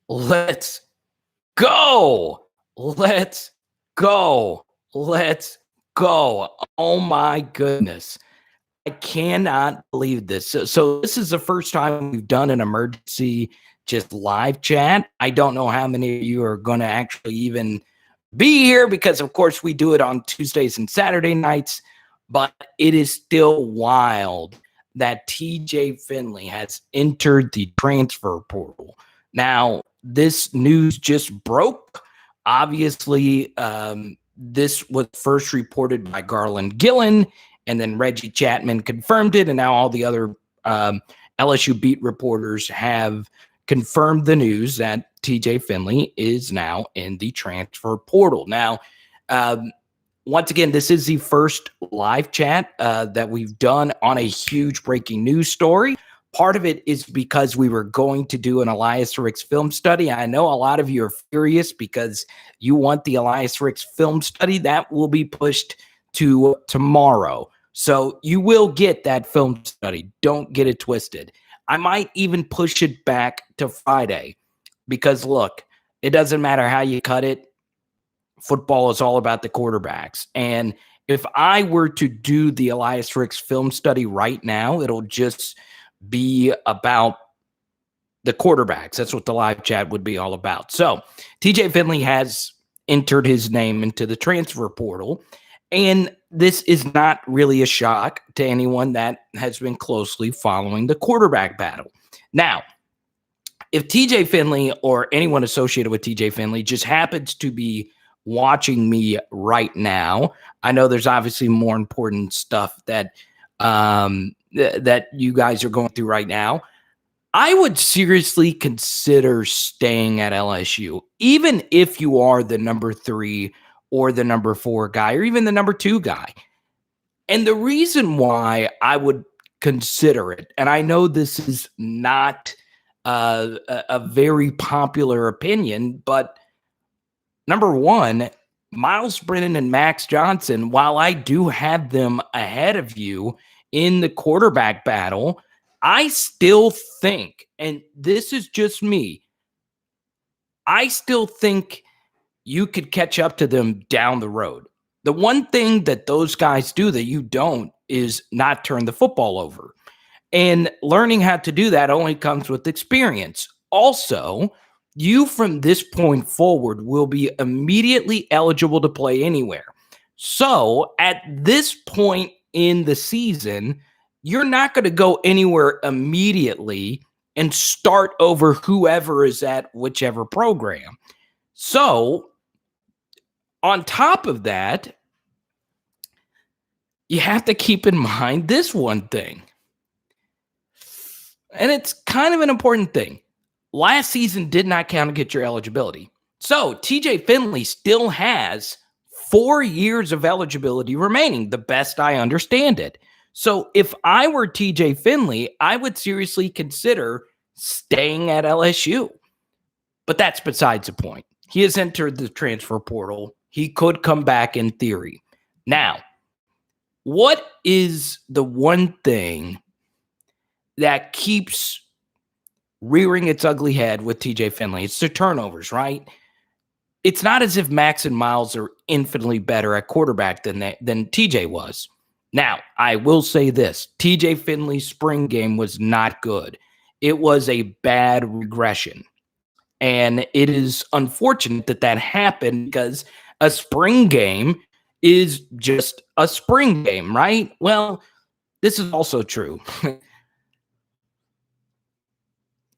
Let's go. Let's go. Let's go. Oh my goodness. I cannot believe this. So this is the first time we've done an emergency just live chat. I don't know how many of you are going to actually even be here because, of course, we do it on Tuesdays and Saturday nights, but it is still wild that TJ Finley has entered the transfer portal. Now, this news just broke. Obviously, this was first reported by Garland Gillen, and then Reggie Chapman confirmed it, and now all the other LSU beat reporters have confirmed the news that TJ Finley is now in the transfer portal. Now, once again, this is the first live chat that we've done on a huge breaking news story. Part of it is because we were going to do an Elias Ricks film study. I know a lot of you are furious because you want the Elias Ricks film study. That will be pushed to tomorrow. So you will get that film study. Don't get it twisted. I might even push it back to Friday because, look, it doesn't matter how you cut it. Football is all about the quarterbacks. And if I were to do the Elias Ricks film study right now, it'll just be about the quarterbacks. That's what the live chat would be all about. So TJ Finley has entered his name into the transfer portal. And this is not really a shock to anyone that has been closely following the quarterback battle. Now, if TJ Finley or anyone associated with TJ Finley just happens to be watching me right now, I know there's obviously more important stuff that that you guys are going through right now. I would seriously consider staying at LSU, even if you are the number 3 or the number 4 guy, or even the number 2 guy. And the reason why I would consider it, and I know this is not a very popular opinion, but number one, Myles Brennan and Max Johnson, while I do have them ahead of you in the quarterback battle, I still think, and this is just me, I still think you could catch up to them down the road. The one thing that those guys do that you don't is not turn the football over. And learning how to do that only comes with experience. Also, you from this point forward will be immediately eligible to play anywhere. So at this point in the season, you're not going to go anywhere immediately and start over whoever is at whichever program. So on top of that, you have to keep in mind this one thing. And it's kind of an important thing. Last season did not count against your eligibility. So TJ Finley still has 4 years of eligibility remaining, the best I understand it. So if I were TJ Finley, I would seriously consider staying at LSU. But that's besides the point. He has entered the transfer portal. He could come back in theory. Now, what is the one thing that keeps rearing its ugly head with TJ Finley? It's the turnovers, right? It's not as if Max and Myles are infinitely better at quarterback than TJ was. Now, I will say this. TJ Finley's spring game was not good. It was a bad regression. And it is unfortunate that that happened because a spring game is just a spring game, right? Well, this is also true.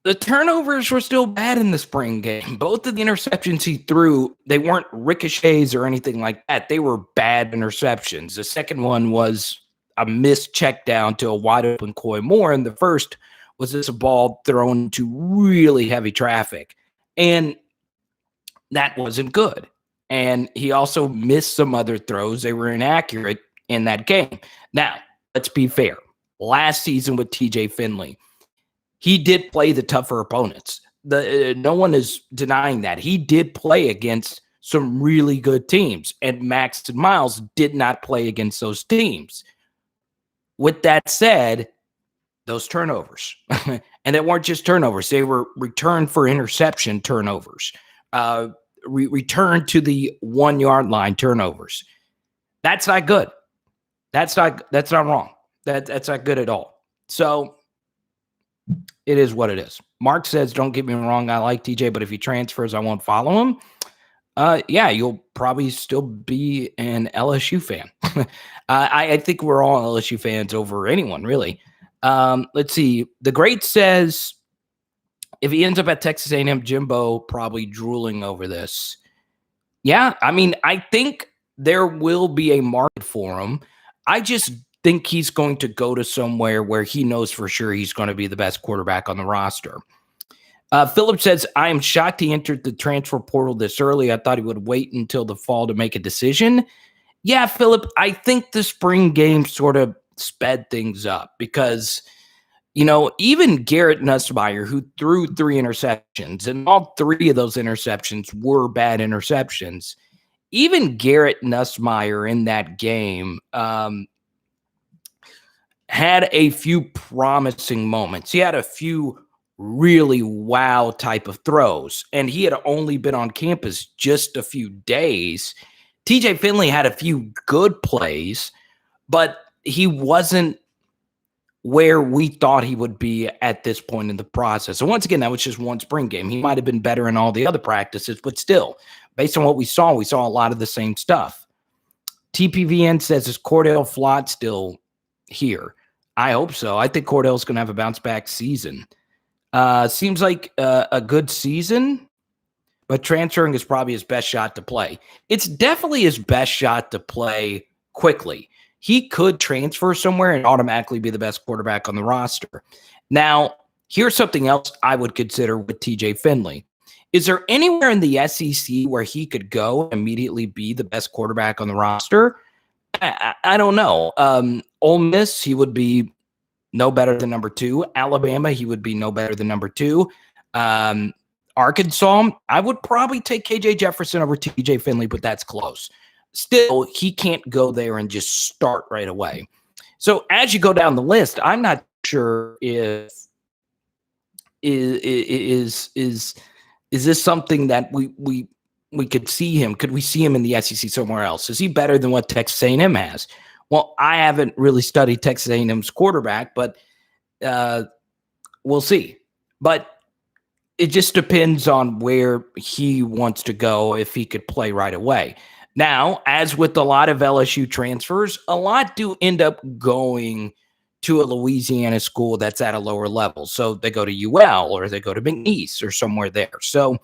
The turnovers were still bad in the spring game. Both of the interceptions he threw, they weren't ricochets or anything like that. They were bad interceptions. The second one was a missed check down to a wide open Coy Moore, and the first was just a ball thrown into really heavy traffic. And that wasn't good. And he also missed some other throws. They were inaccurate in that game. Now, let's be fair. Last season with TJ Finley, he did play the tougher opponents. No one is denying that. He did play against some really good teams, and Max and Myles did not play against those teams. With that said, those turnovers. And they weren't just turnovers. They were return for interception turnovers, return to the 1 yard line turnovers. That's not good. That's not wrong. That's not good at all. So it is what it is. Mark says, don't get me wrong, I like TJ, but if he transfers, I won't follow him. Yeah, you'll probably still be an LSU fan. I think we're all LSU fans over anyone, really. Let's see. The Great says, if he ends up at Texas A&M, Jimbo probably drooling over this. Yeah, I mean, I think there will be a market for him. I just think he's going to go to somewhere where he knows for sure he's going to be the best quarterback on the roster. Philip says, I am shocked he entered the transfer portal this early. I thought he would wait until the fall to make a decision. Yeah, Philip, I think the spring game sort of sped things up because, even Garrett Nussmeier, who threw 3 interceptions, and all 3 of those interceptions were bad interceptions. Even Garrett Nussmeier in that game had a few promising moments. He had a few really wow type of throws, and he had only been on campus just a few days. TJ Finley had a few good plays, but he wasn't where we thought he would be at this point in the process. And once again, that was just one spring game. He might have been better in all the other practices, but still, based on what we saw a lot of the same stuff. TPVN says, is Cordell Flott still here? I hope so. I think Cordell's going to have a bounce back season. Seems like a good season, but transferring is probably his best shot to play. It's definitely his best shot to play quickly. He could transfer somewhere and automatically be the best quarterback on the roster. Now, here's something else I would consider with TJ Finley. Is there anywhere in the SEC where he could go and immediately be the best quarterback on the roster? I don't know. Ole Miss, he would be no better than number 2. Alabama, he would be no better than number 2. Arkansas, I would probably take KJ Jefferson over TJ Finley, but that's close. Still, he can't go there and just start right away. So as you go down the list, I'm not sure if is this something that we could see him? Could we see him in the SEC somewhere else? Is he better than what Texas A&M has? Well, I haven't really studied Texas A&M's quarterback, but we'll see. But it just depends on where he wants to go, if he could play right away. Now, as with a lot of LSU transfers, a lot do end up going to a Louisiana school that's at a lower level. So they go to UL or they go to McNeese or somewhere there. So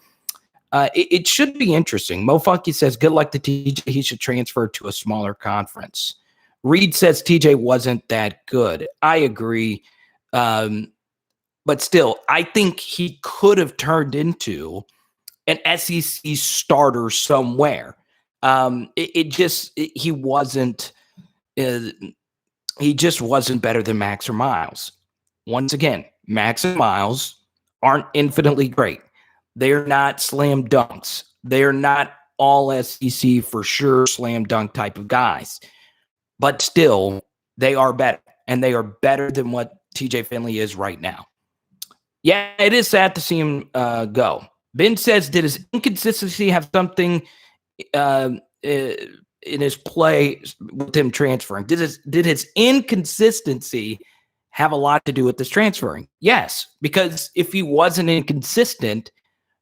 it should be interesting. Mo Funky says, good luck to TJ. He should transfer to a smaller conference. Reed says TJ wasn't that good. I agree. But still, I think he could have turned into an SEC starter somewhere. He just wasn't better than Max or Myles. Once again, Max and Myles aren't infinitely great. They're not slam dunks. They're not all SEC for sure slam dunk type of guys. But still, they are better. And they are better than what TJ Finley is right now. Yeah, it is sad to see him go. Ben says, did his inconsistency have something in his play with him transferring? Did his inconsistency have a lot to do with this transferring? Yes, because if he wasn't inconsistent,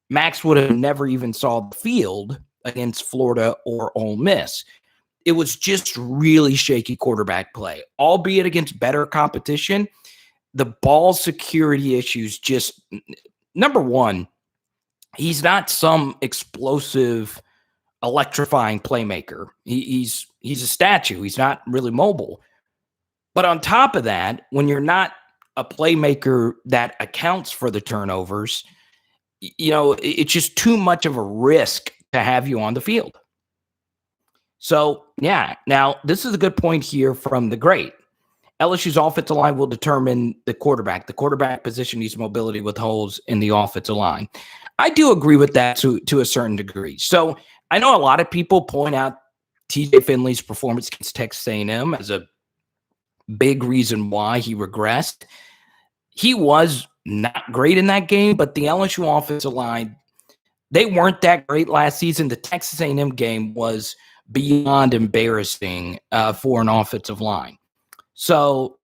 Max would have never even saw the field against Florida or Ole Miss. It was just really shaky quarterback play, albeit against better competition. The ball security issues just, number one, he's not some explosive, electrifying playmaker. He's a statue. He's not really mobile. But on top of that, when you're not a playmaker that accounts for the turnovers, it's just too much of a risk to have you on the field. So, yeah. Now, this is a good point here from the great. LSU's offensive line will determine the quarterback. The quarterback position needs mobility with holes in the offensive line. I do agree with that to a certain degree. So I know a lot of people point out TJ Finley's performance against Texas A&M as a big reason why he regressed. he was not great in that game, but the LSU offensive line, they weren't that great last season. The Texas A&M game was beyond embarrassing for an offensive line. So,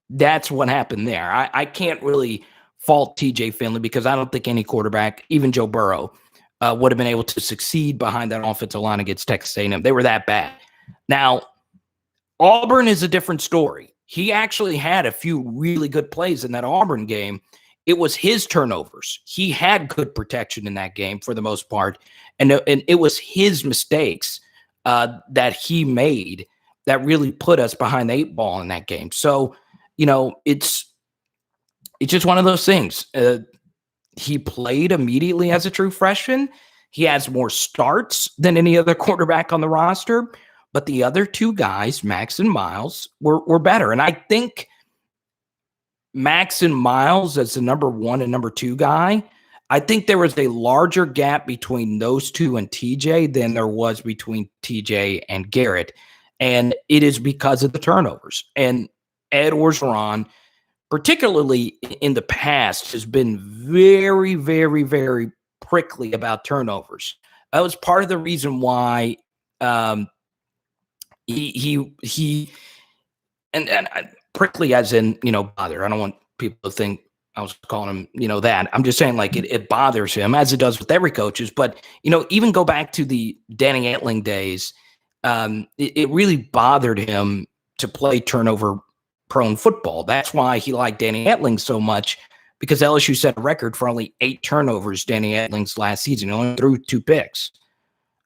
that's what happened there. I can't really fault TJ Finley because I don't think any quarterback, even Joe Burrow, would have been able to succeed behind that offensive line against Texas A&M. They were that bad. Now, Auburn is a different story. He actually had a few really good plays in that Auburn game. It was his turnovers. He had good protection in that game for the most part, and it was his mistakes that he made that really put us behind the 8 ball in that game. So, it's just one of those things. He played immediately as a true freshman. He has more starts than any other quarterback on the roster, but the other 2 guys, Max and Myles, were better. And I think Max and Myles as the number 1 and number 2 guy, I think there was a larger gap between those 2 and TJ than there was between TJ and Garrett. And it is because of the turnovers. And Ed Orgeron, particularly in the past, has been very, very, very prickly about turnovers. That was part of the reason why he prickly as in, bother. I don't want people to think I was calling him, that. I'm just saying like it bothers him as it does with every coaches. But, even go back to the Danny Etling days, it really bothered him to play turnover prone football. That's why he liked Danny Etling so much, because LSU set a record for only 8 turnovers Danny Etling's last season. He only threw 2 picks.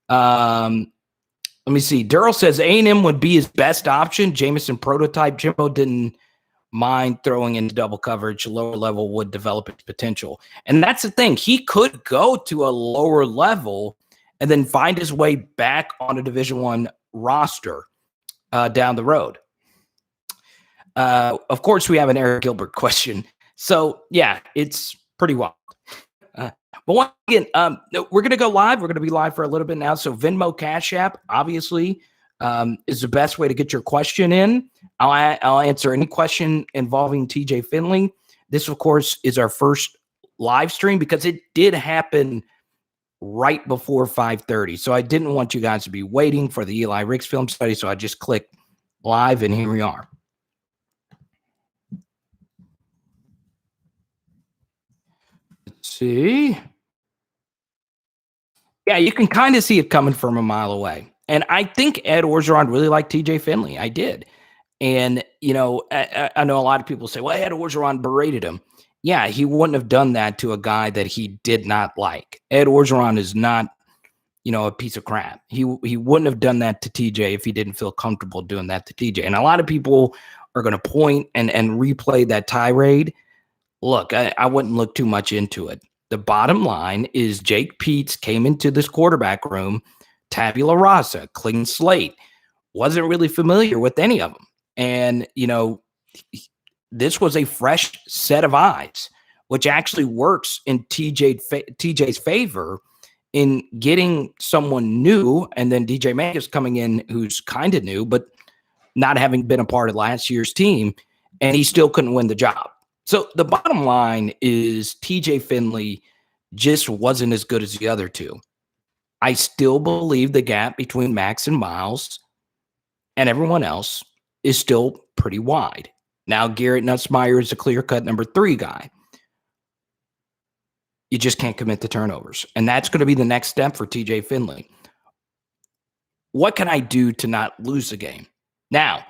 Let me see. Durrell says A&M would be his best option. Jamison prototype. Jimbo didn't mind throwing into double coverage. Lower level would develop its potential. And that's the thing. He could go to a lower level and then find his way back on a Division I roster down the road. Of course, we have an Eric Gilbert question. So, yeah, it's pretty wild. But once again, we're going to go live. We're going to be live for a little bit now. So Venmo Cash App, obviously, is the best way to get your question in. I'll answer any question involving TJ Finley. This, of course, is our first live stream because it did happen right before 5:30. So I didn't want you guys to be waiting for the Eli Ricks film study. So I just clicked live, and here we are. Let's see. Yeah, you can kind of see it coming from a mile away. And I think Ed Orgeron really liked TJ Finley. I did. And, I know a lot of people say, well, Ed Orgeron berated him. Yeah, he wouldn't have done that to a guy that he did not like. Ed Orgeron is not, a piece of crap. He wouldn't have done that to TJ if he didn't feel comfortable doing that to TJ. And a lot of people are going to point and replay that tirade. Look, I wouldn't look too much into it. The bottom line is Jake Peets came into this quarterback room, tabula rasa, clean slate, wasn't really familiar with any of them. And, this was a fresh set of eyes, which actually works in TJ's favor in getting someone new. And then DJ Mangus coming in, who's kind of new, but not having been a part of last year's team, and he still couldn't win the job. So the bottom line is TJ Finley just wasn't as good as the other 2. I still believe the gap between Max and Myles and everyone else is still pretty wide. Now, Garrett Nussmeier is a clear-cut number 3 guy. You just can't commit the turnovers. And that's going to be the next step for TJ Finley. What can I do to not lose the game? Now,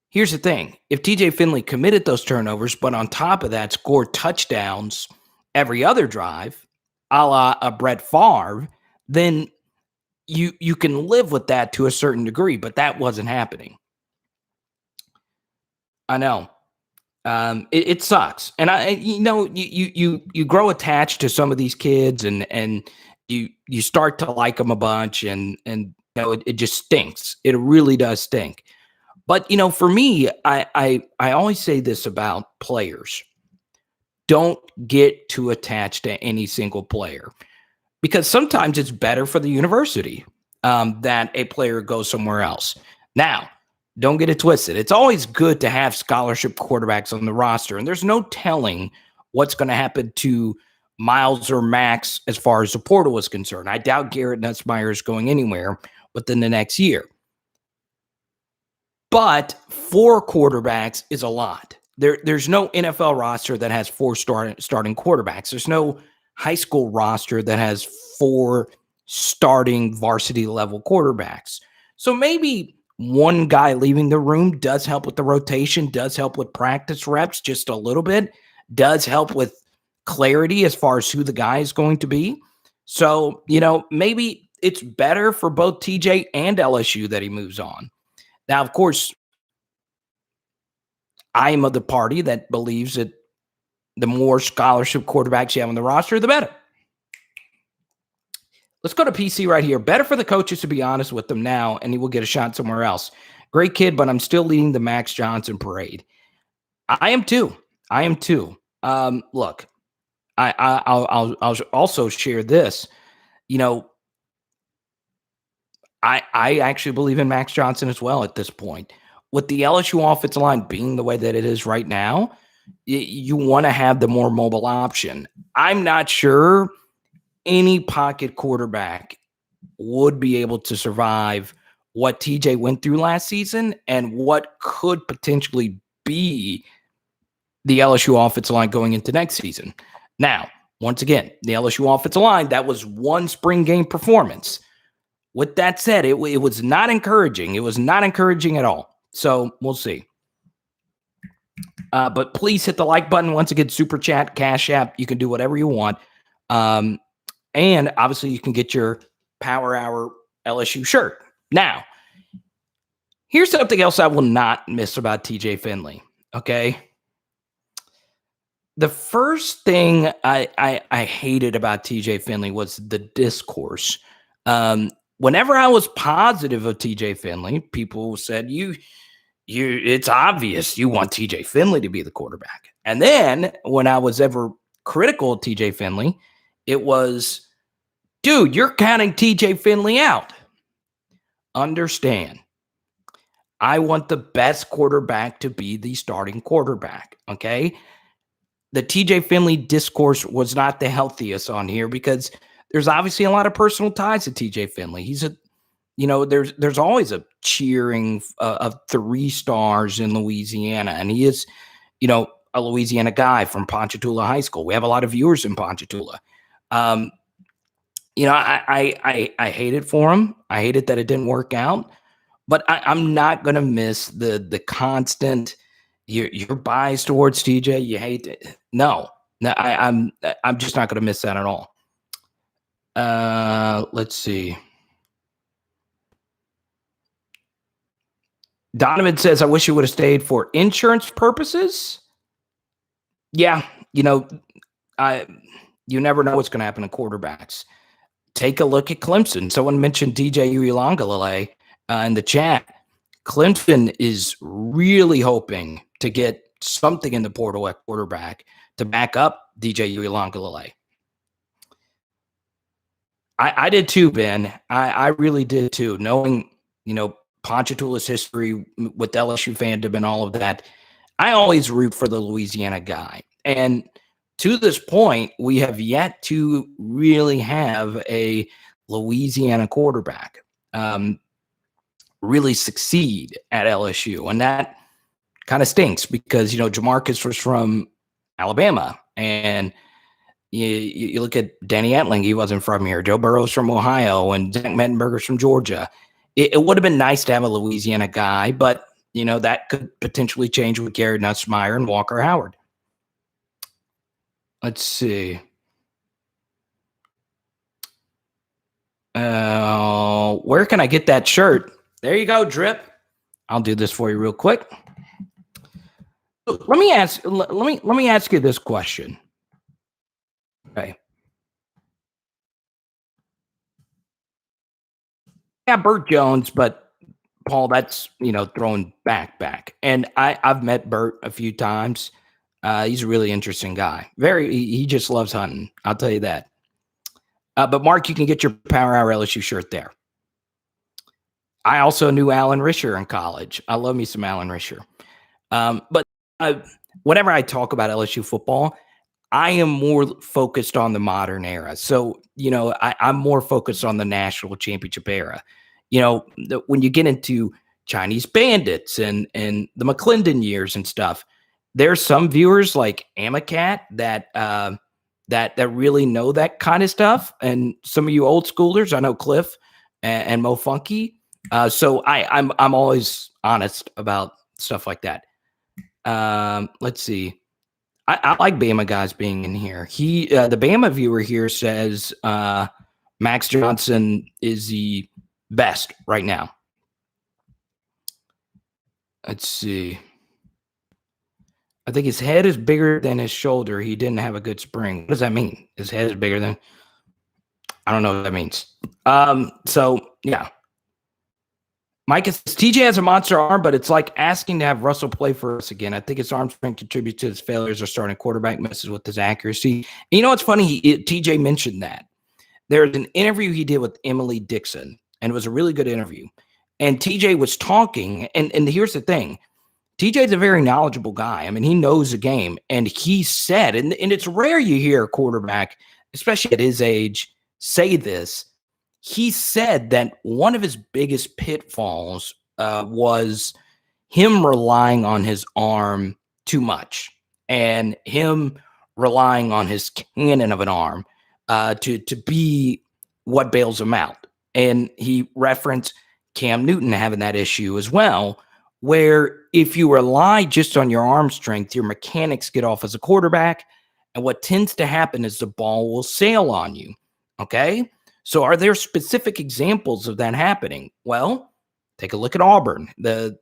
here's the thing. If TJ Finley committed those turnovers, but on top of that scored touchdowns every other drive, a la a Brett Favre, then you can live with that to a certain degree, but that wasn't happening. I know. It sucks. And you grow attached to some of these kids and you start to like them a bunch and it just stinks. It really does stink. But, for me, I always say this about players. Don't get too attached to any single player, because sometimes it's better for the university that a player goes somewhere else. Now, Don't get it twisted. It's always good to have scholarship quarterbacks on the roster, and there's no telling what's going to happen to Myles or Max as far as the portal is concerned. I doubt Garrett Nussmeier is going anywhere within the next year. But 4 quarterbacks is a lot. There's no NFL roster that has 4 starting quarterbacks. There's no high school roster that has 4 starting varsity level quarterbacks. So maybe one guy leaving the room does help with the rotation, does help with practice reps just a little bit, does help with clarity as far as who the guy is going to be. So, maybe it's better for both TJ and LSU that he moves on. Now, of course, I am of the party that believes that the more scholarship quarterbacks you have on the roster, the better. Let's go to PC right here. Better for the coaches to be honest with them now, and he will get a shot somewhere else. Great kid, but I'm still leading the Max Johnson parade. I am too. Look, I'll also share this. I actually believe in Max Johnson as well at this point. With the LSU offensive line being the way that it is right now, you want to have the more mobile option. I'm not sure any pocket quarterback would be able to survive what TJ went through last season and what could potentially be the LSU offensive line going into next season. Now, once again, the LSU offensive line, that was one spring game performance. With that said, it was not encouraging. It was not encouraging at all. So we'll see. But please hit the like button. Once again, Super Chat, Cash App. You can do whatever you want. And obviously, you can get your Power Hour LSU shirt. Now, here's something else I will not miss about TJ Finley. Okay. The first thing I hated about TJ Finley was the discourse. Whenever I was positive of TJ Finley, people said, it's obvious you want TJ Finley to be the quarterback. And then when I was ever critical of TJ Finley, it was, dude, you're counting TJ Finley out. Understand. I want the best quarterback to be the starting quarterback. Okay. The TJ Finley discourse was not the healthiest on here because there's obviously a lot of personal ties to TJ Finley. He's there's always a cheering of 3 stars in Louisiana, and he is, a Louisiana guy from Ponchatoula High School. We have a lot of viewers in Ponchatoula. I hate it for him. I hate it that it didn't work out, but I'm not going to miss the constant. You're biased towards TJ. You hate it. No, I'm just not going to miss that at all. Let's see. Donovan says, I wish you would have stayed for insurance purposes. Yeah, you never know what's going to happen to quarterbacks. Take a look at Clemson. Someone mentioned DJ Uiagalelei in the chat. Clemson is really hoping to get something in the portal at quarterback to back up DJ Uiagalelei. I did too, Ben. I really did too. Knowing, Ponchatoula's history with LSU fandom and all of that, I always root for the Louisiana guy. And to this point, we have yet to really have a Louisiana quarterback really succeed at LSU. And that kind of stinks because, Jamarcus was from Alabama. And you look at Danny Etling, he wasn't from here. Joe Burrow's from Ohio, and Zach Mettenberger's from Georgia. It would have been nice to have a Louisiana guy, but, that could potentially change with Garrett Nussmeier and Walker Howard. Let's see. Where can I get that shirt? There you go, Drip. I'll do this for you real quick. Let me ask you this question. Okay. Yeah, Burt Jones, but Paul, that's, throwing back. And I've met Burt a few times. He's a really interesting guy. He just loves hunting. I'll tell you that. But Mark, you can get your Power Hour LSU shirt there. I also knew Alan Risher in college. I love me some Alan Risher. But whenever I talk about LSU football, I am more focused on the modern era. So, I'm more focused on the national championship era. When you get into Chinese Bandits and the McClendon years and stuff, there's some viewers like Amacat that really know that kind of stuff, and some of you old schoolers, I know Cliff and Mo Funky. So I'm always honest about stuff like that. Let's see. I like Bama guys being in here. The Bama viewer here says Max Johnson is the best right now. Let's see. I think his head is bigger than his shoulder. He didn't have a good spring. What does that mean? His head is bigger than? I don't know what that means. So yeah. Mike says TJ has a monster arm, but it's like asking to have Russell play for us again. I think his arm strength contributes to his failures or starting quarterback messes with his accuracy. And you know what's funny? TJ mentioned that. There's an interview he did with Emily Dixon, and it was a really good interview. And TJ was talking, and here's the thing. TJ's a very knowledgeable guy. I mean, he knows the game. And he said, and it's rare you hear a quarterback, especially at his age, say this. He said that one of his biggest pitfalls was him relying on his arm too much and him relying on his cannon of an arm to be what bails him out. And he referenced Cam Newton having that issue as well, where if you rely just on your arm strength, your mechanics get off as a quarterback. And what tends to happen is the ball will sail on you. Okay? So are there specific examples of that happening? Well, take a look at Auburn. The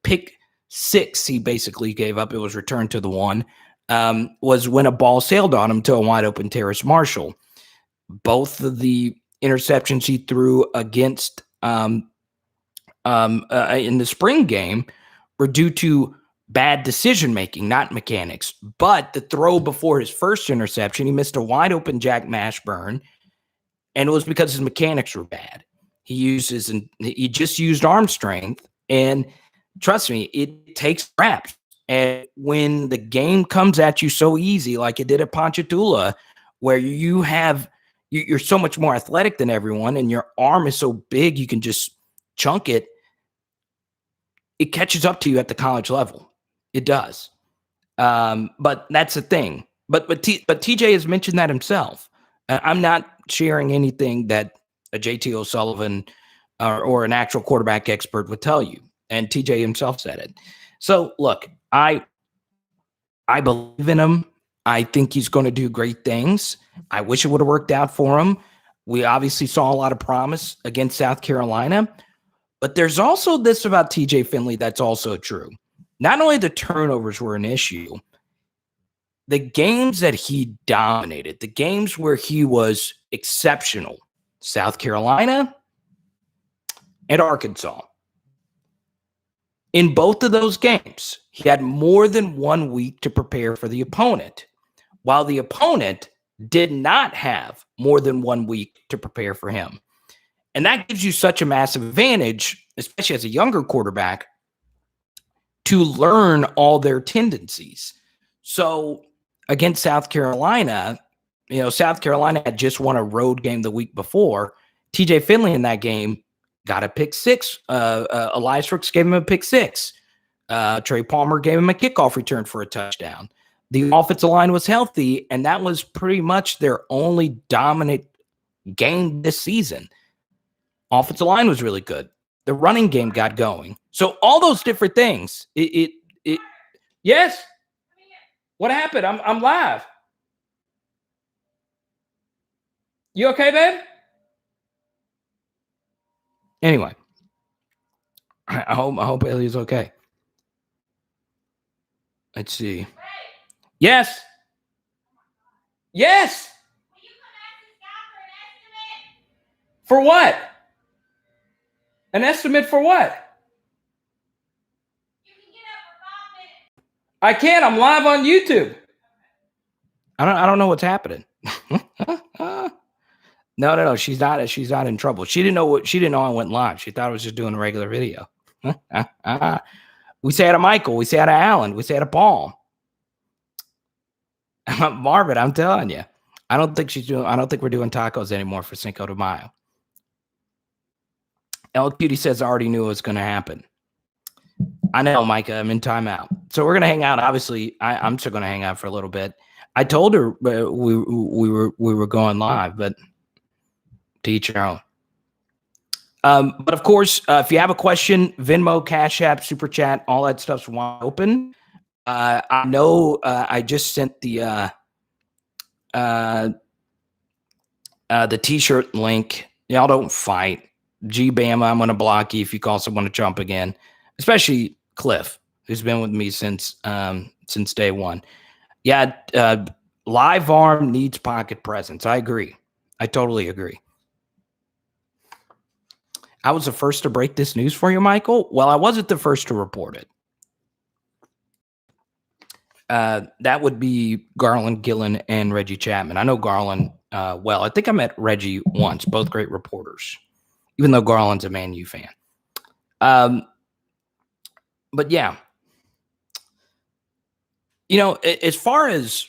pick six he basically gave up, it was returned to the one, was when a ball sailed on him to a wide open Terrace Marshall. Both of the interceptions he threw against in the spring game were due to bad decision making, not mechanics. But the throw before his first interception, he missed a wide open Jack Mashburn. And it was because his mechanics were bad. He just used arm strength. And trust me, it takes reps. And when the game comes at you so easy, like it did at Ponchatoula, where you're so much more athletic than everyone, and your arm is so big you can just chunk it, it catches up to you at the college level. It does. But that's the thing. But TJ has mentioned that himself. I'm not sharing anything that a JT O'Sullivan or an actual quarterback expert would tell you. And TJ himself said it. So look, I believe in him. I think he's going to do great things. I wish it would have worked out for him. We obviously saw a lot of promise against South Carolina. But there's also this about TJ Finley that's also true. Not only the turnovers were an issue, the games that he dominated, the games where he was exceptional, South Carolina and Arkansas. In both of those games, he had more than 1 week to prepare for the opponent, while the opponent did not have more than 1 week to prepare for him. And that gives you such a massive advantage, especially as a younger quarterback, to learn all their tendencies. So against South Carolina, South Carolina had just won a road game the week before. TJ Finley in that game got a pick six. Elias Rooks gave him a pick six. Trey Palmer gave him a kickoff return for a touchdown. The offensive line was healthy, and that was pretty much their only dominant game this season. Offensive line was really good. The running game got going. So all those different things. Yes. What happened? I'm live. You okay, babe? Anyway, I hope Bailey's okay. Let's see. Yes. Yes. For what? An estimate for what? I can't. I'm live on YouTube. I don't know what's happening. No. She's not in trouble. She didn't know I went live. She thought I was just doing a regular video. We say hi to Michael. We say hi to Alan. We say hi to Paul. Marvin, I'm telling you. I don't think we're doing tacos anymore for Cinco de Mayo. El Cutie says I already knew it was going to happen. I know, Micah. I'm in timeout. So we're going to hang out. Obviously, I'm still going to hang out for a little bit. I told her we were going live, but to each your own. But of course, if you have a question, Venmo, Cash App, Super Chat, all that stuff's wide open. I know I just sent the T-shirt link. Y'all don't fight. G Bama, I'm going to block you if you call someone a chump again, especially Cliff, who's been with me since day one. Yeah, live arm needs pocket presence. I agree. I totally agree. I was the first to break this news for you, Michael. Well, I wasn't the first to report it. That would be Garland, Gillen, and Reggie Chapman. I know Garland well. I think I met Reggie once. Both great reporters, even though Garland's a Man U fan. But yeah, you know, as far as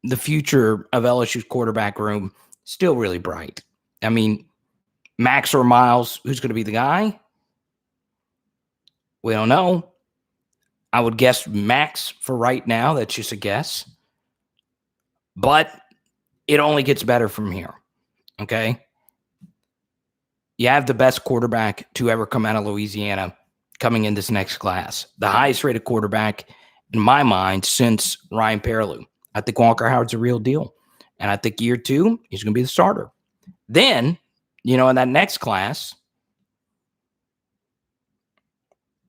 the future of LSU's quarterback room, still really bright. I mean, Max or Myles, who's going to be the guy? We don't know. I would guess Max for right now. That's just a guess. But it only gets better from here. Okay? You have the best quarterback to ever come out of Louisiana coming in this next class. The highest rated quarterback, in my mind, since Ryan Perrilloux. I think Walker Howard's a real deal. And I think year 2, he's going to be the starter. Then, you know, in that next class,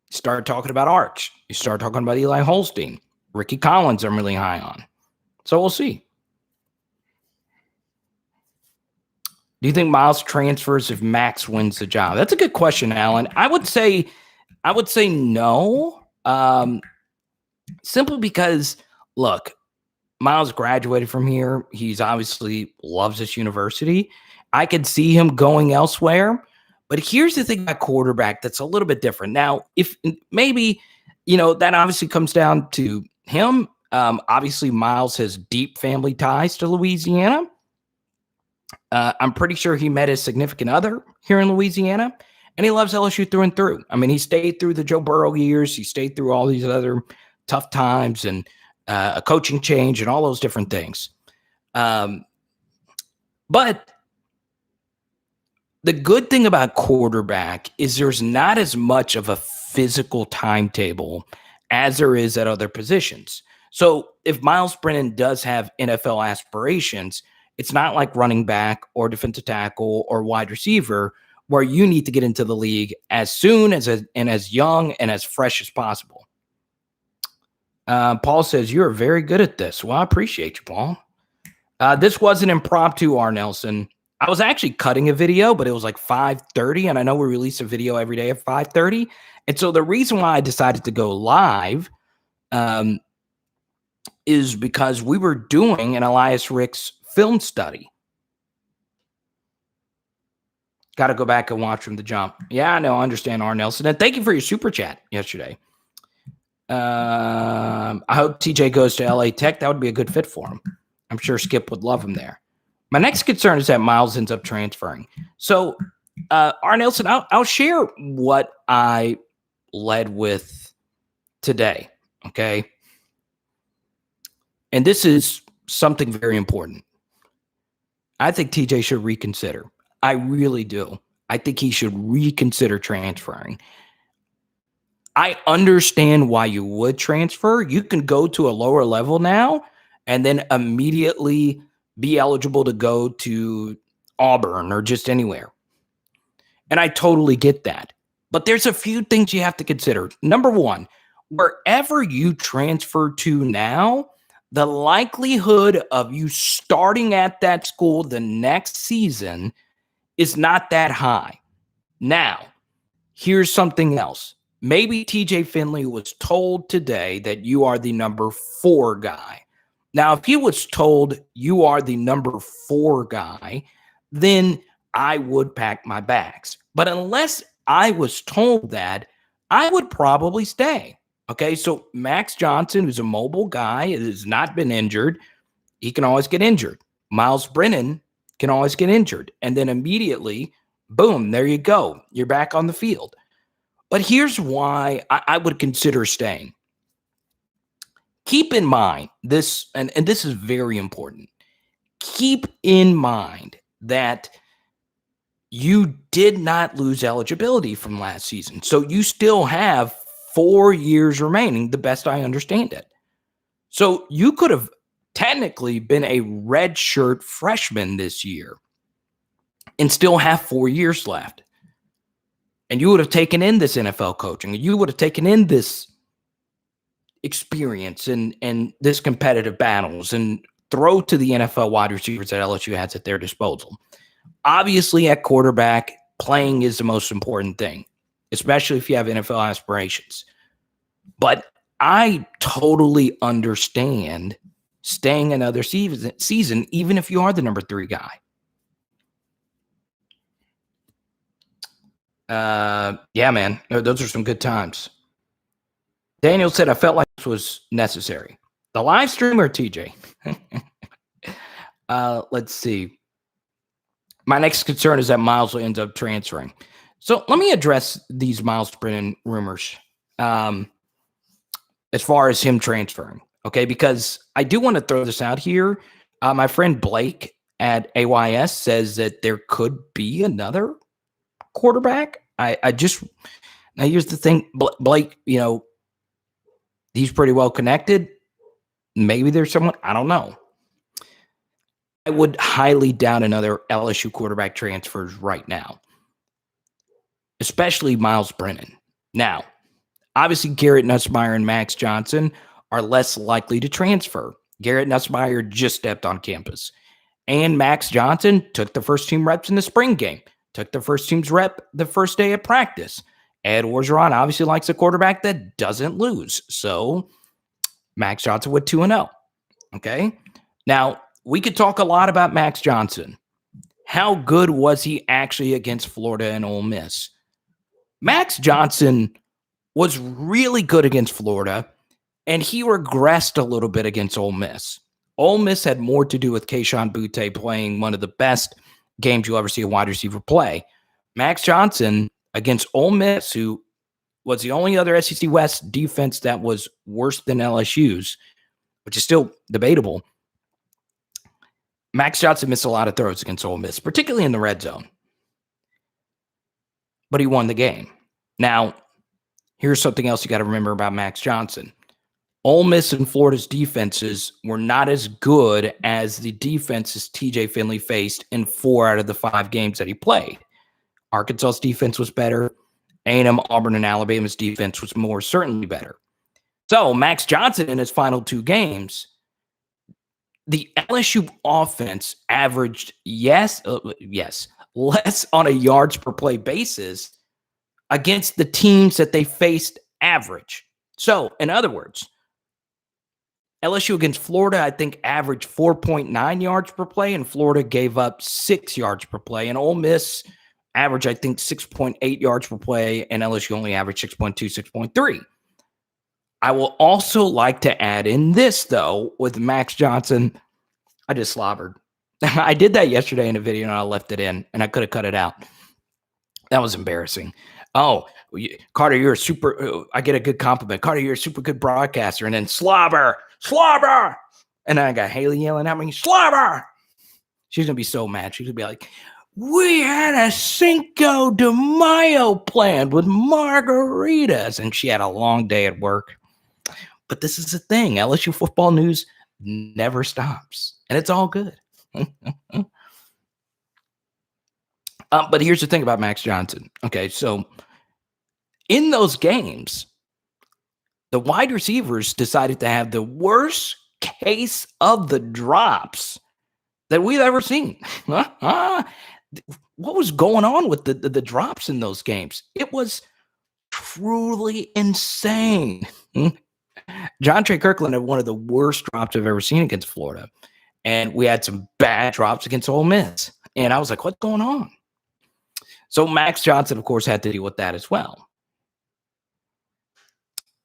start talking about Arch. You start talking about Eli Holstein. Ricky Collins I'm really high on. So we'll see. Do you think Myles transfers if Max wins the job? That's a good question, Alan. I would say no. Simply because, look, Myles graduated from here. He's obviously loves this university. I could see him going elsewhere. But here's the thing about quarterback that's a little bit different. Now, if maybe, you know, that obviously comes down to him. Obviously, Myles has deep family ties to Louisiana. I'm pretty sure he met his significant other here in Louisiana, and he loves LSU through and through. I mean, he stayed through the Joe Burrow years. He stayed through all these other tough times and a coaching change and all those different things. But the good thing about quarterback is there's not as much of a physical timetable as there is at other positions. So if Myles Brennan does have NFL aspirations, it's not like running back or defensive tackle or wide receiver where you need to get into the league as soon as as young and as fresh as possible. Paul says, you're very good at this. Well, I appreciate you, Paul. This was an impromptu, R. Nelson. I was actually cutting a video, but it was like 5:30, and I know we release a video every day at 5:30. And so the reason why I decided to go live is because we were doing an Elias Ricks film study. Got to go back and watch from the jump. Yeah, I know. I understand, R. Nelson. And thank you for your super chat yesterday. I hope TJ goes to LA Tech. That would be a good fit for him. I'm sure Skip would love him there. My next concern is that Myles ends up transferring. So, R. Nelson, I'll share what I led with today, okay? And this is something very important. I think TJ should reconsider. I really do. I think he should reconsider transferring. I understand why you would transfer. You can go to a lower level now and then immediately be eligible to go to Auburn or just anywhere. And I totally get that. But there's a few things you have to consider. Number one, wherever you transfer to now, the likelihood of you starting at that school the next season is not that high. Now, here's something else. Maybe TJ Finley was told today that you are the number 4 guy. Now, if he was told you are the number 4 guy, then I would pack my bags. But unless I was told that, I would probably stay. Okay, so Max Johnson, who's a mobile guy, has not been injured. He can always get injured. Myles Brennan can always get injured. And then immediately, boom, there you go. You're back on the field. But here's why I would consider staying. Keep in mind this, and this is very important. Keep in mind that you did not lose eligibility from last season. So you still have 4 years remaining, the best I understand it. So you could have technically been a redshirt freshman this year and still have 4 years left. And you would have taken in this NFL coaching. You would have taken in this experience and this competitive battles and throw to the NFL wide receivers that LSU has at their disposal. Obviously, at quarterback, playing is the most important thing, especially if you have NFL aspirations. But I totally understand staying another season, even if you are the number 3 guy. Yeah, man, those are some good times. Daniel said, I felt like this was necessary. The live stream or TJ? Let's see. My next concern is that Myles will end up transferring. So let me address these Myles Brennan rumors as far as him transferring, okay? Because I do want to throw this out here. My friend Blake at AYS says that there could be another quarterback. Now here's the thing. Blake, he's pretty well connected. Maybe there's someone, I don't know. I would highly doubt another LSU quarterback transfers right now, especially Myles Brennan. Now, obviously, Garrett Nussmeier and Max Johnson are less likely to transfer. Garrett Nussmeier just stepped on campus, and Max Johnson took the first team reps in the spring game, took the first team's rep the first day of practice. Ed Orgeron obviously likes a quarterback that doesn't lose, so Max Johnson went 2-0. Okay, now, we could talk a lot about Max Johnson. How good was he actually against Florida and Ole Miss? Max Johnson was really good against Florida, and he regressed a little bit against Ole Miss. Ole Miss had more to do with Kayshon Boutte playing one of the best games you'll ever see a wide receiver play. Max Johnson against Ole Miss, who was the only other SEC West defense that was worse than LSU's, which is still debatable. Max Johnson missed a lot of throws against Ole Miss, particularly in the red zone. But he won the game. Now, here's something else you got to remember about Max Johnson. Ole Miss and Florida's defenses were not as good as the defenses TJ Finley faced in 4 out of the 5 games that he played. Arkansas's defense was better. A&M, Auburn, and Alabama's defense was more certainly better. So, Max Johnson in his final 2 games, the LSU offense averaged, less on a yards per play basis against the teams that they faced average. So, in other words, LSU against Florida, I think, averaged 4.9 yards per play, and Florida gave up 6 yards per play. And Ole Miss averaged, I think, 6.8 yards per play, and LSU only averaged 6.2, 6.3. I will also like to add in this, though, with Max Johnson. I just slobbered. I did that yesterday in a video, and I left it in, and I could have cut it out. That was embarrassing. Oh, Carter, you're a super – I get a good compliment. Carter, you're a super good broadcaster. And then slobber. And then I got Haley yelling at me, slobber. She's going to be so mad. She's going to be like, we had a Cinco de Mayo planned with margaritas. And she had a long day at work. But this is the thing. LSU football news never stops. And it's all good. But here's the thing about Max Johnson. Okay, so in those games, the wide receivers decided to have the worst case of the drops that we've ever seen. What was going on with the drops in those games? It was truly insane. John Trey Kirkland had one of the worst drops I've ever seen against Florida. And we had some bad drops against Ole Miss. And I was like, what's going on? So Max Johnson, of course, had to deal with that as well.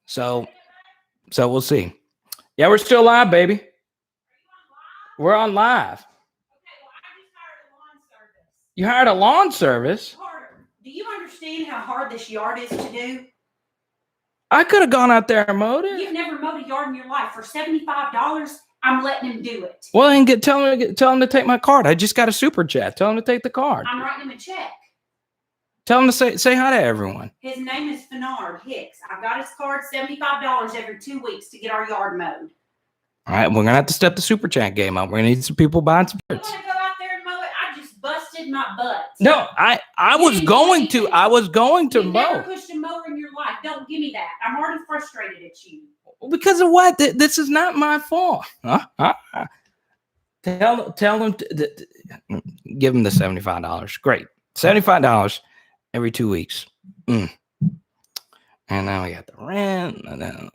So we'll see. Yeah, we're still live, baby. We're on live. You hired a lawn service? Do you understand how hard this yard is to do? I could have gone out there and mowed it. You've never mowed a yard in your life. For $75, I'm letting him do it. Well, then tell him to take my card. I just got a super chat. Tell him to take the card. I'm writing him a check. Tell him to say hi to everyone. His name is Fennard Hicks. I've got his card, $75 every 2 weeks to get our yard mowed. All right, we're going to have to step the super chat game up. We're going to need some people buying some You shirts. want to go out there and mow it? I just busted my butt. No, I was going to You've mow. never pushed a mower in your life. Don't give me that. I'm already frustrated at you. Because of what? This is not my fault. Tell them to give them the $75. Great. $75 every 2 weeks. And now we got the rent. And then,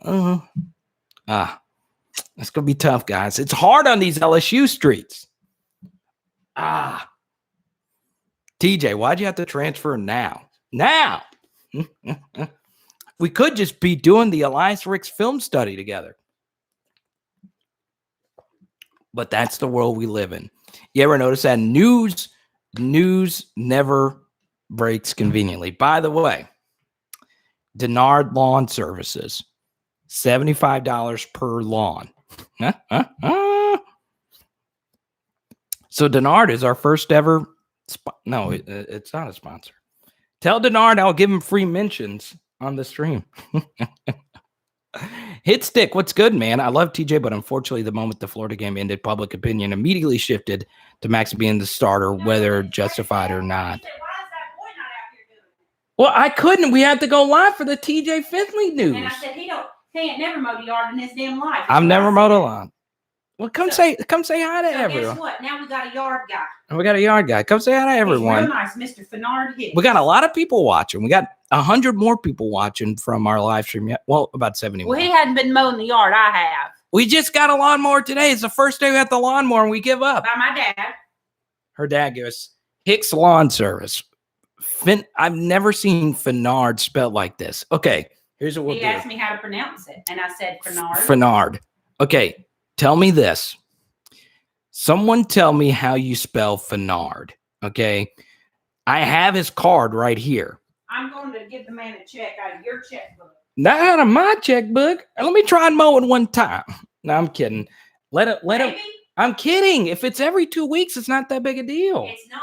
it's going to be tough, guys. It's hard on these LSU streets. TJ, why'd you have to transfer now? Now! We could just be doing the Elias Ricks film study together. But that's the world we live in. You ever notice that news never breaks conveniently? By the way, Denard Lawn Services, $75 per lawn. So Denard is our first ever. No, it's not a sponsor. Tell Denard I'll give him free mentions on the stream. Hit Stick, what's good, man? I love TJ, but unfortunately, the moment the Florida game ended, public opinion immediately shifted to Max being the starter, whether justified or not. Well, I couldn't. We had to go live for the TJ Finley news. And I said he ain't never mowed a yard in his damn life. I've never mowed a lawn. Well, come say hi to everyone. Guess what? Now we got a yard guy. And we got a yard guy. Come say hi to everyone. He's real nice, Mr. Fennard Hicks. We got a lot of people watching. We got 100 more people watching from our live stream yet. Well, about 70 more. Well, he hadn't been mowing the yard. I have. We just got a lawnmower today. It's the first day we got the lawnmower and we give up. By my dad. Her dad gave us Hicks Lawn Service. I've never seen Fennard spelled like this. Okay, here's what we'll do. He asked me how to pronounce it, and I said Fennard. Fennard. Okay, tell me this. Someone tell me how you spell Fennard. Okay, I have his card right here. I'm going to give the man a check out of your checkbook. Not out of my checkbook. Let me try and mow it one time. No, I'm kidding. Let him. I'm kidding. If it's every 2 weeks, it's not that big a deal. It's not.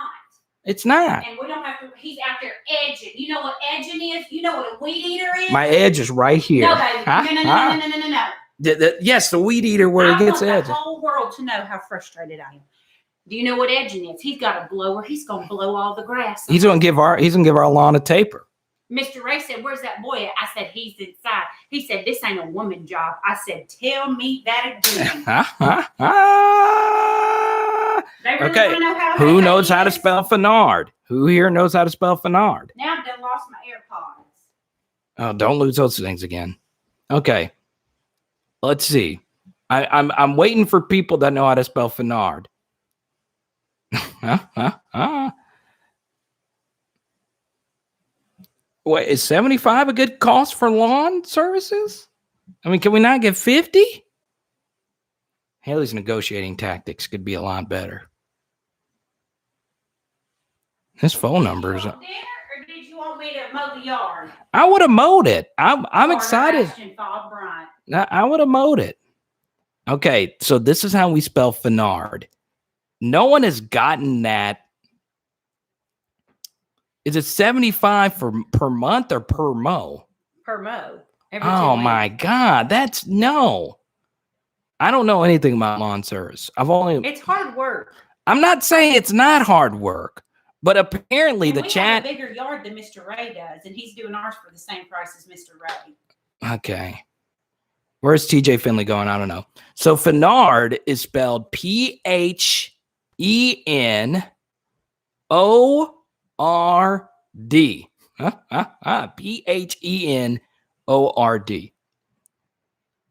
It's not. And we don't have to. He's out there edging. You know what edging is? You know what a weed eater is? My edge is right here. No, baby. No. Yes, the weed eater where it gets edged. I want the whole world to know how frustrated I am. Do you know what edging is? He's got a blower. He's gonna blow all the grass. He's gonna give our lawn a taper. Mr. Ray said, "Where's that boy at?" I said, "He's inside." He said, "This ain't a woman job." I said, "Tell me that again." Okay. Who knows how to spell Fennard? Who here knows how to spell Fennard? Now I've done lost my AirPods. Oh, don't lose those things again. Okay. Let's see. I'm waiting for people that know how to spell Fennard. Wait, is 75 a good cost for lawn services? I mean, can we not get 50? Haley's negotiating tactics could be a lot better. His phone number is. Or did you want me to mow the yard? I would have mowed it. I'm excited. I would have mowed it. Okay, so this is how we spell Fennard. No one has gotten that. Is it 75 per month or per mow? Per mow. Oh my God, that's no. I don't know anything about lawn service. It's hard work. I'm not saying it's not hard work, but apparently and the we chat. have a bigger yard than Mr. Ray does, and he's doing ours for the same price as Mr. Ray. Okay. Where's TJ Finley going? I don't know. So Fennard is spelled Phenord. Phenord.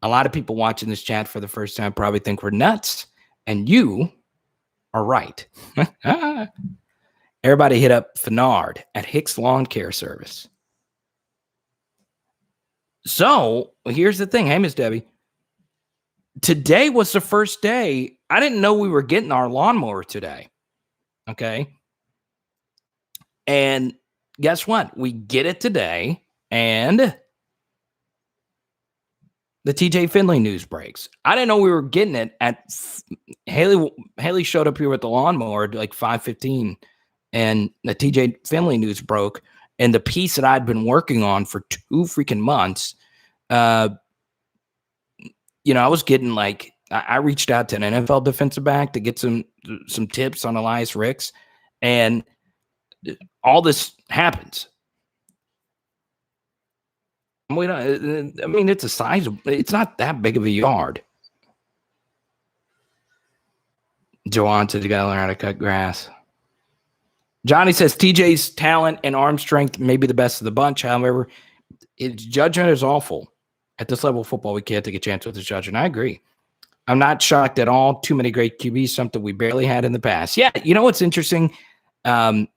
A lot of people watching this chat for the first time probably think we're nuts. And you are right. Everybody hit up Fennard at Hicks Lawn Care Service. So here's the thing. Hey, Miss Debbie. Today was the first day. I didn't know we were getting our lawnmower today. Okay. And guess what? We get it today. And the TJ Finley news breaks. I didn't know we were getting it at Haley showed up here with the lawnmower at like 5:15, and the TJ Finley news broke. And the piece that I'd been working on for 2 freaking months, I was getting like, I reached out to an NFL defensive back to get some tips on Elias Ricks, and all this happens. I mean, it's a sizable, it's not that big of a yard. Joanne to go learn how to cut grass. Johnny says TJ's talent and arm strength may be the best of the bunch. However, his judgment is awful. At this level of football, we can't take a chance with his judgment. I agree. I'm not shocked at all. Too many great QBs, something we barely had in the past. Yeah, you know what's interesting? I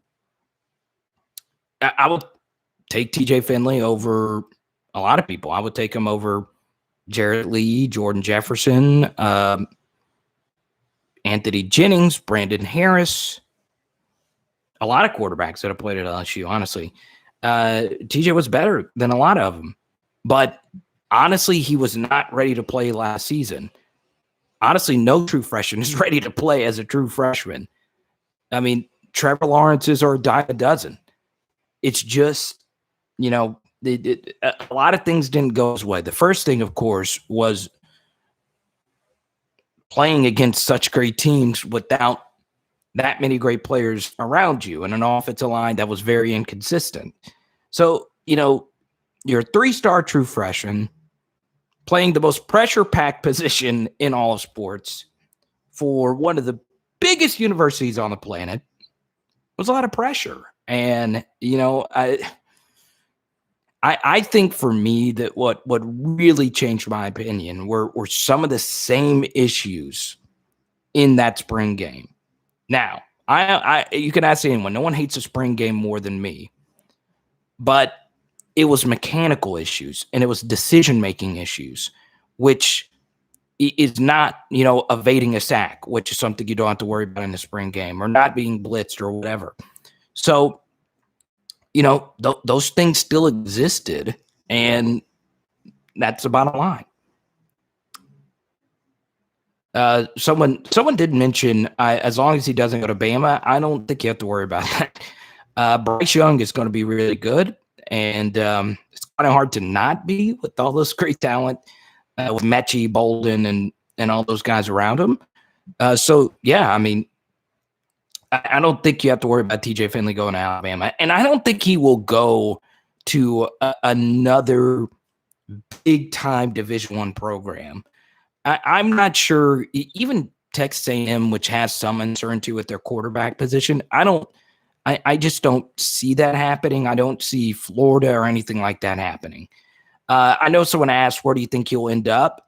would take TJ Finley over a lot of people. I would take him over Jarrett Lee, Jordan Jefferson, Anthony Jennings, Brandon Harris, a lot of quarterbacks that have played at LSU, honestly. TJ was better than a lot of them. But honestly, he was not ready to play last season. Honestly, no true freshman is ready to play as a true freshman. I mean, Trevor Lawrence's are a dime a dozen. It's just, a lot of things didn't go his way. The first thing, of course, was playing against such great teams without that many great players around you and an offensive line that was very inconsistent. So, you're a 3-star true freshman playing the most pressure-packed position in all of sports for one of the biggest universities on the planet. Was a lot of pressure. And, I think for me that what really changed my opinion were some of the same issues in that spring game. Now, you can ask anyone. No one hates a spring game more than me. But it was mechanical issues and it was decision-making issues, which is not, evading a sack, which is something you don't have to worry about in the spring game, or not being blitzed or whatever. So, those things still existed, and that's the bottom line. Someone did mention, as long as he doesn't go to Bama, I don't think you have to worry about that. Bryce Young is going to be really good, and it's kind of hard to not be with all this great talent with Mechie, Bolden, and all those guys around him. So, yeah, I mean, I don't think you have to worry about TJ Finley going to Alabama, and I don't think he will go to another big-time Division I program. I'm not sure. Even Texas A&M, which has some uncertainty with their quarterback position, I just don't see that happening. I don't see Florida or anything like that happening. I know someone asked, where do you think he'll end up?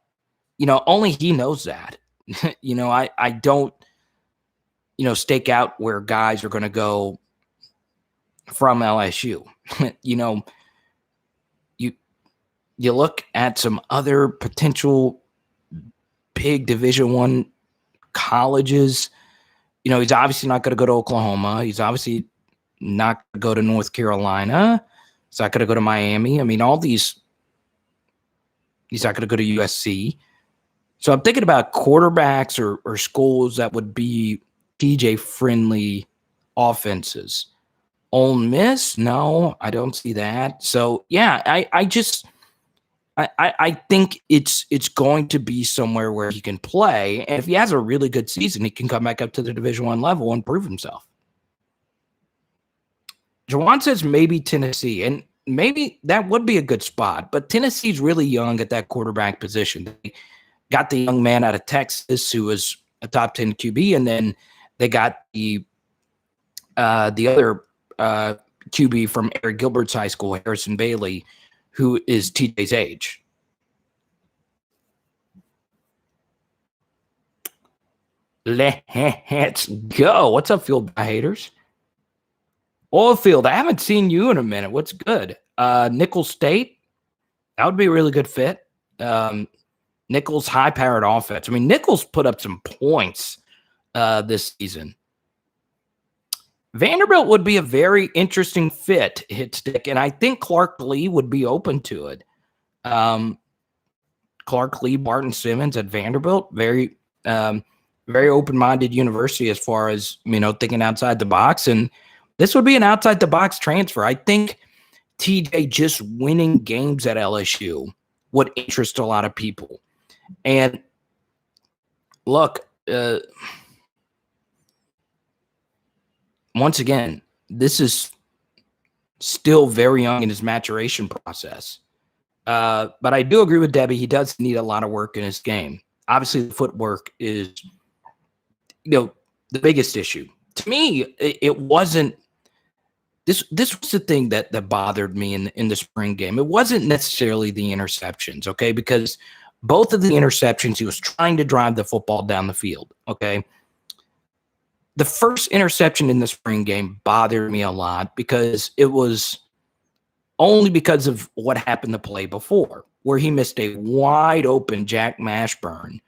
Only he knows that. I don't, stake out where guys are going to go from LSU. You look at some other potential big Division I colleges. He's obviously not going to go to Oklahoma. He's obviously not going to go to North Carolina. He's not going to go to Miami. I mean, all these. He's not going to go to USC. So I'm thinking about quarterbacks or schools that would be TJ friendly offenses. Ole Miss? No, I don't see that. So yeah, I think it's going to be somewhere where he can play. And if he has a really good season, he can come back up to the Division I level and prove himself. Jawan says maybe Tennessee, and maybe that would be a good spot. But Tennessee's really young at that quarterback position. They got the young man out of Texas who was a top 10 QB, and then they got the other QB from Eric Gilbert's high school, Harrison Bailey, who is TJ's age. Let's go. What's up, Field haters? Oilfield, I haven't seen you in a minute. What's good? Nicholls State, that would be a really good fit. Nicholls, high-powered offense. I mean, Nicholls put up some points this season. Vanderbilt would be a very interesting fit, Hitstick, and I think Clark Lee would be open to it. Clark Lee, Barton Simmons at Vanderbilt, very open-minded university as far as, thinking outside the box, and this would be an outside-the-box transfer. I think TJ just winning games at LSU would interest a lot of people. And look, once again, this is still very young in his maturation process. But I do agree with Debbie. He does need a lot of work in his game. Obviously, the footwork is, the biggest issue. To me, it wasn't – this was the thing that bothered me in the spring game. It wasn't necessarily the interceptions, okay, because both of the interceptions, he was trying to drive the football down the field, okay? The first interception in the spring game bothered me a lot because it was only because of what happened the play before, where he missed a wide open Jack Mashburn,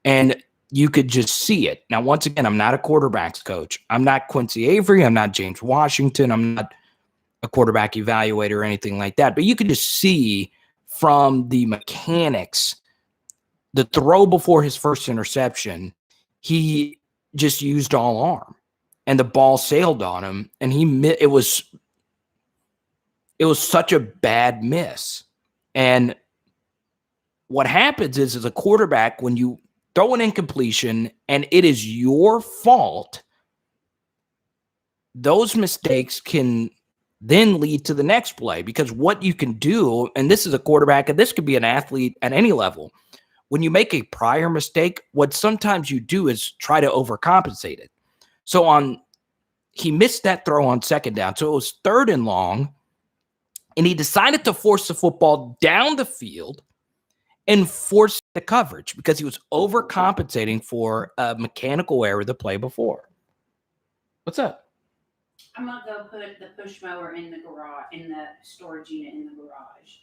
and you could just see it. Now, once again, I'm not a quarterbacks coach. I'm not Quincy Avery. I'm not James Washington. I'm not a quarterback evaluator or anything like that. But you could just see from the mechanics, the throw before his first interception, he just used all arm, and the ball sailed on him, and it was such a bad miss. And what happens is, as a quarterback, when you throw an incompletion and it is your fault, those mistakes can then lead to the next play, because what you can do, and this is a quarterback, and this could be an athlete at any level, when you make a prior mistake, what sometimes you do is try to overcompensate it. So he missed that throw on second down. So it was 3rd and long, and he decided to force the football down the field and force the coverage because he was overcompensating for a mechanical error the play before. What's up? I'm going to go put the push mower in the garage, in the storage unit in the garage.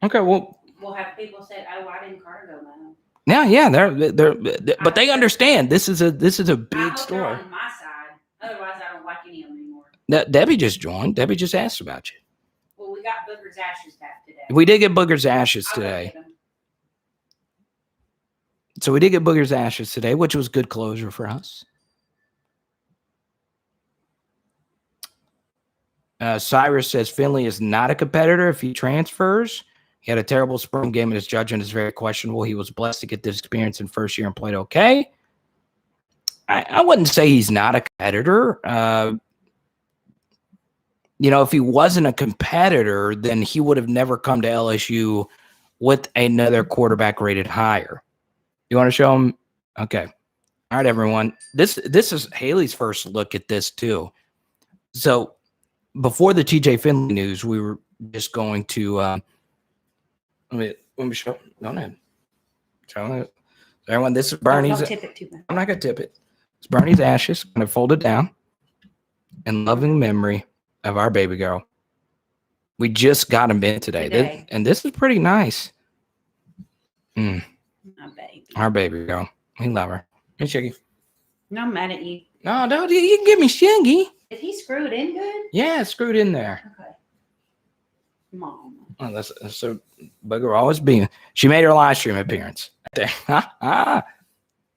Okay, well, we'll have people say, "Oh, I didn't cargo mow." Yeah, they're but they understand this is a big store. On my side, otherwise I don't like any of them anymore. Debbie just joined. Debbie just asked about you. Well, we got Booger's ashes back today. We did get Booger's ashes today. So we did get Booger's ashes today, which was good closure for us. Cyrus says Finley is not a competitor if he transfers. He had a terrible spring game, and his judgment is very questionable. He was blessed to get this experience in first year and played okay. I wouldn't say he's not a competitor. If he wasn't a competitor, then he would have never come to LSU with another quarterback rated higher. You want to show him? Okay. All right, everyone. This is Haley's first look at this, too. So before the TJ Finley news, we were just going to let me show. Go ahead. Show it. Everyone, this is Bernie's. Don't tip it too much. I'm not going to tip it. It's Bernie's ashes. I'm going to fold it down in loving memory of our baby girl. We just got him in today. And this is pretty nice. My baby. Our baby girl. We love her. Hey, Shiggy. No, I'm mad at you. No, you can give me Shiggy. Is he screwed in good? Yeah, it's screwed in there. Okay. Mom. Oh, that's so Booger always being. She made her live stream appearance. Gotta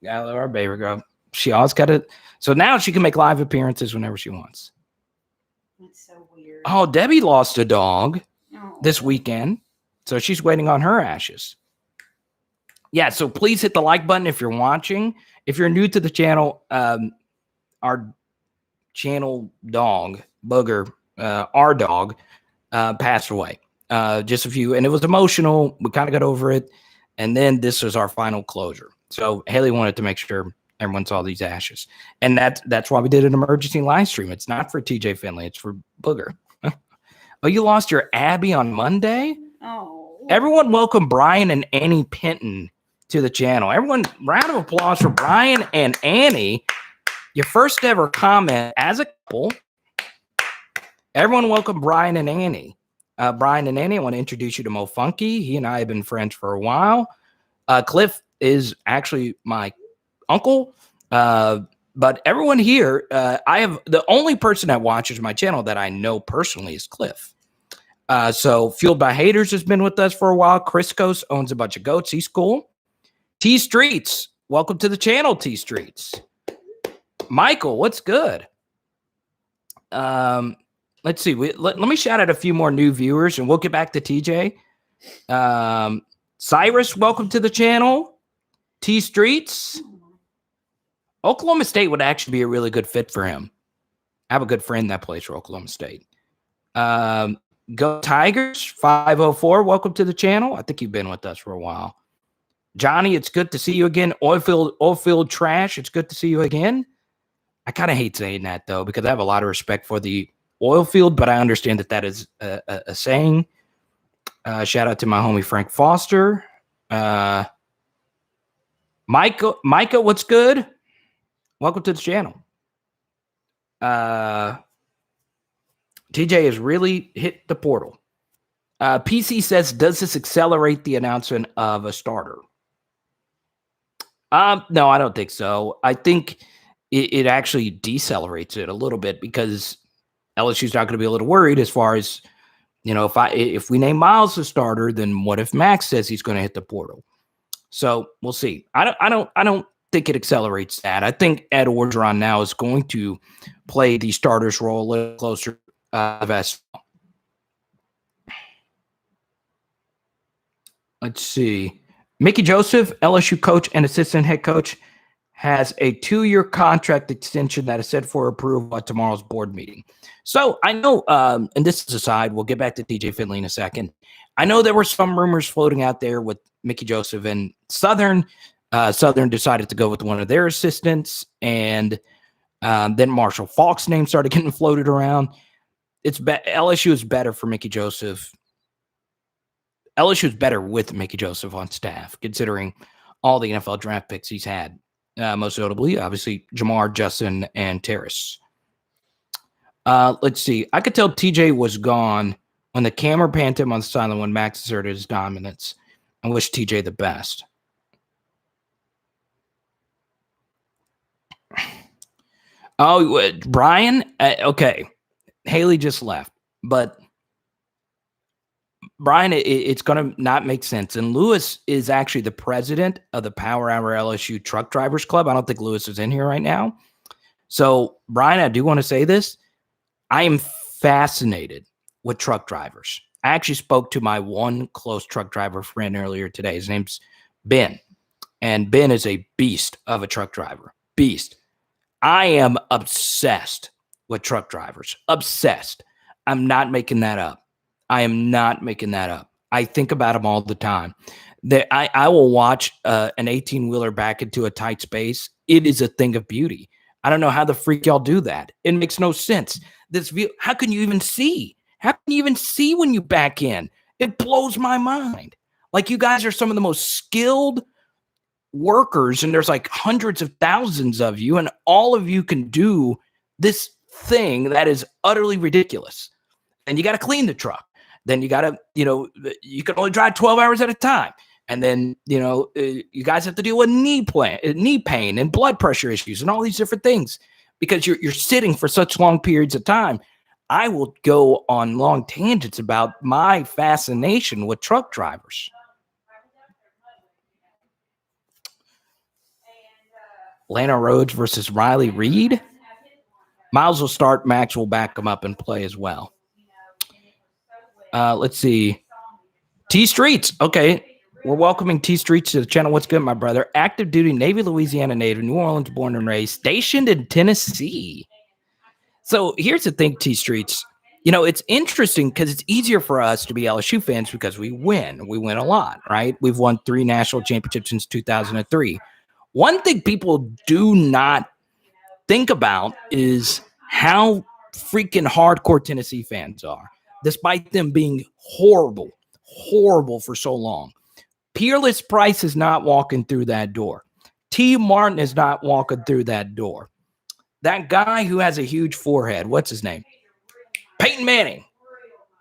love our baby girl. She always got it. So now she can make live appearances whenever she wants. That's so weird. Oh, Debbie lost a dog this weekend, so she's waiting on her ashes. Yeah, so please hit the like button if you're watching. If you're new to the channel, our channel dog, Booger, our dog, passed away. Just a few, and it was emotional. We kind of got over it, and then this was our final closure. So Haley wanted to make sure everyone saw these ashes, and that's why we did an emergency live stream. It's not for TJ Finley; it's for Booger. Oh, you lost your Abby on Monday? Oh, Everyone welcome Brian and Annie Penton to the channel. Everyone, round of applause for Brian and Annie. Your first ever comment as a couple. Everyone welcome Brian and Annie. Brian and Annie, I want to introduce you to Mo Funky. He and I have been friends for a while. Cliff is actually my uncle. But everyone here, I have the only person that watches my channel that I know personally is Cliff. So Fueled by Haters has been with us for a while. Criscos owns a bunch of goats. He's cool. T Streets, welcome to the channel, T Streets. Michael, what's good? Let's see. Let me shout out a few more new viewers, and we'll get back to TJ. Cyrus, welcome to the channel. T Streets. Oklahoma State would actually be a really good fit for him. I have a good friend that plays for Oklahoma State. Go Tigers 504. Welcome to the channel. I think you've been with us for a while. Johnny, it's good to see you again. Oilfield Trash, it's good to see you again. I kind of hate saying that, though, because I have a lot of respect for the oil field, but I understand that is a saying. Shout out to my homie Frank Foster. Micah, what's good? Welcome to the channel. TJ has really hit the portal. PC says, does this accelerate the announcement of a starter? No, I don't think so. I think it actually decelerates it a little bit because LSU's not going to be a little worried as far as, if we name Myles the starter, then what if Max says he's going to hit the portal? So we'll see. I don't think it accelerates that. I think Ed Orgeron now is going to play the starter's role a little closer. Let's see. Mickey Joseph, LSU coach and assistant head coach, has a 2-year contract extension that is set for approval at tomorrow's board meeting. So I know, and this is aside, we'll get back to TJ Finley in a second. I know there were some rumors floating out there with Mickey Joseph and Southern. Southern decided to go with one of their assistants, and then Marshall Faulk's name started getting floated around. LSU is better for Mickey Joseph. LSU is better with Mickey Joseph on staff, considering all the NFL draft picks he's had. Most notably, obviously, Jamar, Justin, and Terrace. Let's see. I could tell TJ was gone when the camera panned him on the sideline when Max asserted his dominance. I wish TJ the best. Oh, Brian? Okay. Haley just left. But Brian, it's going to not make sense. And Lewis is actually the president of the Power Hour LSU Truck Drivers Club. I don't think Lewis is in here right now. So, Brian, I do want to say this. I am fascinated with truck drivers. I actually spoke to my one close truck driver friend earlier today. His name's Ben. And Ben is a beast of a truck driver. Beast. I am obsessed with truck drivers. Obsessed. I'm not making that up. I am not making that up. I think about them all the time. I will watch an 18-wheeler back into a tight space. It is a thing of beauty. I don't know how the freak y'all do that. It makes no sense. This view, how can you even see? How can you even see when you back in? It blows my mind. Like, you guys are some of the most skilled workers, and there's like hundreds of thousands of you, and all of you can do this thing that is utterly ridiculous. And you got to clean the truck. Then you got to, you can only drive 12 hours at a time. And then, you guys have to deal with knee pain and blood pressure issues and all these different things because you're sitting for such long periods of time. I will go on long tangents about my fascination with truck drivers. Lana Rhodes versus Riley Reed. Myles will start. Max will back him up and play as well. Let's see. T Streets. Okay. We're welcoming T Streets to the channel. What's good, my brother? Active duty Navy, Louisiana native, New Orleans born and raised, stationed in Tennessee. So here's the thing, T Streets. It's interesting because it's easier for us to be LSU fans because we win. We win a lot, right? We've won 3 national championships since 2003. One thing people do not think about is how freaking hardcore Tennessee fans are. Despite them being horrible horrible for so long. Peerless Price is not walking through that door. T. Martin is not walking through that door. That guy who has a huge forehead, what's his name? Peyton Manning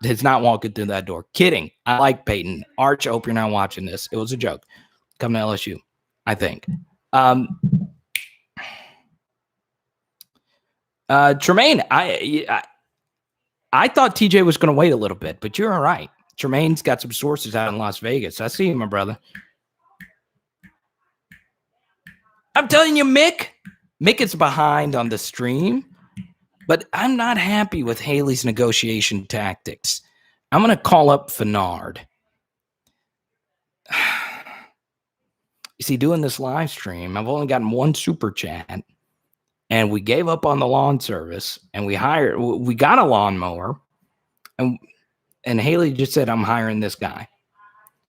is not walking through that door. Kidding. I like Peyton. Arch, I hope you're not watching this. It was a joke. Come to LSU, I think. Tremaine, I thought TJ was going to wait a little bit, but you're all right. Tremaine's got some sources out in Las Vegas. I see you, my brother. I'm telling you, Mick is behind on the stream, but I'm not happy with Haley's negotiation tactics. I'm going to call up Fennard. You see, doing this live stream, I've only gotten one super chat, and we gave up on the lawn service, and we got a lawnmower, and Haley just said, I'm hiring this guy.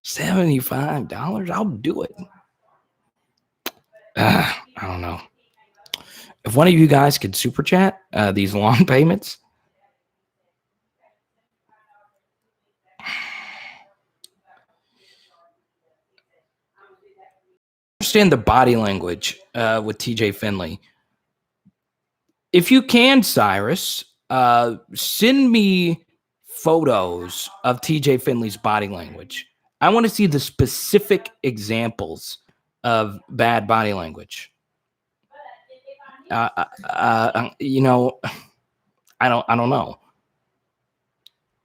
$75? I'll do it. I don't know. If one of you guys could super chat these lawn payments. Understand the body language with TJ Finley. If you can, Cyrus, send me photos of TJ Finley's body language. I want to see the specific examples of bad body language. You know, I don't know.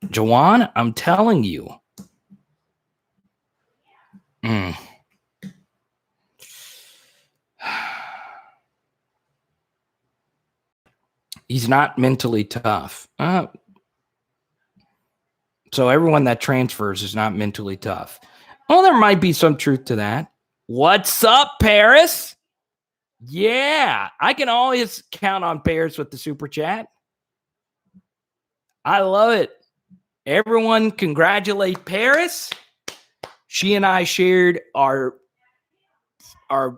Jawan, I'm telling you. He's not mentally tough. So everyone that transfers is not mentally tough. Well, there might be some truth to that. What's up, Paris? Yeah, I can always count on Paris with the super chat. I love it. Everyone congratulate Paris. She and I shared our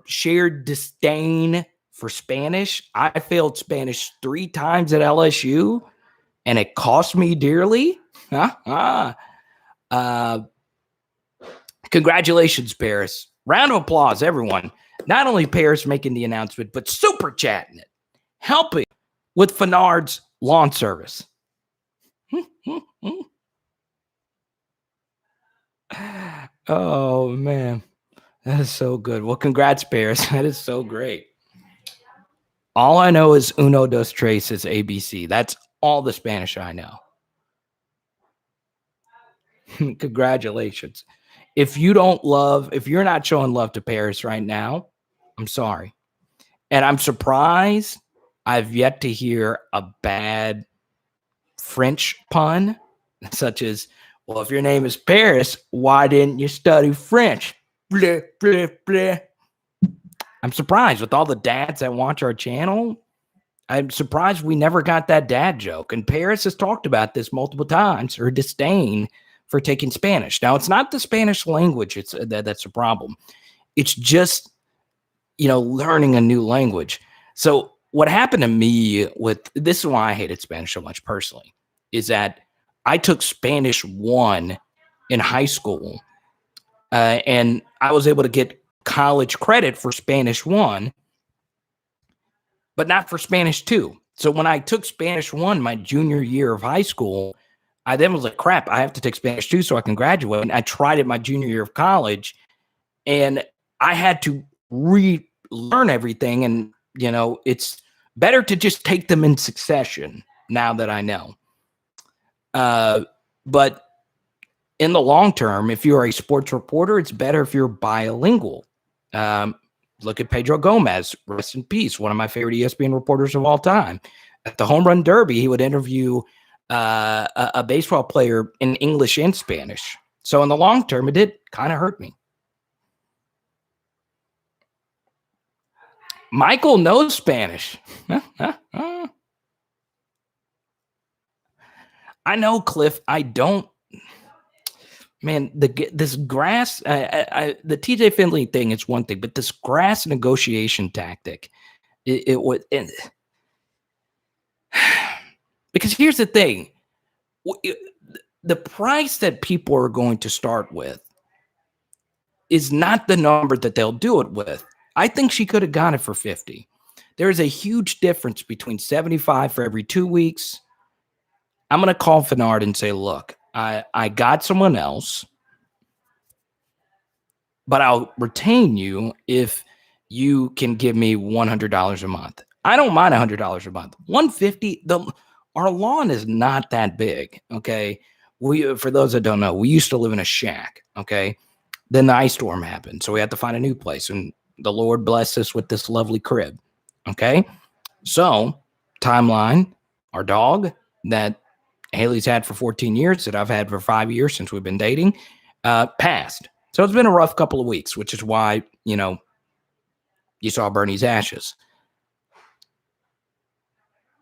shared disdain for Spanish. I failed Spanish 3 times at LSU, and it cost me dearly. Congratulations, Paris. Round of applause, everyone. Not only Paris making the announcement, but super chatting it, helping with Fennard's lawn service. Oh, man. That is so good. Well, congrats, Paris. That is so great. All I know is uno, dos, tres is ABC. That's all the Spanish I know. Congratulations. If you're not showing love to Paris right now, I'm sorry. And I'm surprised I've yet to hear a bad French pun, such as, well, if your name is Paris, why didn't you study French? Blah, blah, blah. I'm surprised with all the dads that watch our channel. I'm surprised we never got that dad joke. And Paris has talked about this multiple times, her disdain for taking Spanish. Now, it's not the Spanish language that's a problem. It's just, learning a new language. So what happened to me this is why I hated Spanish so much personally, is that I took Spanish 1 in high school, and I was able to get college credit for Spanish 1, but not for Spanish 2. So when I took Spanish 1 my junior year of high school, I then was like, crap, I have to take Spanish 2 so I can graduate. And I tried it my junior year of college, and I had to relearn everything. And, it's better to just take them in succession now that I know. But in the long term, if you're a sports reporter, it's better if you're bilingual. Look at Pedro Gomez, rest in peace, one of my favorite ESPN reporters of all time. At the Home Run Derby, he would interview a baseball player in English and Spanish. So in the long term, it did kind of hurt me. Michael knows Spanish. I know, Cliff. I don't. Man, this grass, the TJ Finley thing is one thing, but this grass negotiation tactic, it was. Because here's the thing. the price that people are going to start with is not the number that they'll do it with. I think she could have got it for 50. There is a huge difference between 75 for every 2 weeks. I'm going to call Fennard and say, look, I got someone else, but I'll retain you if you can give me $100 a month. I don't mind $100 a month. $150. Our lawn is not that big. Okay. For those that don't know, we used to live in a shack. Okay. Then the ice storm happened. So we had to find a new place, and the Lord blessed us with this lovely crib. Okay. So timeline, our dog that Haley's had for 14 years, that I've had for 5 years since we've been dating, passed. So it's been a rough couple of weeks, which is why, you saw Bernie's ashes.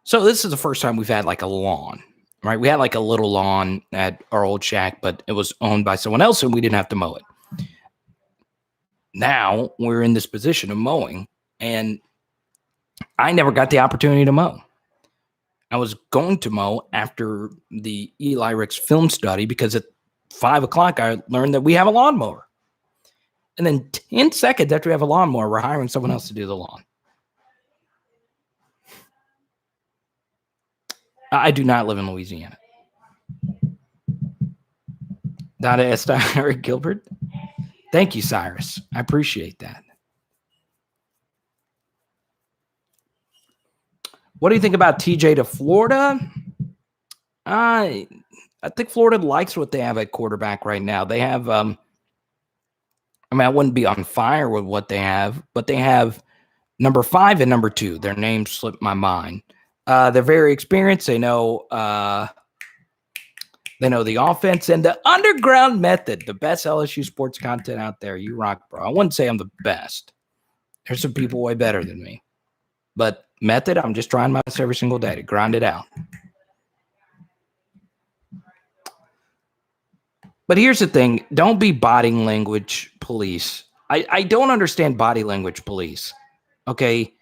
So this is the first time we've had like a lawn, right? We had like a little lawn at our old shack, but it was owned by someone else and we didn't have to mow it. Now we're in this position of mowing, and I never got the opportunity to mow. I was going to mow after the Eli Ricks film study because at 5 o'clock, I learned that we have a lawnmower. And then 10 seconds after we have a lawnmower, we're hiring someone else to do the lawn. I do not live in Louisiana. Donna Esther, Eric Gilbert. Thank you, Cyrus. I appreciate that. What do you think about TJ to Florida? I think Florida likes what they have at quarterback right now. They have, I wouldn't be on fire with what they have, but they have number 5 and number 2. Their names slipped my mind. They're very experienced. They know the offense and the underground method, the best LSU sports content out there. You rock, bro. I wouldn't say I'm the best. There's some people way better than me. But method, I'm just trying my best every single day to grind it out. But here's the thing. Don't be body language police. I don't understand body language police. Okay?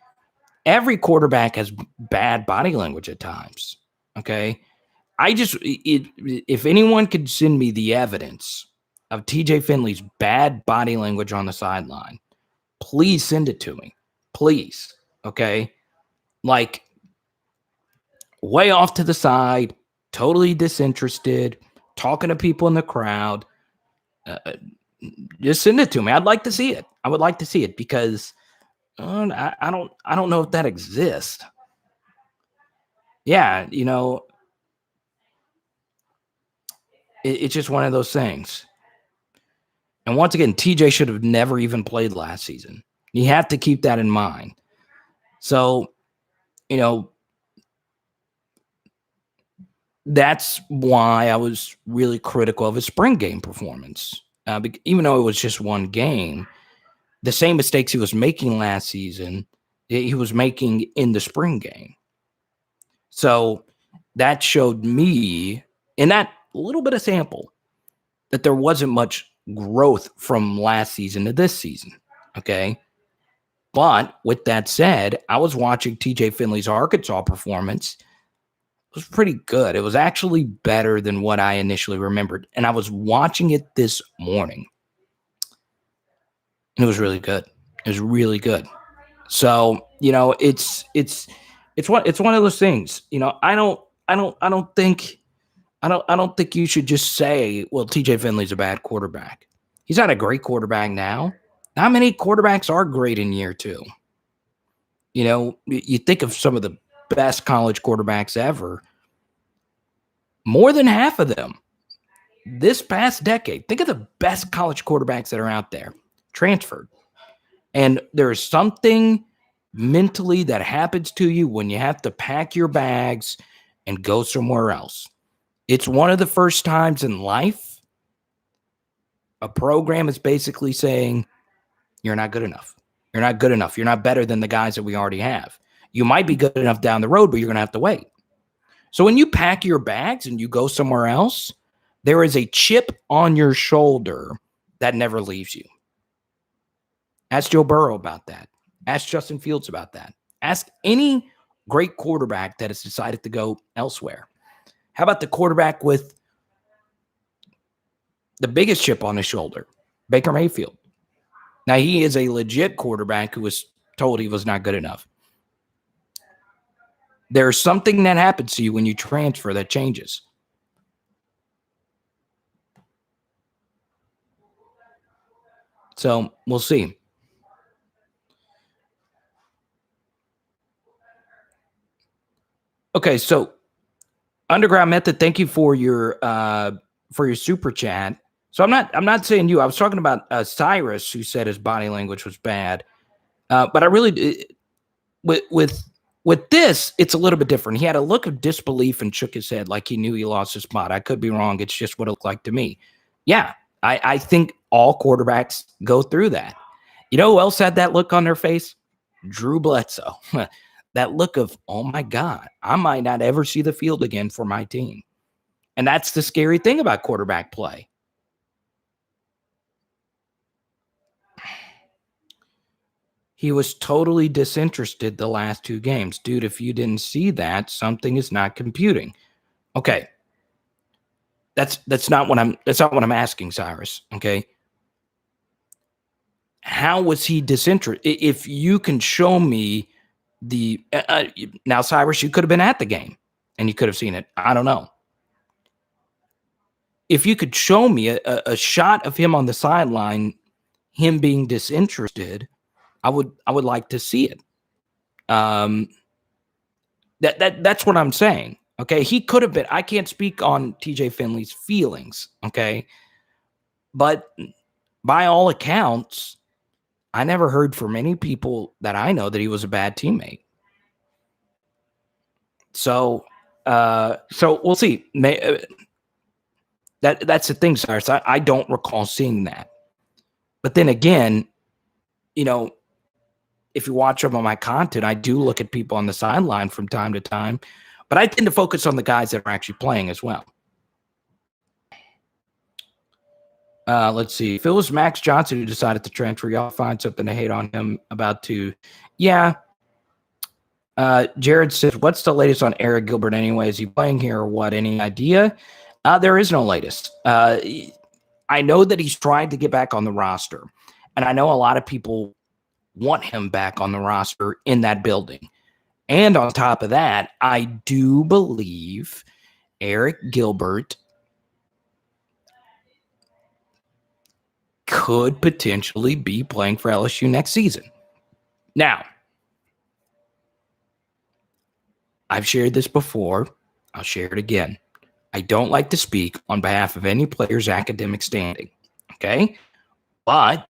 Every quarterback has bad body language at times. Okay? If anyone could send me the evidence of TJ Finley's bad body language on the sideline, please send it to me. Please. Okay? Like, way off to the side, totally disinterested, talking to people in the crowd. Just send it to me. I'd like to see it. I would like to see it because I don't know if that exists. Yeah, it's just one of those things. And once again, TJ should have never even played last season. You have to keep that in mind. So, that's why I was really critical of his spring game performance. Even though it was just one game, the same mistakes he was making last season, he was making in the spring game. So that showed me, in that little bit of sample, that there wasn't much growth from last season to this season. Okay. But with that said, I was watching TJ Finley's Arkansas performance. It was pretty good. It was actually better than what I initially remembered. And I was watching it this morning. And it was really good. It was really good. So, it's one of those things. I don't think you should just say, well, TJ Finley's a bad quarterback. He's not a great quarterback now. Not many quarterbacks are great in year 2. You think of some of the best college quarterbacks ever. More than half of them this past decade. Think of the best college quarterbacks that are out there transferred. And there is something mentally that happens to you when you have to pack your bags and go somewhere else. It's one of the first times in life a program is basically saying, you're not good enough. You're not good enough. You're not better than the guys that we already have. You might be good enough down the road, but you're going to have to wait. So when you pack your bags and you go somewhere else, there is a chip on your shoulder that never leaves you. Ask Joe Burrow about that. Ask Justin Fields about that. Ask any great quarterback that has decided to go elsewhere. How about the quarterback with the biggest chip on his shoulder, Baker Mayfield. Now, he is a legit quarterback who was told he was not good enough. There's something that happens to you when you transfer that changes. So we'll see. Okay, so Underground Method, thank you for your super chat. So I'm not saying you. I was talking about Cyrus, who said his body language was bad. But I really with this, it's a little bit different. He had a look of disbelief and shook his head like he knew he lost his spot. I could be wrong. It's just what it looked like to me. Yeah, I think all quarterbacks go through that. You know who else had that look on their face? Drew Bledsoe. That look of, oh my God, I might not ever see the field again for my team. And that's the scary thing about quarterback play. He was totally disinterested the last 2 games. Dude, if you didn't see that, something is not computing. Okay. That's not what I'm asking, Cyrus. Okay. How was he disinterested? If you can show me now, Cyrus, you could have been at the game and you could have seen it. I don't know. If you could show me a shot of him on the sideline, him being disinterested, I would like to see it. That's what I'm saying. Okay. He could have been. I can't speak on TJ Finley's feelings. Okay. But by all accounts, I never heard from any people that I know that he was a bad teammate. So we'll see. That's the thing, Cyrus. I don't recall seeing that. But then again, you know, if you watch some of my content, I do look at people on the sideline from time to time, but I tend to focus on the guys that are actually playing as well. Let's see. If it was Max Johnson who decided to transfer, y'all find something to hate on him about too. Yeah. Jared says, what's the latest on Eric Gilbert anyway? Is he playing here or what? Any idea? There is no latest. I know that he's tried to get back on the roster, and I know a lot of people want him back on the roster in that building. And on top of that, I do believe Eric Gilbert could potentially be playing for LSU next season. Now, I've shared this before. I'll share it again. I don't like to speak on behalf of any player's academic standing, okay? But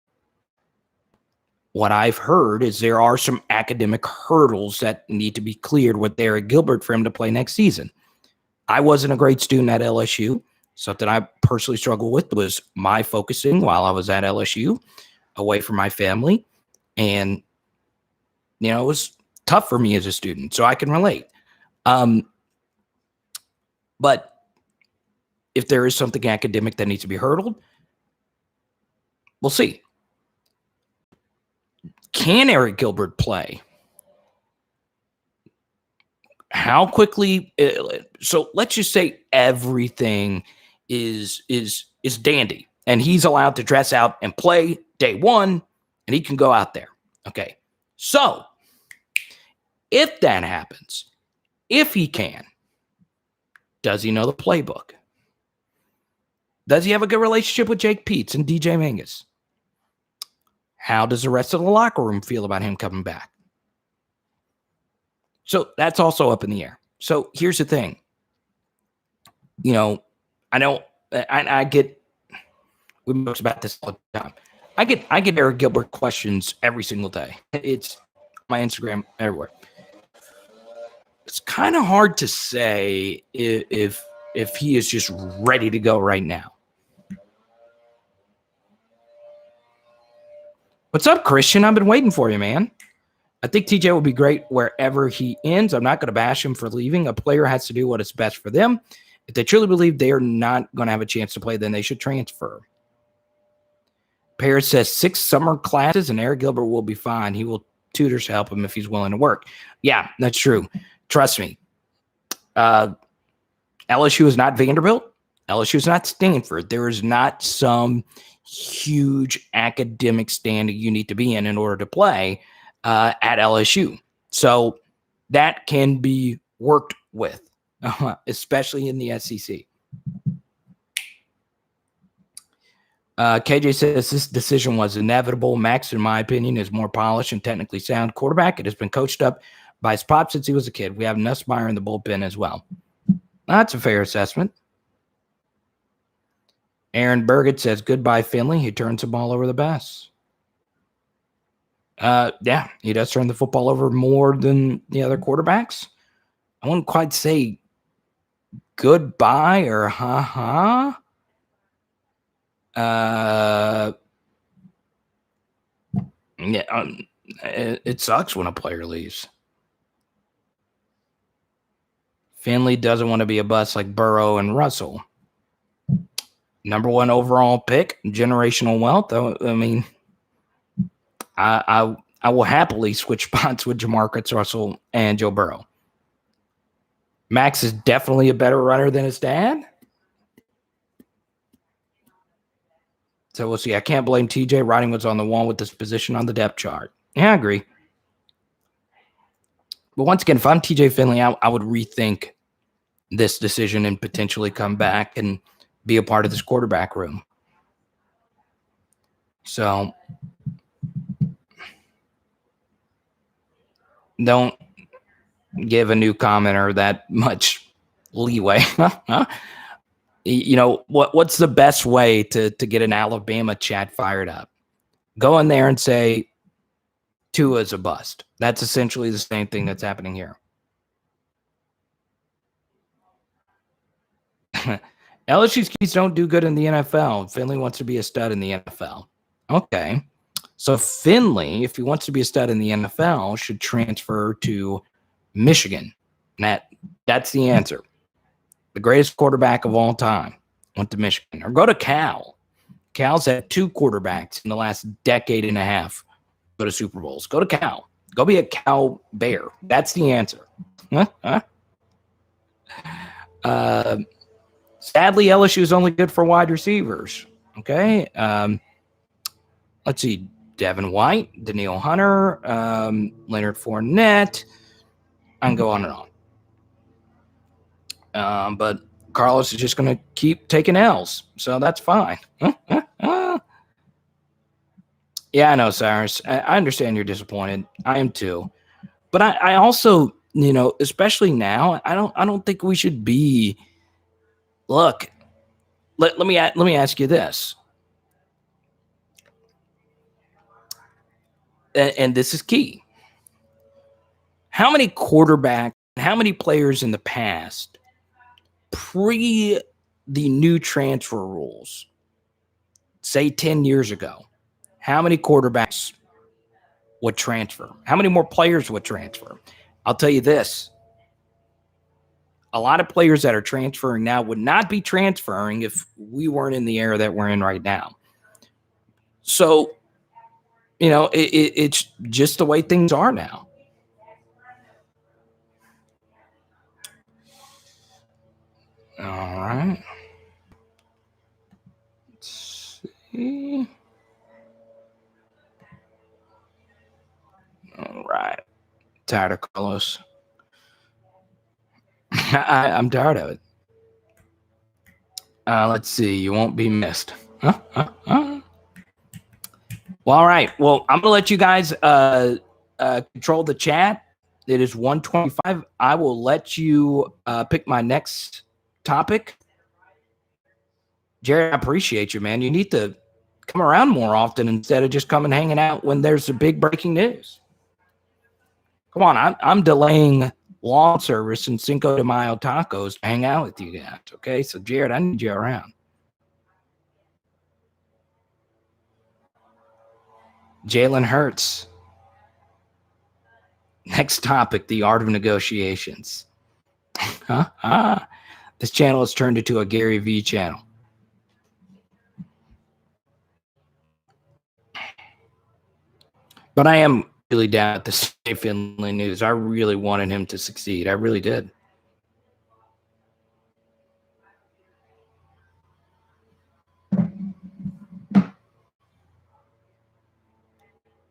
what I've heard is there are some academic hurdles that need to be cleared with Eric Gilbert for him to play next season. I wasn't a great student at LSU. Something I personally struggled with was my focusing while I was at LSU, away from my family. And, you know, it was tough for me as a student, so I can relate. But if there is something academic that needs to be hurdled, we'll see. Can Eric Gilbert play? How quickly? So let's just say everything is dandy, and he's allowed to dress out and play day one, and he can go out there. Okay. So if that happens, if he can, does he know the playbook? Does he have a good relationship with Jake Peets and DJ Mangus? How does the rest of the locker room feel about him coming back? So that's also up in the air. So here's the thing. You know, I get, we talk about this all the time. I get Eric Gilbert questions every single day. It's my Instagram everywhere. It's kind of hard to say if he is just ready to go right now. What's up, Christian? I've been waiting for you, man. I think TJ will be great wherever he ends. I'm not going to bash him for leaving. A player has to do what is best for them. If they truly believe they are not going to have a chance to play, then they should transfer. Paris says 6 summer classes and Eric Gilbert will be fine. He will tutors help him if he's willing to work. Yeah, that's true. Trust me. LSU is not Vanderbilt. LSU's not Stanford. There is not some huge academic standing you need to be in order to play at LSU. So that can be worked with, especially in the SEC. KJ says this decision was inevitable. Max, in my opinion, is more polished and technically sound quarterback. It has been coached up by his pop since he was a kid. We have Nussmeier in the bullpen as well. That's a fair assessment. Aaron Burgett says, goodbye, Findlay. He turns the ball over the best. Yeah, he does turn the football over more than the other quarterbacks. I wouldn't quite say goodbye or ha-ha. Yeah, it sucks when a player leaves. Finley doesn't want to be a bust like Burrow and Russell. Number 1 overall pick, generational wealth. I mean, I will happily switch spots with Jamarcus Russell and Joe Burrow. Max is definitely a better runner than his dad. So we'll see. I can't blame TJ. Writing was on the wall with this position on the depth chart. Yeah, I agree. But once again, if I'm TJ Finley, I would rethink this decision and potentially come back and be a part of this quarterback room. So don't give a new commenter that much leeway. You know, what's the best way to get an Alabama chat fired up? Go in there and say Tua's a bust. That's essentially the same thing that's happening here. LSU's keys don't do good in the NFL. Finley wants to be a stud in the NFL. Okay. So Finley, if he wants to be a stud in the NFL, should transfer to Michigan. That's the answer. The greatest quarterback of all time went to Michigan. Or go to Cal. Cal's had 2 quarterbacks in the last decade and a half go to Super Bowls. Go to Cal. Go be a Cal Bear. That's the answer. Sadly, LSU is only good for wide receivers. Okay. Let's see. Devin White, Daniil Hunter, Leonard Fournette. I can go on and on. But Carlos is just going to keep taking L's. So that's fine. Yeah, I know, Cyrus. I understand you're disappointed. I am too. But I also, you know, especially now, I don't think we should be. Look, let me ask you this. And this is key. How many quarterbacks, how many players in the past, pre the new transfer rules, say 10 years ago, how many quarterbacks would transfer? How many more players would transfer? I'll tell you this. A lot of players that are transferring now would not be transferring if we weren't in the era that we're in right now. So, you know, it's just the way things are now. All right. Let's see. All right. Tired of Carlos. I'm tired of it. Let's see. You won't be missed. Well, all right. Well, I'm going to let you guys control the chat. It is 1:25. I will let you pick my next topic. Jared, I appreciate you, man. You need to come around more often instead of just coming hanging out when there's a big breaking news. Come on. I'm delaying lawn service and Cinco de Mayo tacos to hang out with you guys. Okay. So, Jared, I need you around. Jalen Hurts. Next topic, the art of negotiations. This channel has turned into a Gary V channel. But I am really down at the Finley news. I really wanted him to succeed. I really did.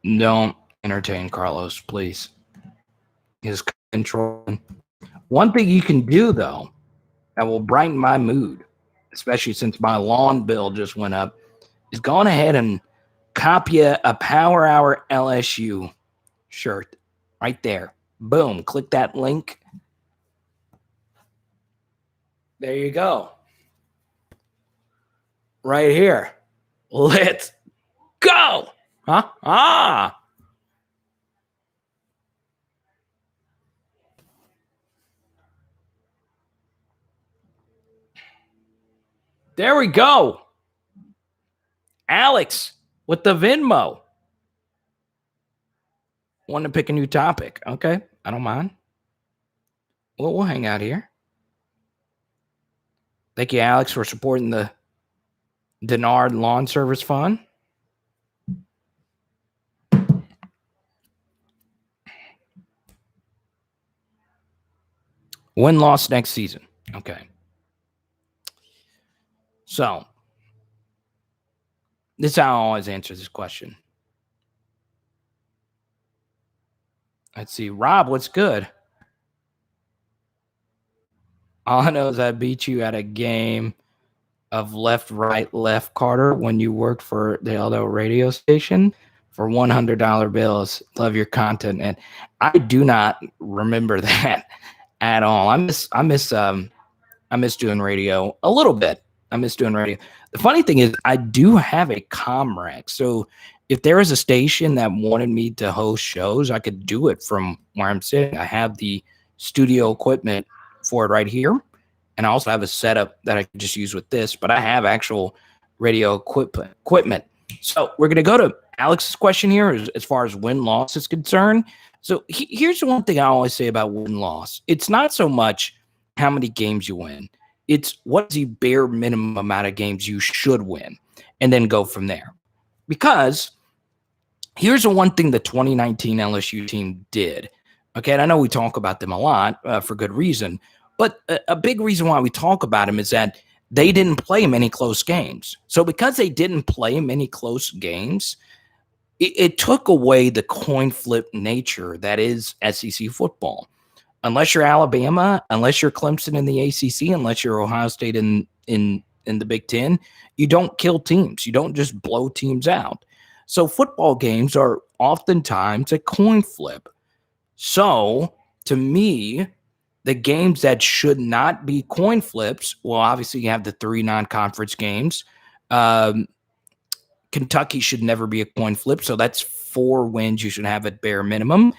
Don't entertain Carlos, please. He's controlling. One thing you can do, though, that will brighten my mood, especially since my lawn bill just went up, is going ahead and copy a Power Hour LSU shirt right there. Boom. Click that link. There you go. Right here. Let's go. Huh? There we go. Alex with the Venmo. Want to pick a new topic. Okay. I don't mind. Well, we'll hang out here. Thank you, Alex, for supporting the Denard Lawn Service Fund. Win-loss next season. Okay. So, this is how I always answer this question. Let's see. Rob, what's good? All I know is I beat you at a game of left, right, left, Carter, when you worked for the Eldo radio station for $100 bills. Love your content. And I do not remember that at all. I miss doing radio a little bit. I miss doing radio. The funny thing is I do have a comm rack. So if there is a station that wanted me to host shows, I could do it from where I'm sitting. I have the studio equipment for it right here. And I also have a setup that I can just use with this, but I have actual radio equipment. So we're going to go to Alex's question here as far as win-loss is concerned. So here's the one thing I always say about win-loss. It's not so much how many games you win. It's what's the bare minimum amount of games you should win, and then go from there. Because here's the one thing the 2019 LSU team did. Okay, and I know we talk about them a lot for good reason, but a big reason why we talk about them is that they didn't play many close games. So because they didn't play many close games, it took away the coin flip nature that is SEC football. Unless you're Alabama, unless you're Clemson in the ACC, unless you're Ohio State in the Big Ten, you don't kill teams. You don't just blow teams out. So football games are oftentimes a coin flip. So to me, the games that should not be coin flips, well, obviously you have the 3 non-conference games. Kentucky should never be a coin flip. So that's 4 wins you should have at bare minimum.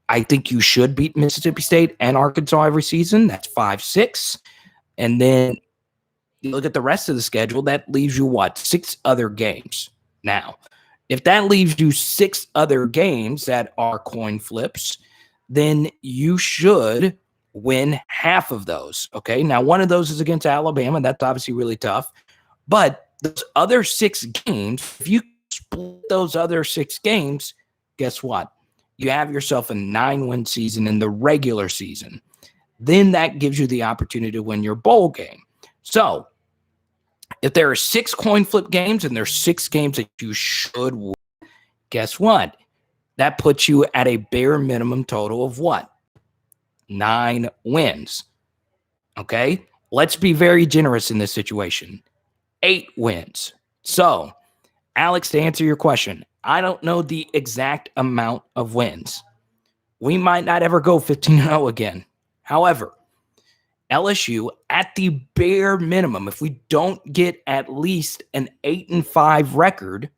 I think you should beat Mississippi State and Arkansas every season. That's 5-6. And then you look at the rest of the schedule, that leaves you what? 6 other games. Now, if that leaves you 6 other games that are coin flips, then you should win half of those. Okay. Now, one of those is against Alabama. That's obviously really tough. But those other 6 games, if you split those other 6 games, guess what? You have yourself a 9-win season in the regular season. Then that gives you the opportunity to win your bowl game. So if there are 6 coin flip games and there's 6 games that you should win, guess what? That puts you at a bare minimum total of what? 9 wins. Okay? Let's be very generous in this situation. 8 wins. So, Alex, to answer your question, I don't know the exact amount of wins. We might not ever go 15-0 again. However, LSU, at the bare minimum, if we don't get at least an 8-5 record,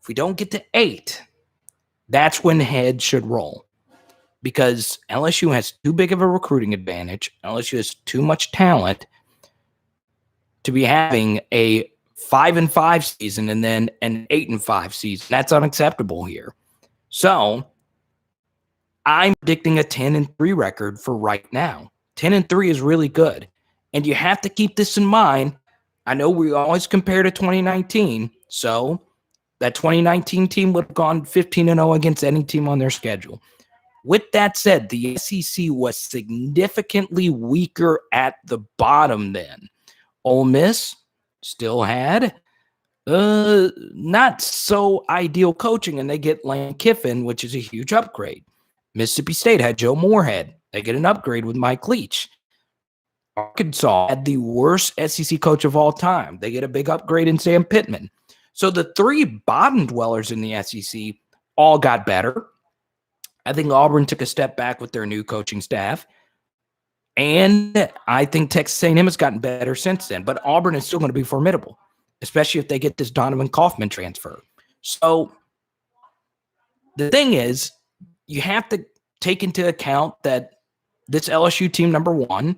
if we don't get to 8, that's when heads should roll. Because LSU has too big of a recruiting advantage. LSU has too much talent to be having a 5-5 season and then an 8-5 season. That's unacceptable here. So I'm predicting a 10-3 record for right now. 10-3 is really good. And you have to keep this in mind. I know we always compare to 2019. So that 2019 team would have gone 15-0 against any team on their schedule. With that said, the SEC was significantly weaker at the bottom then. Ole Miss still had Not so ideal coaching, and they get Lane Kiffin, which is a huge upgrade. Mississippi State had Joe Moorhead. They get an upgrade with Mike Leach. Arkansas had the worst SEC coach of all time. They get a big upgrade in Sam Pittman. So the three bottom dwellers in the SEC all got better. I think Auburn took a step back with their new coaching staff. And I think Texas A&M has gotten better since then. But Auburn is still going to be formidable, especially if they get this Donovan Kaufman transfer. So the thing is, you have to take into account that this LSU team, number one,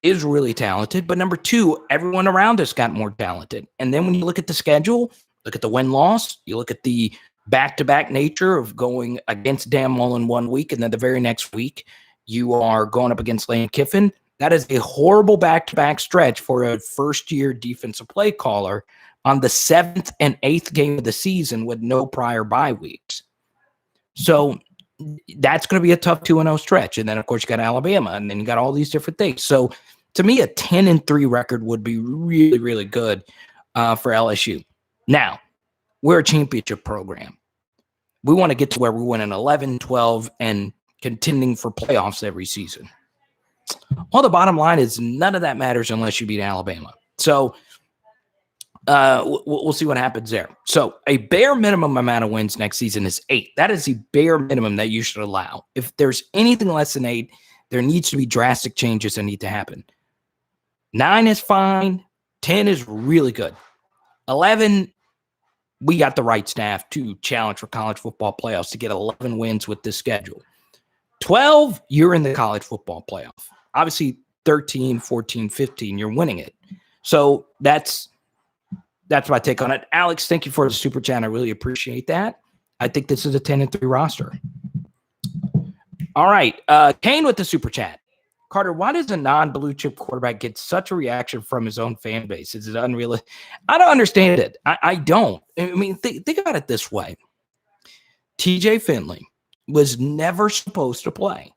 is really talented. But number two, everyone around us got more talented. And then when you look at the schedule, look at the win-loss, you look at the back-to-back nature of going against Dan Mullen 1 week, and then the very next week, you are going up against Lane Kiffin. That is a horrible back-to-back stretch for a first-year defensive play caller on the 7th and 8th game of the season with no prior bye weeks. So that's going to be a tough 2-0 stretch. And then, of course, you got Alabama, and then you got all these different things. So to me, a 10-3 record would be really, really good for LSU. Now, we're a championship program. We want to get to where we win an 11, 12, and contending for playoffs every season. Well, the bottom line is none of that matters unless you beat Alabama. So we'll see what happens there. So a bare minimum amount of wins next season is 8. That is the bare minimum that you should allow. If there's anything less than 8, there needs to be drastic changes that need to happen. 9 is fine. 10 is really good. 11, we got the right staff to challenge for college football playoffs to get 11 wins with this schedule. 12, you're in the college football playoff. Obviously, 13, 14, 15, you're winning it. So that's my take on it. Alex, thank you for the super chat. I really appreciate that. I think this is a 10-3 roster. All right. Kane with the super chat. Carter, why does a non-blue chip quarterback get such a reaction from his own fan base? Is it unreal? I don't understand it. I don't. I mean, think about it this way. TJ Finley was never supposed to play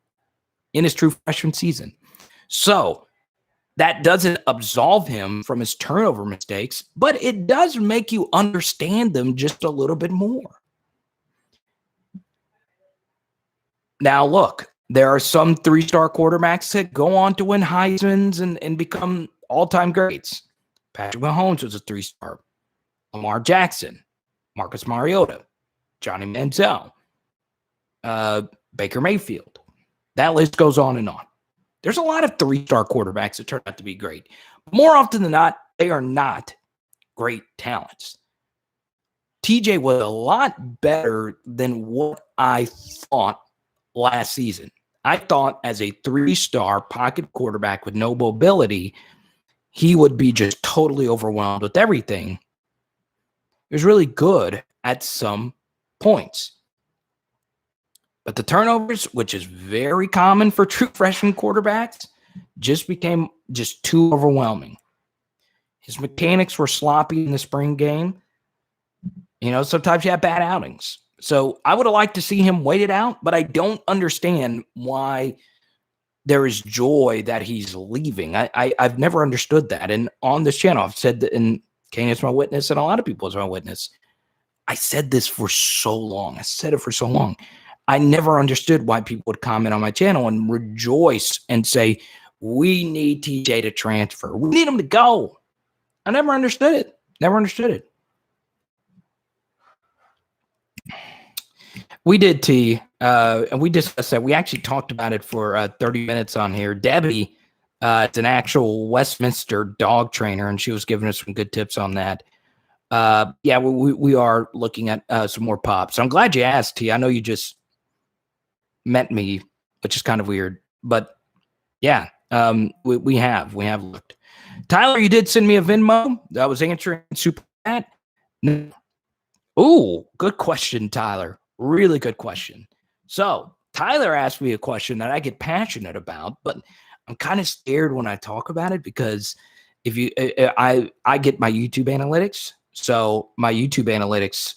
in his true freshman season. So that doesn't absolve him from his turnover mistakes, but it does make you understand them just a little bit more. Now, look, there are some 3-star quarterbacks that go on to win Heismans and become all-time greats. Patrick Mahomes was a 3-star. Lamar Jackson, Marcus Mariota, Johnny Manziel, Baker Mayfield. That list goes on and on. There's a lot of 3-star quarterbacks that turn out to be great. More often than not, they are not great talents. TJ was a lot better than what I thought last season. I thought as a 3-star pocket quarterback with no mobility, he would be just totally overwhelmed with everything. He was really good at some points. But the turnovers, which is very common for true freshman quarterbacks, just became just too overwhelming. His mechanics were sloppy in the spring game. You know, sometimes you have bad outings. So I would have liked to see him wait it out, but I don't understand why there is joy that he's leaving. I've never understood that. And on this channel, I've said that, and Kane is my witness, and a lot of people is my witness. I said this for so long. I said it for so long. I never understood why people would comment on my channel and rejoice and say, we need TJ to transfer. We need him to go. I never understood it. Never understood it. We did, T, and we discussed that. We actually talked about it for 30 minutes on here. Debbie, it's an actual Westminster dog trainer, and she was giving us some good tips on that. Yeah, we are looking at some more pops. So I'm glad you asked, T. I know you just met me, which is kind of weird. But, yeah, we have looked. Tyler, you did send me a Venmo. I was answering super chat. Ooh, good question, Tyler. Really good question. So Tyler asked me a question that I get passionate about, but I'm kind of scared when I talk about it because if you, I get my YouTube analytics. So my YouTube analytics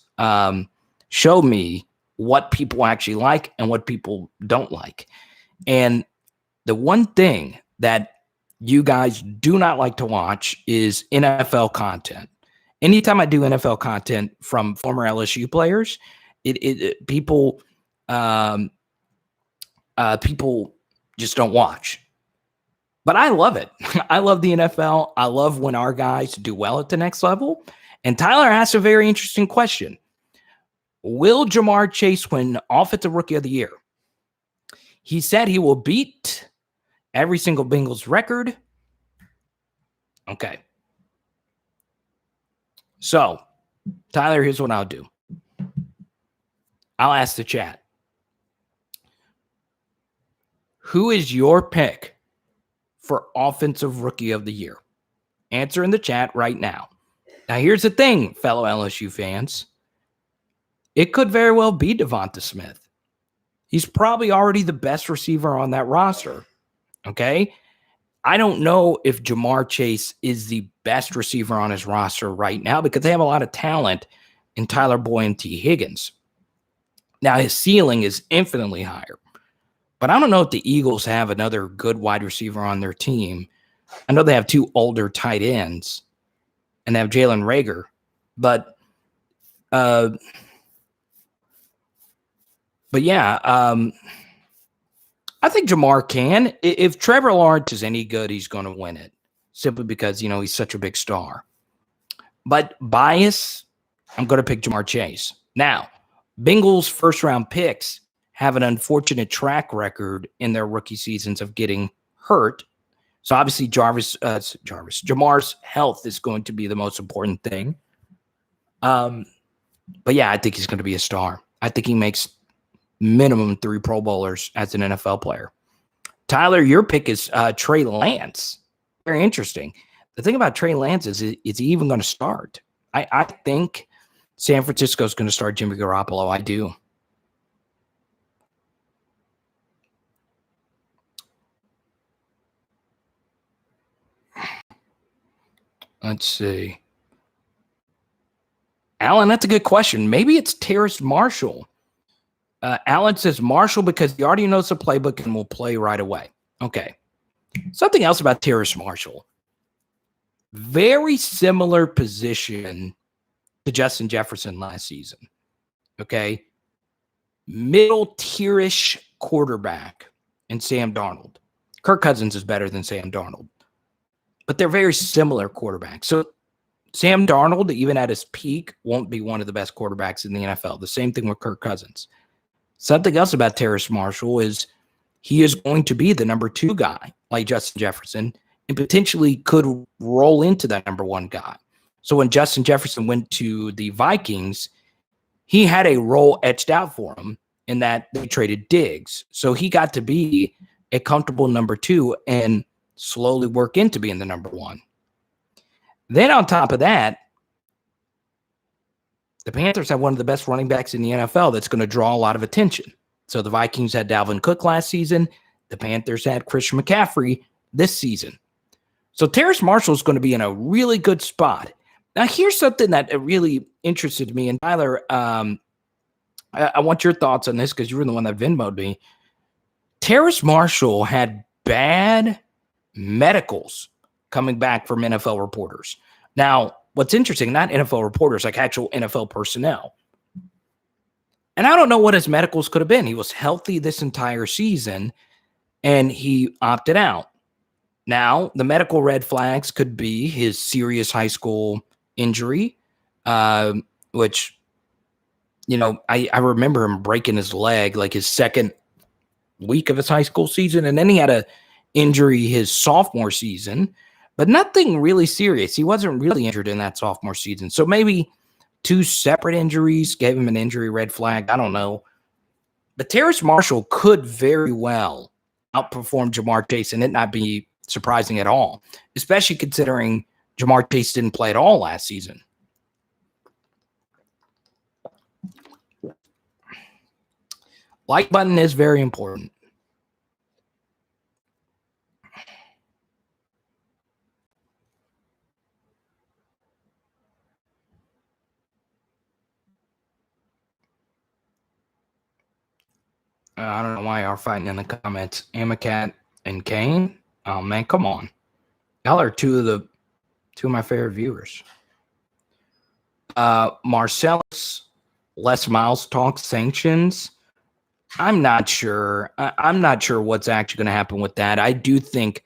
show me what people actually like and what people don't like. And the one thing that you guys do not like to watch is NFL content. anytime I do NFL content from former LSU players, people just don't watch. But I love it. I love the NFL. I love when our guys do well at the next level. And Tyler asked a very interesting question. Will Ja'Marr Chase win Offensive Rookie of the Year? He said he will beat every single Bengals record. Okay. So, Tyler, here's what I'll do. I'll ask the chat. Who is your pick for Offensive Rookie of the Year? Answer in the chat right now. Now, here's the thing, fellow LSU fans. It could very well be Devonta Smith. He's probably already the best receiver on that roster. Okay? I don't know if Ja'Marr Chase is the best receiver on his roster right now because they have a lot of talent in Tyler Boyd and T. Higgins. Now, his ceiling is infinitely higher. But I don't know if the Eagles have another good wide receiver on their team. I know they have 2 older tight ends, and they have Jalen Reagor. But yeah, I think Ja'Marr can. If Trevor Lawrence is any good, he's going to win it simply because, he's such a big star. But bias, I'm going to pick Ja'Marr Chase. Now, Bengals first-round picks have an unfortunate track record in their rookie seasons of getting hurt. So obviously Ja'Marr's health is going to be the most important thing. But yeah, I think he's going to be a star. I think he makes minimum 3 Pro Bowlers as an NFL player. Tyler, your pick is Trey Lance. Very interesting. The thing about Trey Lance is he even going to start? I think San Francisco is going to start Jimmy Garoppolo. I do. Let's see. Alan, that's a good question. Maybe it's Terrace Marshall. Alan says Marshall because he already knows the playbook and will play right away. Okay. Something else about Terrace Marshall. Very similar position to Justin Jefferson last season. Okay. Middle tierish quarterback and Sam Darnold. Kirk Cousins is better than Sam Darnold. But they're very similar quarterbacks. So Sam Darnold, even at his peak, won't be one of the best quarterbacks in the NFL. The same thing with Kirk Cousins. Something else about Terrace Marshall is he is going to be the number 2 guy, like Justin Jefferson, and potentially could roll into that number 1 guy. So when Justin Jefferson went to the Vikings, he had a role etched out for him in that they traded Diggs. So he got to be a comfortable number 2 and slowly work into being the number 1. Then on top of that, the Panthers have one of the best running backs in the NFL that's going to draw a lot of attention. So the Vikings had Dalvin Cook last season. The Panthers had Christian McCaffrey this season. So Terrace Marshall is going to be in a really good spot. Now, here's something that really interested me. And Tyler, I want your thoughts on this because you were the one that Venmo'd me. Terrace Marshall had bad medicals coming back from NFL reporters. Now, what's interesting, not NFL reporters, like actual NFL personnel. And I don't know what his medicals could have been. He was healthy this entire season, and he opted out. Now, the medical red flags could be his serious high school injury, which, I remember him breaking his leg like his second week of his high school season, and then he had a injury his sophomore season, but nothing really serious. He wasn't really injured in that sophomore season. So maybe 2 separate injuries gave him an injury red flag. I don't know. But Terrace Marshall could very well outperform Ja'Marr Chase and it not be surprising at all, especially considering Ja'Marr Chase didn't play at all last season. Like button is very important. I don't know why y'all fighting in the comments. Amacat and Kane. Oh man, come on. Y'all are two of my favorite viewers. Marcellus, Les Miles talk sanctions. I'm not sure. I'm not sure what's actually going to happen with that. I do think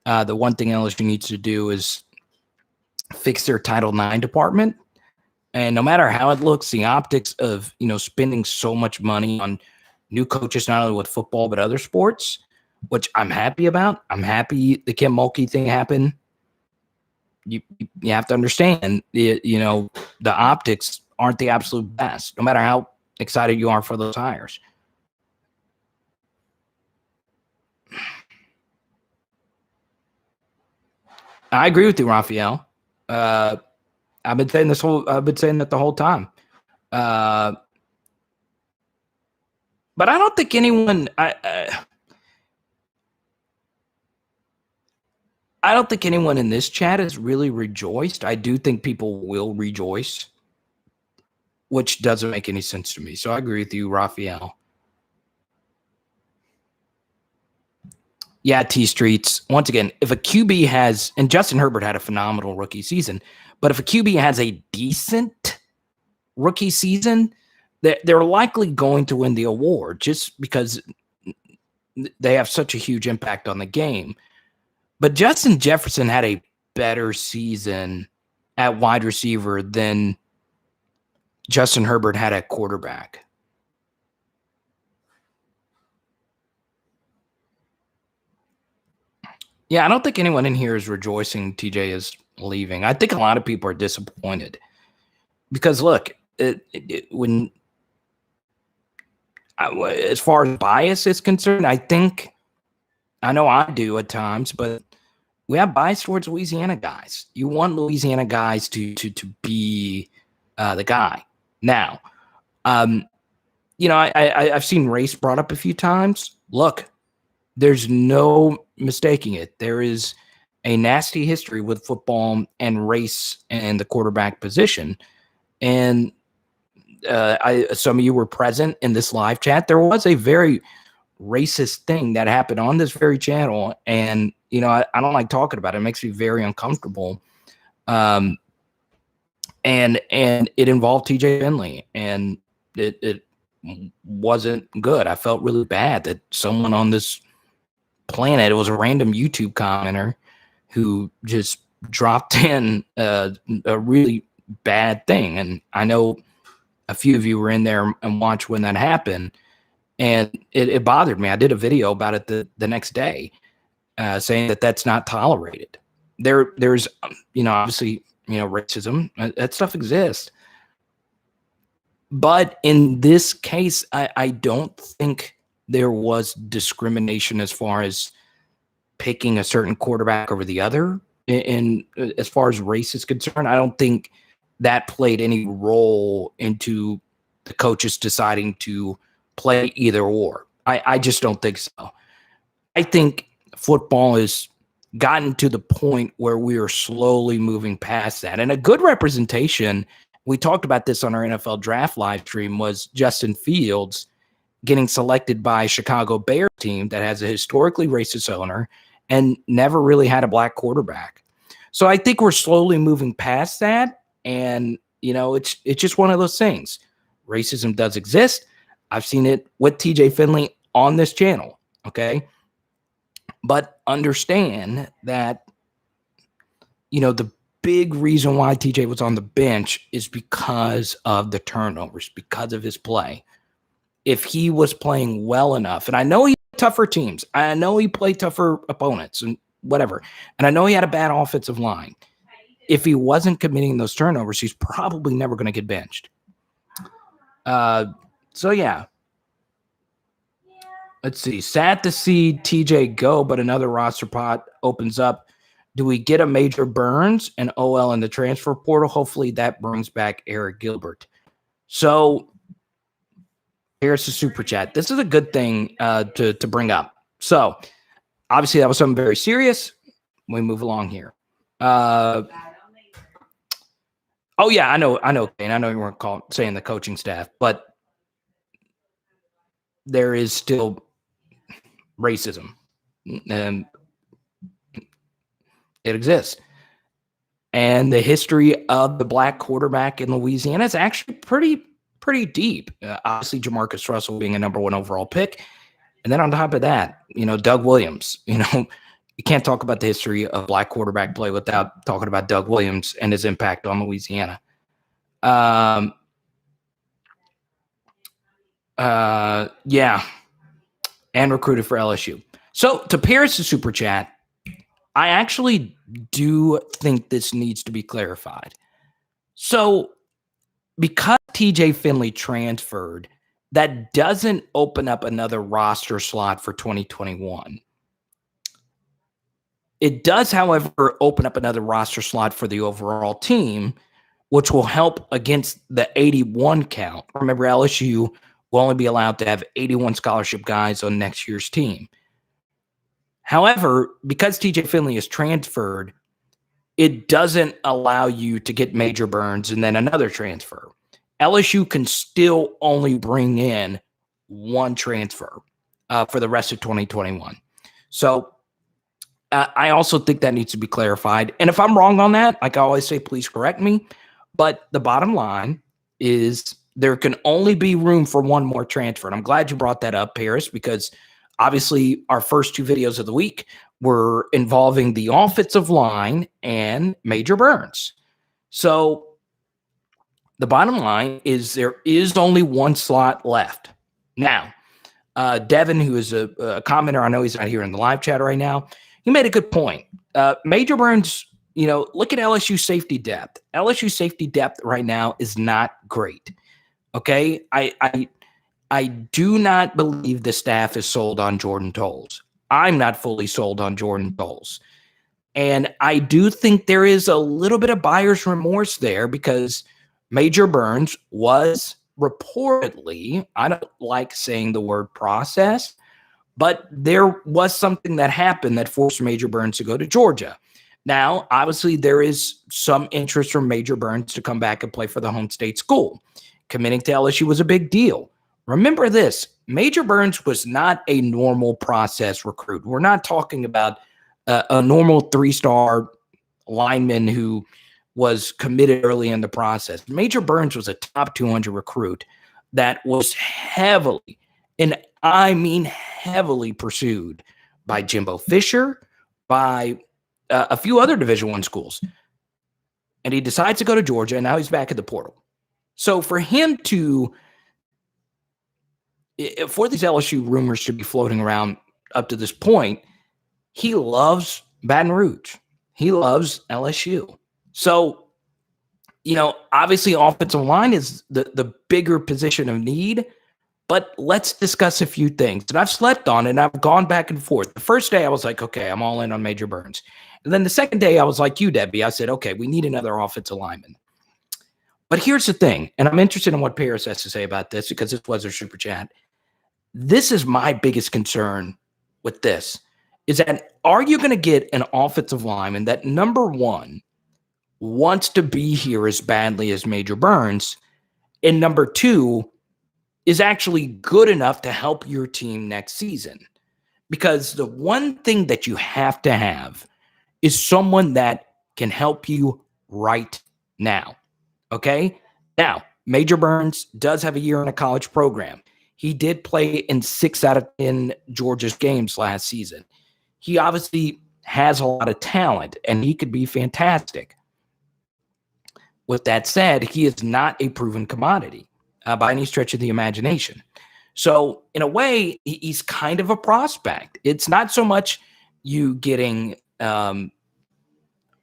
the one thing LSU needs to do is fix their Title IX department. And no matter how it looks, the optics of, spending so much money on new coaches, not only with football, but other sports, which I'm happy about. I'm happy the Kim Mulkey thing happened. You have to understand, the optics aren't the absolute best, no matter how excited you are for those hires. I agree with you, Raphael. I've been saying that the whole time. But I don't think anyone. I don't think anyone in this chat has really rejoiced. I do think people will rejoice, which doesn't make any sense to me. So I agree with you, Raphael. Yeah, T Streets. Once again, if a QB has, and Justin Herbert had a phenomenal rookie season, but if a QB has a decent rookie season, they're likely going to win the award just because they have such a huge impact on the game. But Justin Jefferson had a better season at wide receiver than Justin Herbert had at quarterback. Yeah, I don't think anyone in here is rejoicing TJ is leaving. I think a lot of people are disappointed because, look, when as far as bias is concerned, I know I do at times, but we have bias towards Louisiana guys. You want Louisiana guys to be the guy. Now, I've seen race brought up a few times. Look, there's no mistaking it. There is a nasty history with football and race and the quarterback position. And some of you were present in this live chat. There was a very racist thing that happened on this very channel. And, I don't like talking about it. It makes me very uncomfortable. And it involved TJ Finley, and it wasn't good. I felt really bad that someone on this planet, it was a random YouTube commenter who just dropped in a really bad thing. And I know a few of you were in there and watched when that happened, and it bothered me. I did a video about it the next day, saying that that's not tolerated. There's obviously racism, that stuff exists, but in this case, I don't think there was discrimination as far as picking a certain quarterback over the other. And as far as race is concerned, I don't think that played any role into the coaches deciding to play either or. I just don't think so. I think football has gotten to the point where we are slowly moving past that. And a good representation, we talked about this on our NFL draft live stream, was Justin Fields getting selected by Chicago Bears team that has a historically racist owner and never really had a black quarterback. So I think we're slowly moving past that. And, it's just one of those things. Racism does exist. I've seen it with TJ Finley on this channel. Okay. But understand that, the big reason why TJ was on the bench is because of the turnovers, because of his play. If he was playing well enough, and I know he had tougher teams, I know he played tougher opponents and whatever, and I know he had a bad offensive line. If he wasn't committing those turnovers, he's probably never going to get benched. So yeah. Let's see. Sad to see TJ go, but another roster pot opens up. Do we get a Major Burns and OL in the transfer portal? Hopefully that brings back Eric Gilbert. So here's the super chat. This is a good thing to bring up. So obviously that was something very serious. We move along here. Oh yeah, I know, Kane. I know you weren't saying the coaching staff, but there is still racism, and it exists. And the history of the black quarterback in Louisiana is actually pretty deep. Obviously, Jamarcus Russell being a number 1 overall pick. And then on top of that, Doug Williams. You can't talk about the history of black quarterback play without talking about Doug Williams and his impact on Louisiana. Yeah. And recruited for LSU. So to Paris' super chat, I actually do think this needs to be clarified. So because TJ Finley transferred, that doesn't open up another roster slot for 2021. It does, however, open up another roster slot for the overall team, which will help against the 81 count. Remember, LSU will only be allowed to have 81 scholarship guys on next year's team. However, because TJ Finley is transferred, it doesn't allow you to get Major Burns and then another transfer. LSU can still only bring in one transfer for the rest of 2021. So I also think that needs to be clarified. And if I'm wrong on that, like I always say, please correct me. But the bottom line is there can only be room for one more transfer. And I'm glad you brought that up, Paris, because obviously our first 2 videos of the week were involving the offensive line and Major Burns. So the bottom line is there is only one slot left. Now, Devin, who is a commenter, I know he's not here in the live chat right now, he made a good point. Major Burns, look at LSU safety depth. LSU safety depth right now is not great. Okay? I do not believe the staff is sold on Jordan Tolles. I'm not fully sold on Jordan Tolles. And I do think there is a little bit of buyer's remorse there because Major Burns was reportedly, I don't like saying the word process, but there was something that happened that forced Major Burns to go to Georgia. Now, obviously, there is some interest from Major Burns to come back and play for the home state school. Committing to LSU was a big deal. Remember this, Major Burns was not a normal process recruit. We're not talking about a normal 3-star lineman who was committed early in the process. Major Burns was a top 200 recruit that was heavily, and I mean heavily, pursued by Jimbo Fisher, by a few other Division I schools. And he decides to go to Georgia, and now he's back at the portal. So for him to, for these LSU rumors to be floating around up to this point, he loves Baton Rouge. He loves LSU. So, obviously offensive line is the bigger position of need, but let's discuss a few things. And I've slept on it, and I've gone back and forth. The first day I was like, okay, I'm all in on Major Burns. And then the second day I was like you, Debbie. I said, okay, we need another offensive lineman. But here's the thing, and I'm interested in what Paris has to say about this because this was their super chat. This is my biggest concern with this, is that are you going to get an offensive lineman that, number one, wants to be here as badly as Major Burns, and number two, is actually good enough to help your team next season? Because the one thing that you have to have is someone that can help you right now. Okay? Now, Major Burns does have a year in a college program. He did play in 6 out of 10 Georgia's games last season. He obviously has a lot of talent, and he could be fantastic. With that said, he is not a proven commodity by any stretch of the imagination. So, in a way, he's kind of a prospect. It's not so much you getting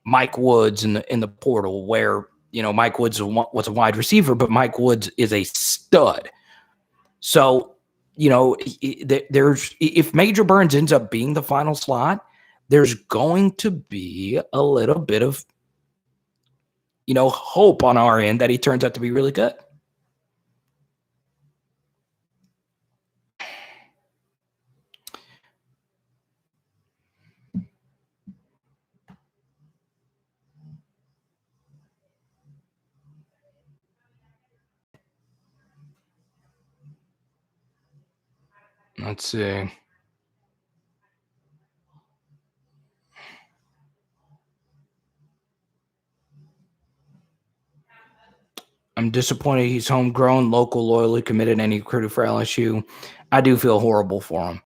Mike Woods in the portal, where Mike Woods was a wide receiver, but Mike Woods is a stud. So, there's, if Major Burns ends up being the final slot, there's going to be a little bit of, hope on our end that he turns out to be really good. Let's see. I'm disappointed he's homegrown, local, loyally committed, and he recruited for LSU. I do feel horrible for him.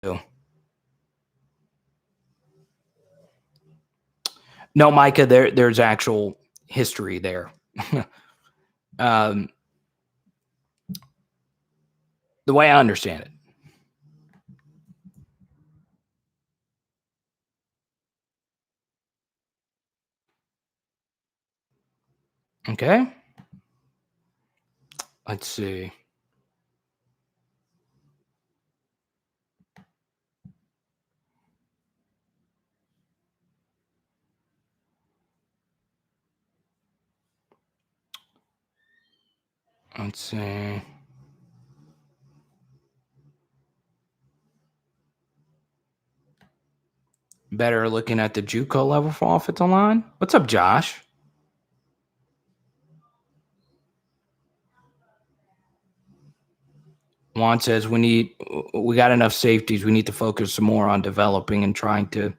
Too. No, Micah, there's actual history there. The way I understand it. Okay. Let's see. Let's see. Better looking at the JUCO level for offensive line. What's up, Josh? Juan says we got enough safeties. We need to focus some more on developing and trying to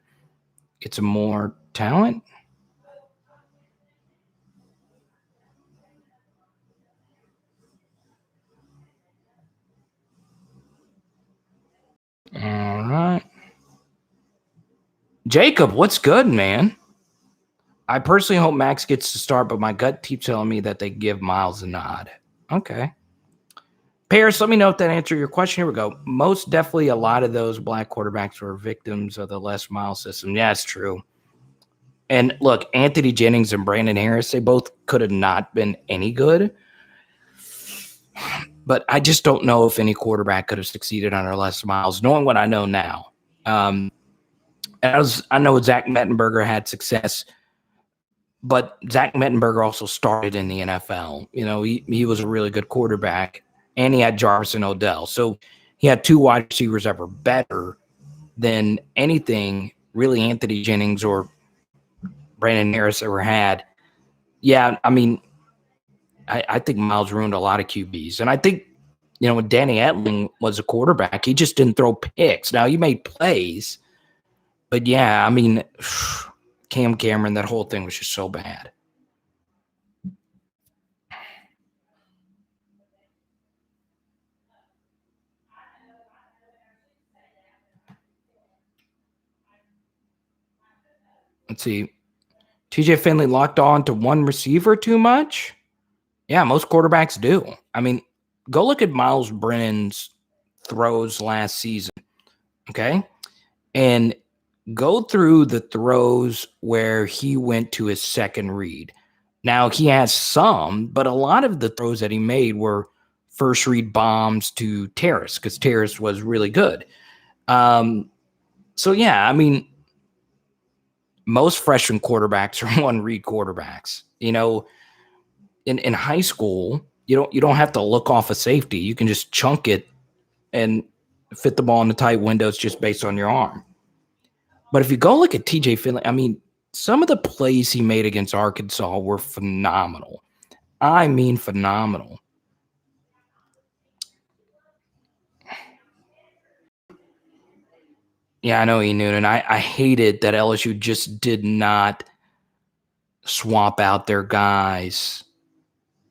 get some more talent. All right. Jacob, what's good, man? I personally hope Max gets to start, but my gut keeps telling me that they give Myles a nod. Okay. Paris, let me know if that answered your question. Here we go. Most definitely a lot of those black quarterbacks were victims of the Les Miles system. Yeah, it's true. And look, Anthony Jennings and Brandon Harris, they both could have not been any good. But I just don't know if any quarterback could have succeeded under Les Miles, knowing what I know now. I know Zach Mettenberger had success, but Zach Mettenberger also started in the NFL. You know, he was a really good quarterback, and he had Jarvis and Odell. So he had two wide receivers that were better than anything really Anthony Jennings or Brandon Harris ever had. Yeah, I mean, I think Miles ruined a lot of QBs. And I think, you know, when Danny Etling was a quarterback, he just didn't throw picks. Now, he made plays. But, yeah, I mean, Cam Cameron, that whole thing was just so bad. Let's see. TJ Finley locked on to one receiver too much? Yeah, most quarterbacks do. I mean, go look at Myles Brennan's throws last season, okay? And go through the throws where he went to his second read. Now, he has some, but a lot of the throws that he made were first read bombs to Terrace because Terrace was really good. So, yeah, I mean, most freshman quarterbacks are one read quarterbacks. You know, in high school, you don't have to look off a safety. You can just chunk it and fit the ball in the tight windows just based on your arm. But if you go look at TJ Finley, I mean, some of the plays he made against Arkansas were phenomenal. I mean, phenomenal. Yeah, I know, E. Noonan. I hated that LSU just did not swap out their guys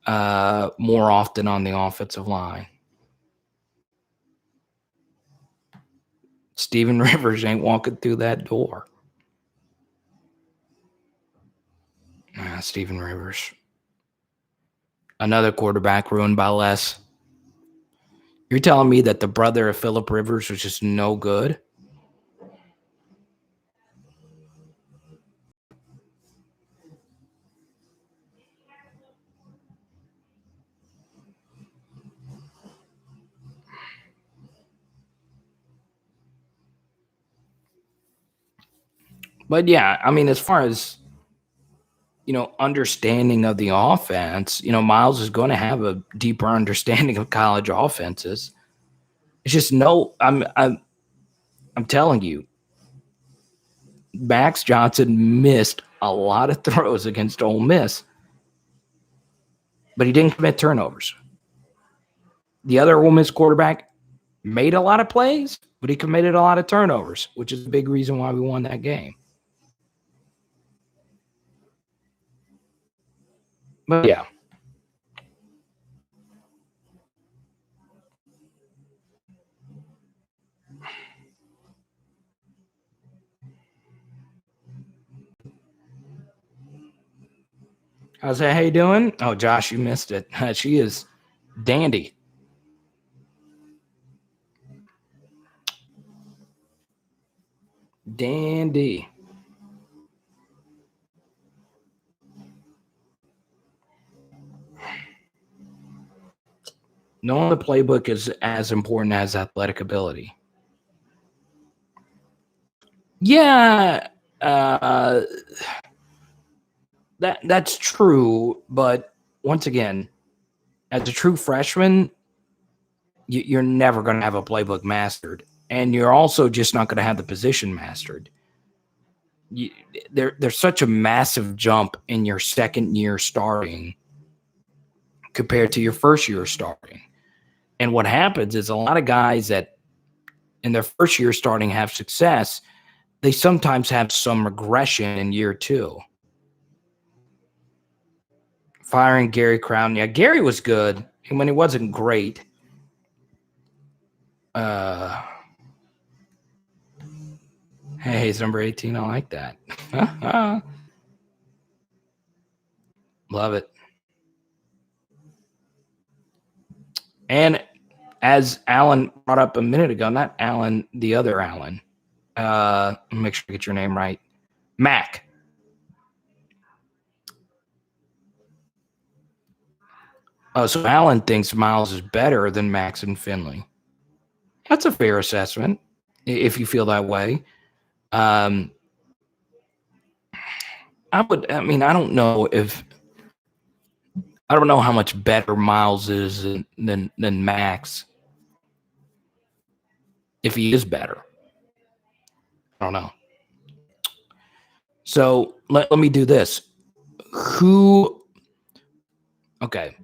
more often on the offensive line. Steven Rivers ain't walking through that door. Steven Rivers. Another quarterback ruined by Les. You're telling me that the brother of Phillip Rivers was just no good? But yeah, I mean, as far as, you know, understanding of the offense, you know, Myles is going to have a deeper understanding of college offenses. It's just I'm telling you, Max Johnson missed a lot of throws against Ole Miss, but he didn't commit turnovers. The other Ole Miss quarterback made a lot of plays, but he committed a lot of turnovers, which is a big reason why we won that game. But yeah. How's that? How you doing? Oh, Josh, you missed it. She is dandy. Dandy. Knowing the playbook is as important as athletic ability. Yeah, that's true. But once again, as a true freshman, you're never going to have a playbook mastered, and you're also just not going to have the position mastered. There's such a massive jump in your second year starting compared to your first year starting. And what happens is a lot of guys that in their first year starting have success, they sometimes have some regression in year two. Firing Gary Crown. Yeah, Gary was good when he wasn't great. Hey, he's number 18. I like that. Love it. And as Alan brought up a minute ago, not Alan, the other Alan. Make sure I get your name right. Mac. Oh, so Alan thinks Myles is better than Max and Findlay. That's a fair assessment, if you feel that way. I don't know how much better Myles is than Max. If he is better. I don't know. So let me do this. Okay.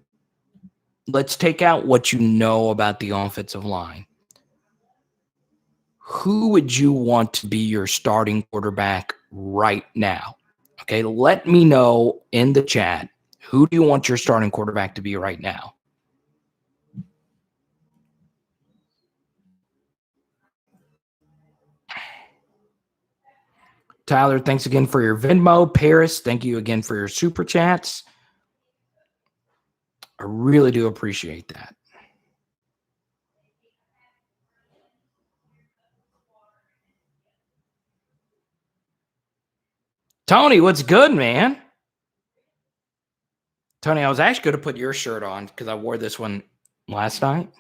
Let's take out what you know about the offensive line. Who would you want to be your starting quarterback right now? Okay, let me know in the chat. Who do you want your starting quarterback to be right now? Tyler, thanks again for your Venmo. Paris, thank you again for your super chats. I really do appreciate that. Tony, what's good, man? Tony, I was actually going to put your shirt on because I wore this one last night.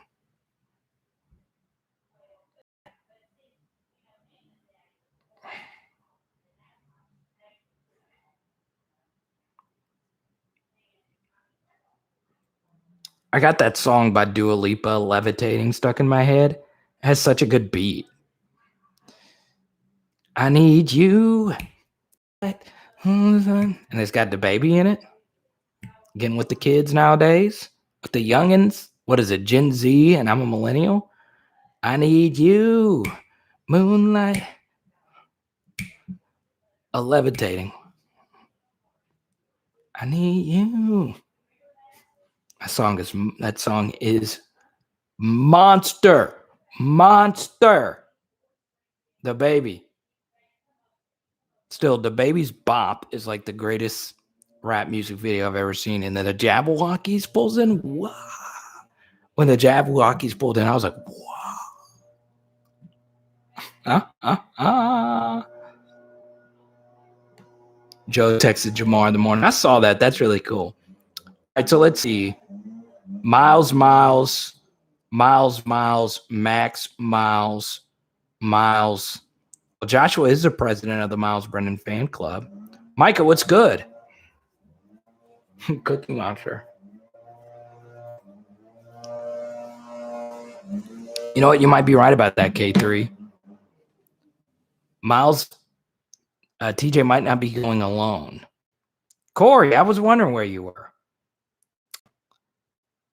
I got that song by Dua Lipa, Levitating, stuck in my head. It has such a good beat. I need you. And it's got the baby in it. Getting with the kids nowadays. With the youngins. What is it, Gen Z? And I'm a millennial. I need you. Moonlight. A levitating. I need you. That song is monster. Monster. The baby. Still, the baby's bop is like the greatest rap music video I've ever seen. And then the Jabberwockies pulls in. Wow. When the Jabberwockies pulled in, I was like, wow. Joe texted Jamar in the morning. I saw that. That's really cool. All right, so let's see. Myles, Max, Myles. Well, Joshua is the president of the Myles Brennan fan club. Micah, what's good? Cookie Monster. You know what? You might be right about that, K3. Myles, TJ might not be going alone. Corey, I was wondering where you were.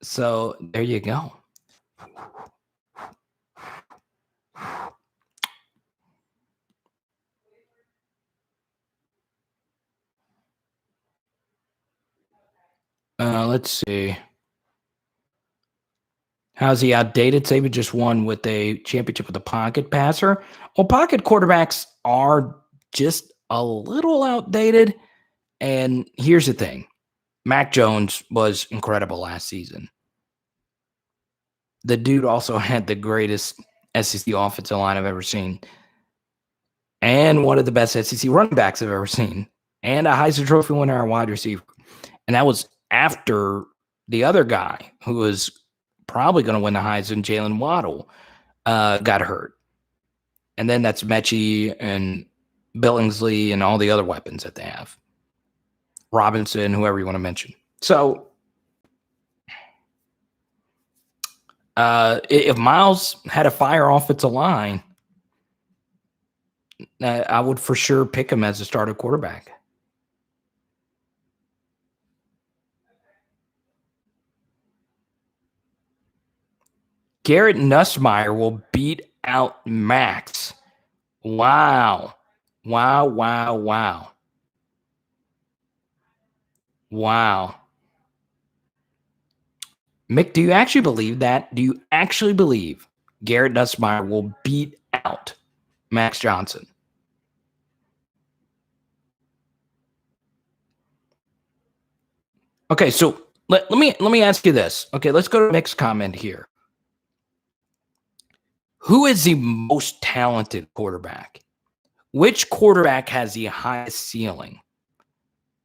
So there you go. Let's see. How's he outdated? Saban just won with a championship with a pocket passer. Well, pocket quarterbacks are just a little outdated. And here's the thing. Mac Jones was incredible last season. The dude also had the greatest SEC offensive line I've ever seen, and one of the best SEC running backs I've ever seen, and a Heisman Trophy winner at wide receiver. And that was after the other guy who was probably going to win the Heisman, Jalen Waddle, got hurt. And then that's Mechie and Billingsley and all the other weapons that they have. Robinson, whoever you want to mention. So if Myles had a fire offensive line, I would for sure pick him as a starter quarterback. Garrett Nussmeier will beat out Max. Wow. Wow, wow, wow. Wow. Mick, do you actually believe that? Do you actually believe Garrett Nussmeier will beat out Max Johnson? Okay, so let me ask you this. Okay, let's go to Mick's comment here. Who is the most talented quarterback? Which quarterback has the highest ceiling?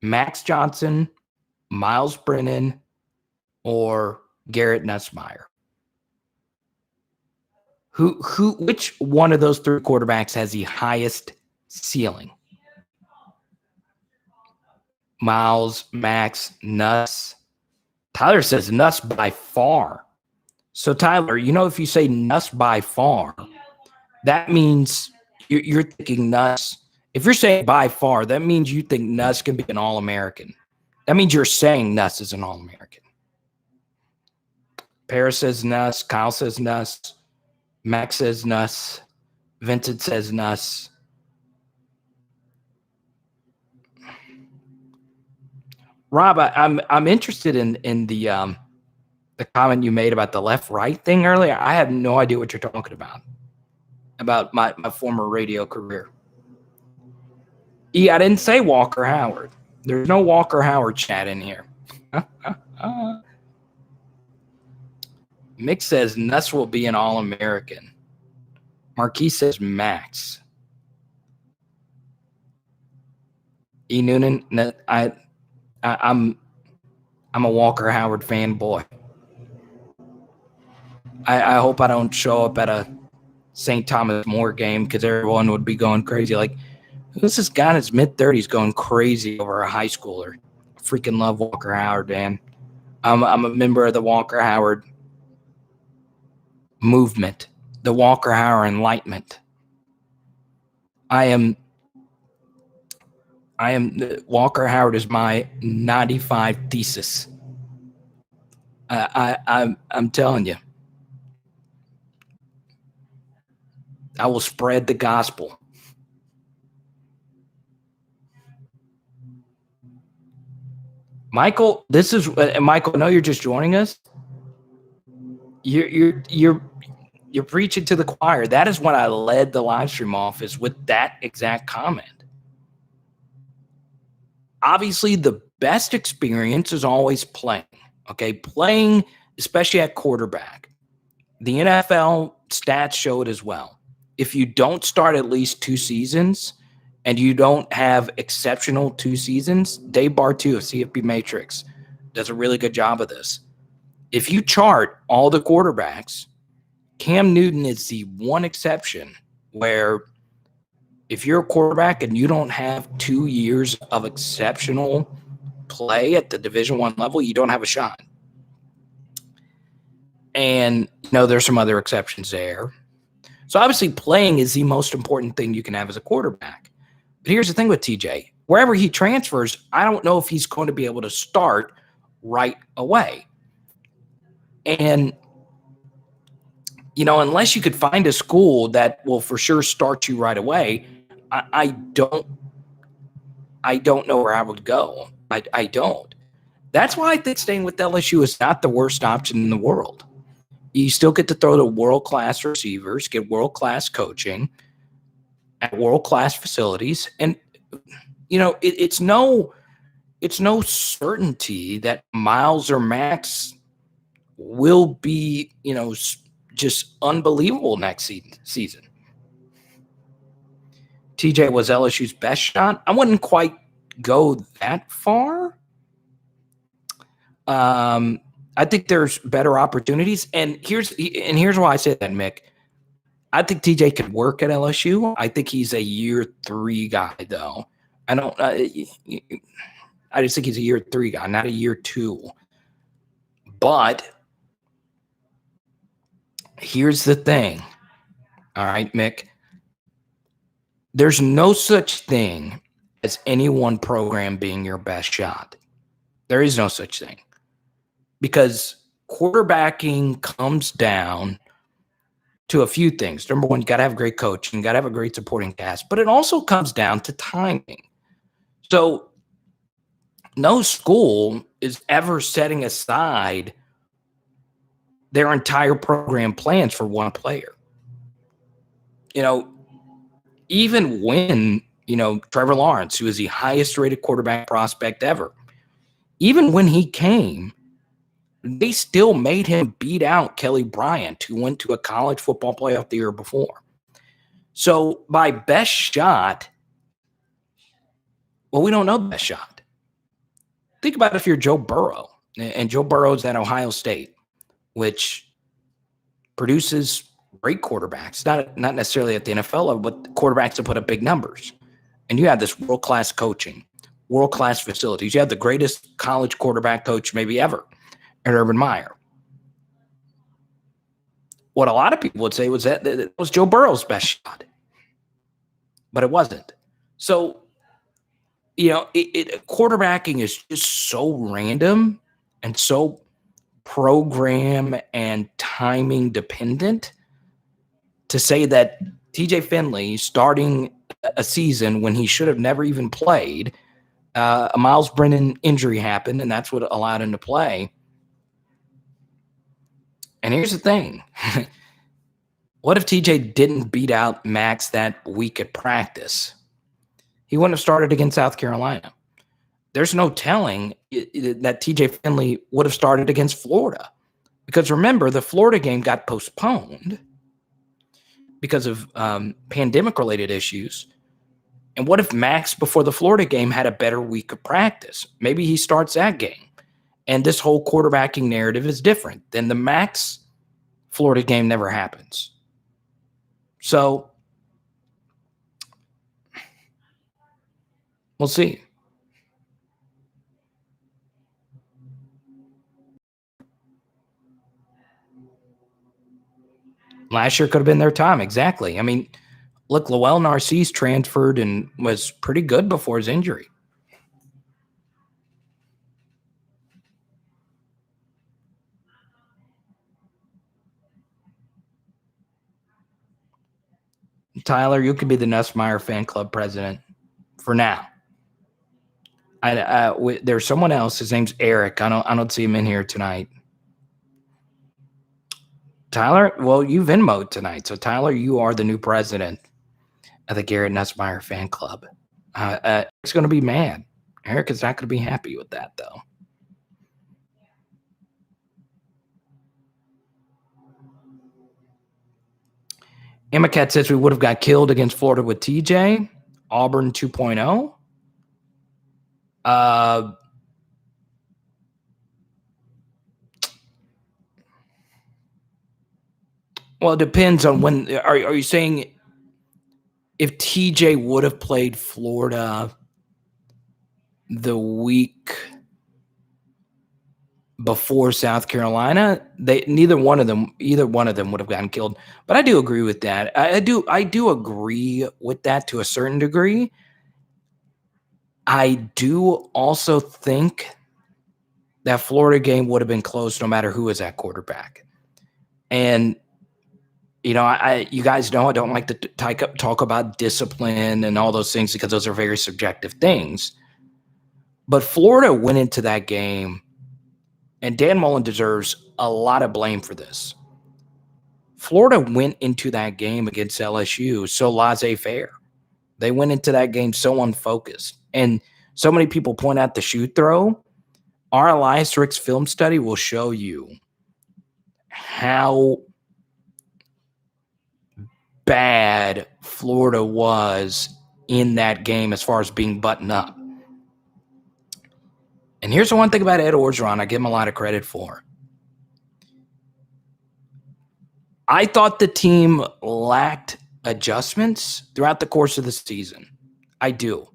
Max Johnson, Myles Brennan, or Garrett Nussmeier? Which one of those three quarterbacks has the highest ceiling? Myles, Max, Nuss. Tyler says Nuss by far. So Tyler, if you say Nuss by far, that means you're thinking Nuss. If you're saying by far, that means you think Nuss can be an All-American. That means you're saying Nuss is an All-American. Paris says Nuss. Kyle says Nuss. Max says Nuss. Vincent says Nuss. Rob, I'm interested in the comment you made about the left-right thing earlier. I have no idea what you're talking about my former radio career. I didn't say Walker Howard. There's no Walker Howard chat in here. Mick says Nuss will be an All-American. Marquis says Max. E. Noonan, I'm a Walker Howard fanboy. I hope I don't show up at a St. Thomas More game because everyone would be going crazy. Like, who's this guy in his mid-30s going crazy over a high schooler? I freaking love Walker Howard, man. I'm a member of the Walker Howard movement, the Walker Howard Enlightenment. Walker Howard is my 95 thesis. I'm telling you. I will spread the gospel. Michael, Michael, I know you're just joining us. You're preaching to the choir. That is what I led the live stream off, is with that exact comment. Obviously, the best experience is always playing. Okay, playing, especially at quarterback. The NFL stats show it as well. If you don't start at least 2 seasons and you don't have exceptional 2 seasons, Dave Bartu of CFP Matrix does a really good job of this. If you chart all the quarterbacks, Cam Newton is the one exception where if you're a quarterback and you don't have 2 years of exceptional play at the Division I level, you don't have a shot. And, there's some other exceptions there. So obviously playing is the most important thing you can have as a quarterback. But here's the thing with TJ. Wherever he transfers, I don't know if he's going to be able to start right away. And, unless you could find a school that will for sure start you right away, I don't know where I would go. I don't. That's why I think staying with LSU is not the worst option in the world. You still get to throw to world-class receivers, get world-class coaching at world-class facilities. And, it's no it's no certainty that Myles or Max will be, just unbelievable next season. TJ was LSU's best shot. I wouldn't quite go that far. I think there's better opportunities, and here's why I say that, Mick. I think TJ could work at LSU. I think he's a year 3 guy, though. I just think he's a year 3 guy, not a year 2. But here's the thing. All right, Mick. There's no such thing as any one program being your best shot. There is no such thing. Because quarterbacking comes down to a few things. Number one, you got to have great coaching, you got to have a great supporting cast, but it also comes down to timing. So no school is ever setting aside their entire program plans for one player. Even when, Trevor Lawrence, who is the highest rated quarterback prospect ever, even when he came, they still made him beat out Kelly Bryant, who went to a college football playoff the year before. So by best shot, well, we don't know best shot. Think about if you're Joe Burrow, and Joe Burrow's at Ohio State, which produces great quarterbacks, not necessarily at the NFL level, but quarterbacks that put up big numbers. And you have this world-class coaching, world-class facilities. You have the greatest college quarterback coach maybe ever, at Urban Meyer. What a lot of people would say was that it was Joe Burrow's best shot, but it wasn't. So, quarterbacking is just so random and so program and timing dependent to say that TJ Finley starting a season when he should have never even played, a Myles Brennan injury happened, and that's what allowed him to play. And here's the thing. What if TJ didn't beat out Max that week at practice? He wouldn't have started against South Carolina. There's no telling that TJ Finley would have started against Florida. Because remember, the Florida game got postponed because of pandemic-related issues. And what if Max, before the Florida game, had a better week of practice? Maybe he starts that game. And this whole quarterbacking narrative is different. Then the Max Florida game never happens. So we'll see. Last year could have been their time. Exactly. I mean, look, Lowell Narcisse transferred and was pretty good before his injury. Tyler, you could be the Nussmeier fan club president for now. There's someone else. His name's Eric. I don't see him in here tonight. Tyler, well, you Venmo'd tonight. So, Tyler, you are the new president of the Garrett Nussmeier fan club. Eric's going to be mad. Eric is not going to be happy with that, though. Emma Cat says we would have got killed against Florida with TJ. Auburn 2.0. Well, it depends on when. Are you saying if TJ would have played Florida the week before South Carolina, either one of them would have gotten killed. But I do agree with that. I do agree with that to a certain degree. I do also think that Florida game would have been close no matter who was at quarterback. And you guys know I don't like to talk about discipline and all those things because those are very subjective things. But Florida went into that game, and Dan Mullen deserves a lot of blame for this. Florida went into that game against LSU so laissez-faire. They went into that game so unfocused. And so many people point out the shoe throw. Our Elias Ricks film study will show you how bad Florida was in that game as far as being buttoned up. And here's the one thing about Ed Orgeron I give him a lot of credit for. I thought the team lacked adjustments throughout the course of the season. I do.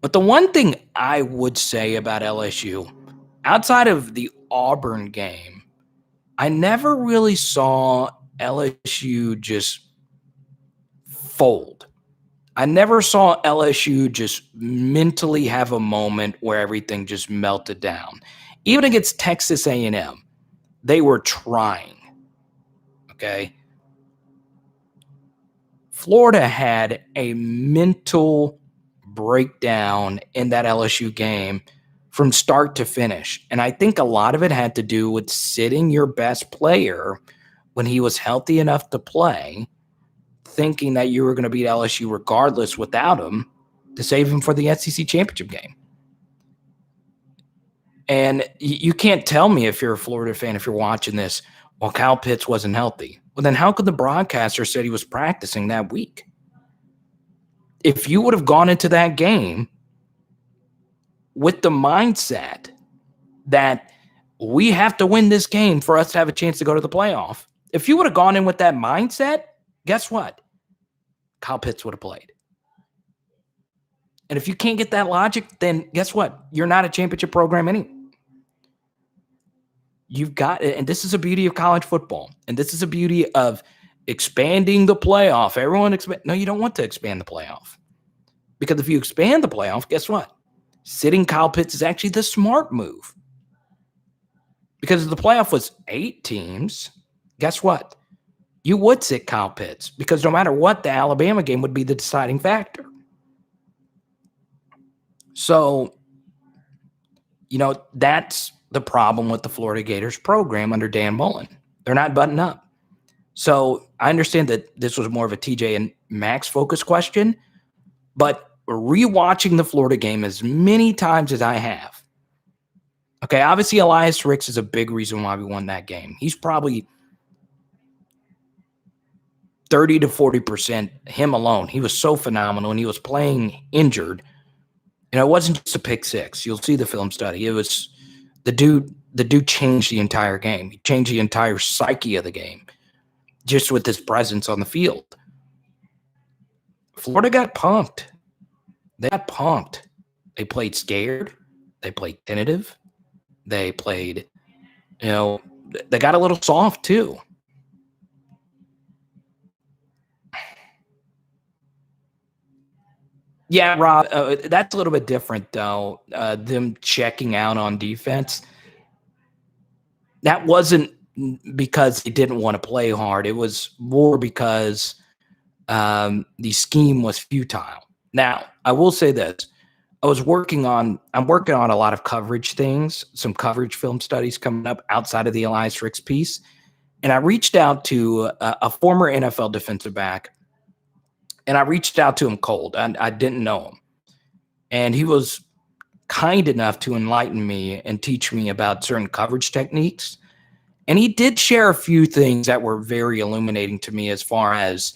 But the one thing I would say about LSU, outside of the Auburn game, I never really saw LSU just fold. I never saw LSU just mentally have a moment where everything just melted down. Even against Texas A&M, they were trying. Okay? Florida had a mental breakdown in that LSU game from start to finish. And I think a lot of it had to do with sitting your best player when he was healthy enough to play, thinking that you were going to beat LSU regardless without him to save him for the SEC championship game. And you can't tell me, if you're a Florida fan, if you're watching this, well, Kyle Pitts wasn't healthy. Well, then how could the broadcaster say he was practicing that week? If you would have gone into that game with the mindset that we have to win this game for us to have a chance to go to the playoff, if you would have gone in with that mindset, guess what? Kyle Pitts would have played. And if you can't get that logic, then guess what? You're not a championship program anyway. You've got, and this is a beauty of college football, and this is a beauty of expanding the playoff. No, you don't want to expand the playoff. Because if you expand the playoff, guess what? Sitting Kyle Pitts is actually the smart move. Because if the playoff was 8 teams, guess what? You would sit Kyle Pitts, because no matter what, the Alabama game would be the deciding factor. So, that's the problem with the Florida Gators program under Dan Mullen. They're not buttoned up. So I understand that this was more of a TJ and Max focus question, but rewatching the Florida game as many times as I have, okay, obviously Elias Ricks is a big reason why we won that game. He's probably 30 to 40%, him alone. He was so phenomenal, and he was playing injured. And it wasn't just a pick six. You'll see the film study. It was the dude changed the entire game. He changed the entire psyche of the game just with his presence on the field. Florida got punked. They got punked. They played scared. They played tentative. They played, they got a little soft too. Yeah, Rob, that's a little bit different, though. Them checking out on defense. That wasn't because they didn't want to play hard. It was more because the scheme was futile. Now, I will say this. I'm working on a lot of coverage things, some coverage film studies coming up outside of the Elias Ricks piece. And I reached out to a former NFL defensive back. And I reached out to him cold. I didn't know him. And he was kind enough to enlighten me and teach me about certain coverage techniques. And he did share a few things that were very illuminating to me as far as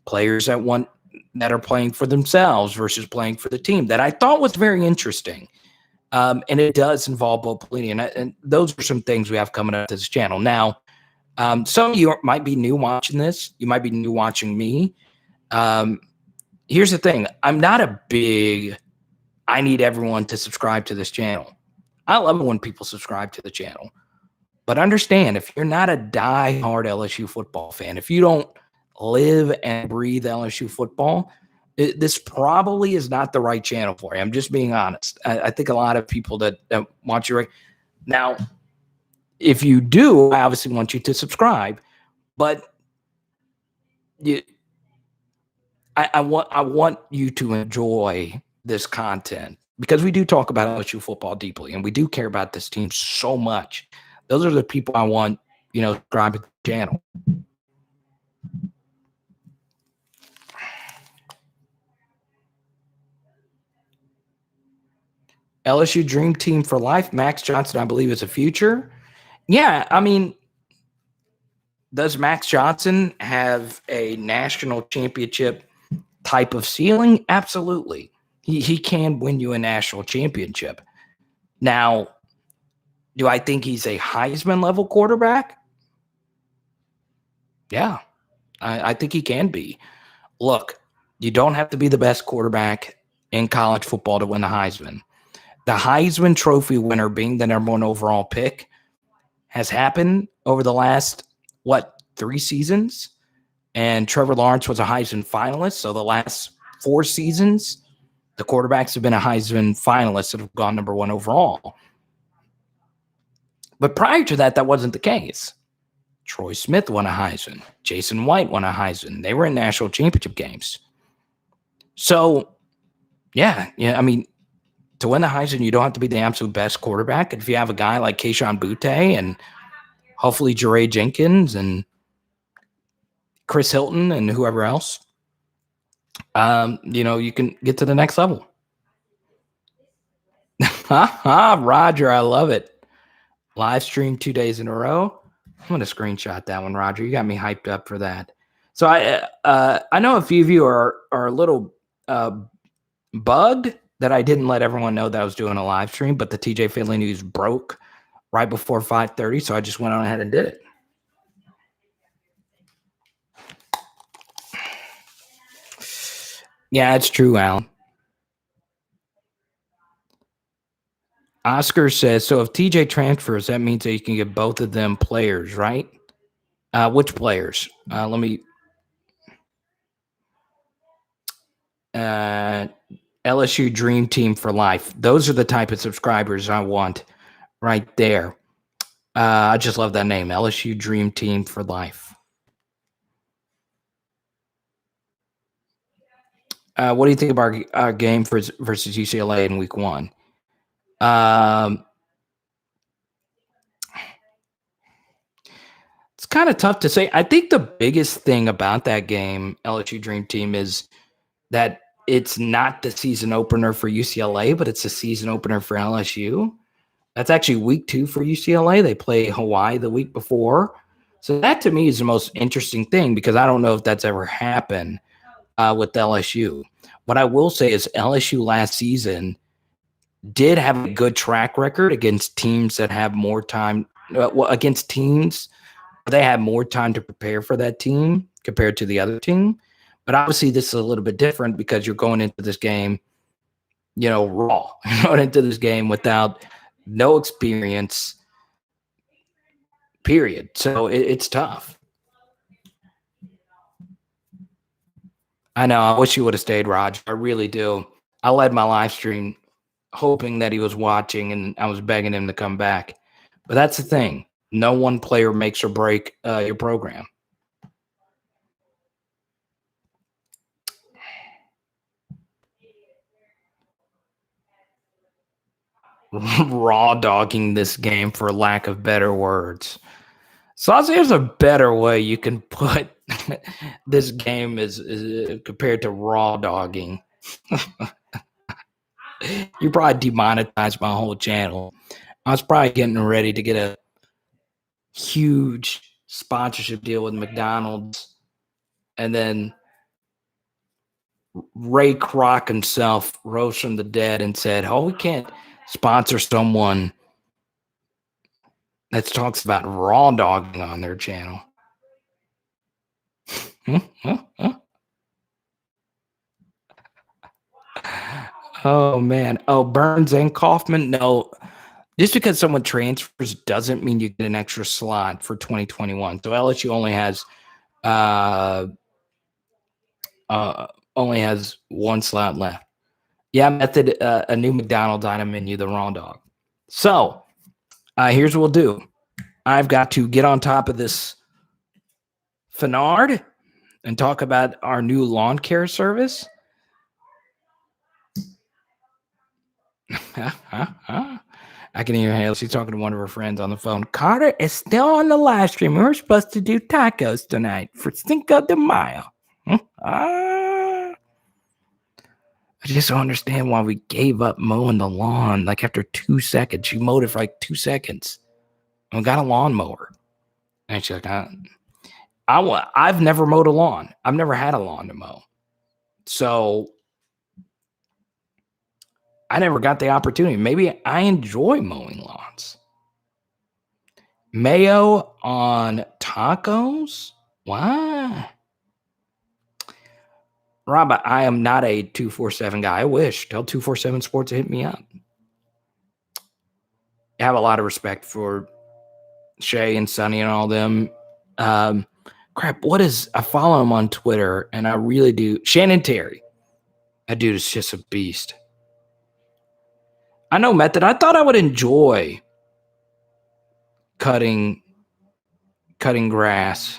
players that are playing for themselves versus playing for the team, that I thought was very interesting. And it does involve Bo Pelini. And those are some things we have coming up to this channel. Now, some of you might be new watching this. You might be new watching me. Here's the thing. I'm not I need everyone to subscribe to this channel. I love it when people subscribe to the channel. But understand, if you're not a die-hard LSU football fan, if you don't live and breathe LSU football, this probably is not the right channel for you. I'm just being honest. I think a lot of people that watch you now, if you do, I obviously want you to subscribe, but I want you to enjoy this content, because we do talk about LSU football deeply, and we do care about this team so much. Those are the people I want, subscribe to the channel. LSU Dream Team for life. Max Johnson, I believe, is a future. Yeah, I mean, does Max Johnson have a national championship type of ceiling? Absolutely. He can win you a national championship. Now, do I think he's a Heisman level quarterback? Yeah, I think he can be. Look, you don't have to be the best quarterback in college football to win the Heisman. The Heisman Trophy winner being the #1 overall pick has happened over the last, 3 seasons? And Trevor Lawrence was a Heisman finalist. So the last 4 seasons, the quarterbacks have been a Heisman finalist that have gone #1 overall. But prior to that, that wasn't the case. Troy Smith won a Heisman. Jason White won a Heisman. They were in national championship games. So, yeah, I mean, to win the Heisman, you don't have to be the absolute best quarterback. If you have a guy like Kayshon Boutte and hopefully Jeray Jenkins and Chris Hilton and whoever else, you can get to the next level. Roger, I love it. Live stream 2 days in a row. I'm going to screenshot that one, Roger. You got me hyped up for that. So I know a few of you are a little bugged that I didn't let everyone know that I was doing a live stream, but the TJ Finley news broke right before 5:30, so I just went on ahead and did it. Yeah, it's true, Alan. Oscar says, so if TJ transfers, that means that you can get both of them players, right? Which players? Let me. LSU Dream Team for life. Those are the type of subscribers I want right there. I just love that name, LSU Dream Team for life. What do you think about our game versus UCLA in week 1? It's kind of tough to say. I think the biggest thing about that game, LSU Dream Team, is that it's not the season opener for UCLA, but it's a season opener for LSU. That's actually week 2 for UCLA. They play Hawaii the week before. So that to me is the most interesting thing because I don't know if that's ever happened with LSU. What I will say is LSU last season did have a good track record against teams that have more time. Against teams, they have more time to prepare for that team compared to the other team. But obviously, this is a little bit different because you're going into this game, raw. You're going into this game without no experience, period. So it's tough. I know. I wish you would have stayed, Roger. I really do. I led my live stream hoping that he was watching, and I was begging him to come back. But that's the thing. No one player makes or break your program. Raw dogging this game for lack of better words. So I'll say there's a better way you can put this game is compared to raw dogging. You probably demonetized my whole channel. I was probably getting ready to get a huge sponsorship deal with McDonald's, and then Ray Kroc himself rose from the dead and said, we can't sponsor someone that talks about raw dogging on their channel. Oh, man. Oh, Burns and Kaufman? No. Just because someone transfers doesn't mean you get an extra slot for 2021. So LSU only has one slot left. Yeah, method a new McDonald's item menu, the raw dog. So here's what we'll do. I've got to get on top of this Fenard and talk about our new lawn care service. I can hear Haley. She's talking to one of her friends on the phone. Carter is still on the live stream. We were supposed to do tacos tonight for Cinco de Mayo. I just don't understand why we gave up mowing the lawn. Like after 2 seconds, she mowed it for like 2 seconds. And we got a lawnmower. And she's like, I've never mowed a lawn. I've never had a lawn to mow. So I never got the opportunity. Maybe I enjoy mowing lawns. Mayo on tacos? Why? Rob, I am not a 247 guy. I wish. Tell 247 Sports to hit me up. I have a lot of respect for Shay and Sonny and all them. Crap, I follow him on Twitter, and I really do. Shannon Terry. That dude is just a beast. I know, Method. I thought I would enjoy cutting grass.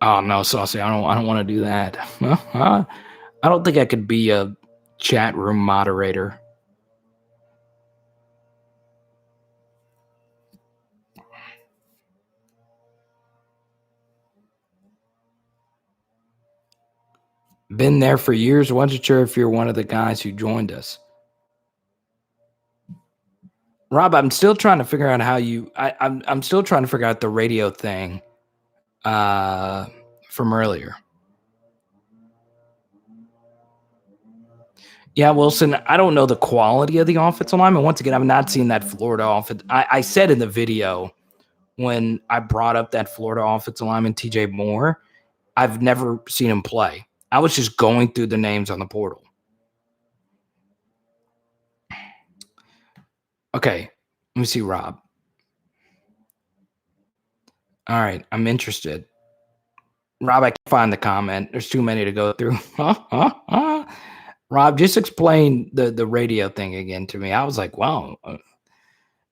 Oh no, Saucy, I don't want to do that. I don't think I could be a chat room moderator. Been there for years. Wasn't sure if you're one of the guys who joined us. Rob, I'm still trying to figure out how you. I'm still trying to figure out the radio thing from earlier. Yeah, Wilson, I don't know the quality of the offensive line. And once again, I've not seen that Florida offense. I said in the video when I brought up that Florida offensive lineman, TJ Moore, I've never seen him play. I was just going through the names on the portal. Okay, let me see, Rob. All right, I'm interested. Rob, I can't find the comment. There's too many to go through. Rob, just explain the radio thing again to me. I was like, wow.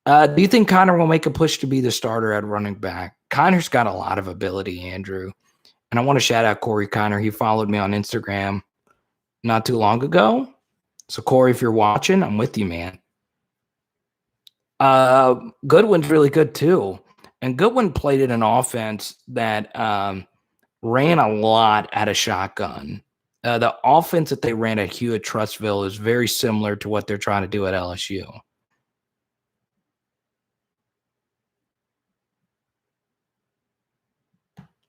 Do you think Connor will make a push to be the starter at running back? Connor's got a lot of ability, Andrew. And I want to shout out Corey Connor. He followed me on Instagram not too long ago. So, Corey, if you're watching, I'm with you, man. Goodwin's really good, too. And Goodwin played in an offense that ran a lot at a shotgun. The offense that they ran at Hewitt Trustville is very similar to what they're trying to do at LSU.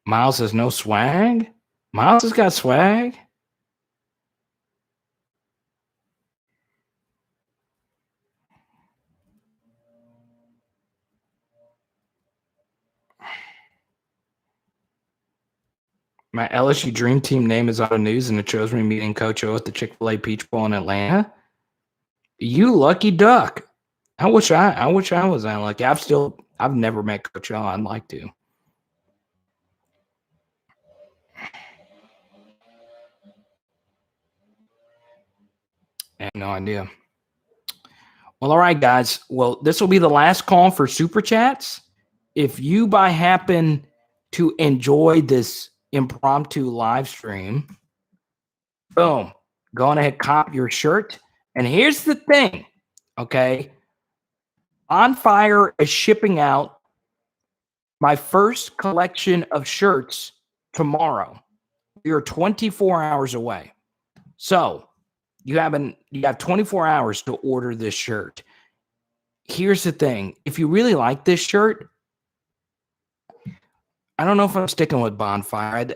Myles has no swag? Myles has got swag? My LSU Dream Team name is on the news, and it shows me meeting Coach O at the Chick-fil-A Peach Bowl in Atlanta. You lucky duck. I wish I was that lucky. I've never met Coach O. I'd like to. I have no idea. Well, all right, guys. Well, this will be the last call for Super Chats. If you by happen to enjoy this impromptu live stream, boom, go on ahead, cop your shirt. And here's the thing, okay? On Fire is shipping out my first collection of shirts tomorrow. You're 24 hours away. So you have 24 hours to order this shirt. Here's the thing. If you really like this shirt, I don't know if I'm sticking with Bonfire.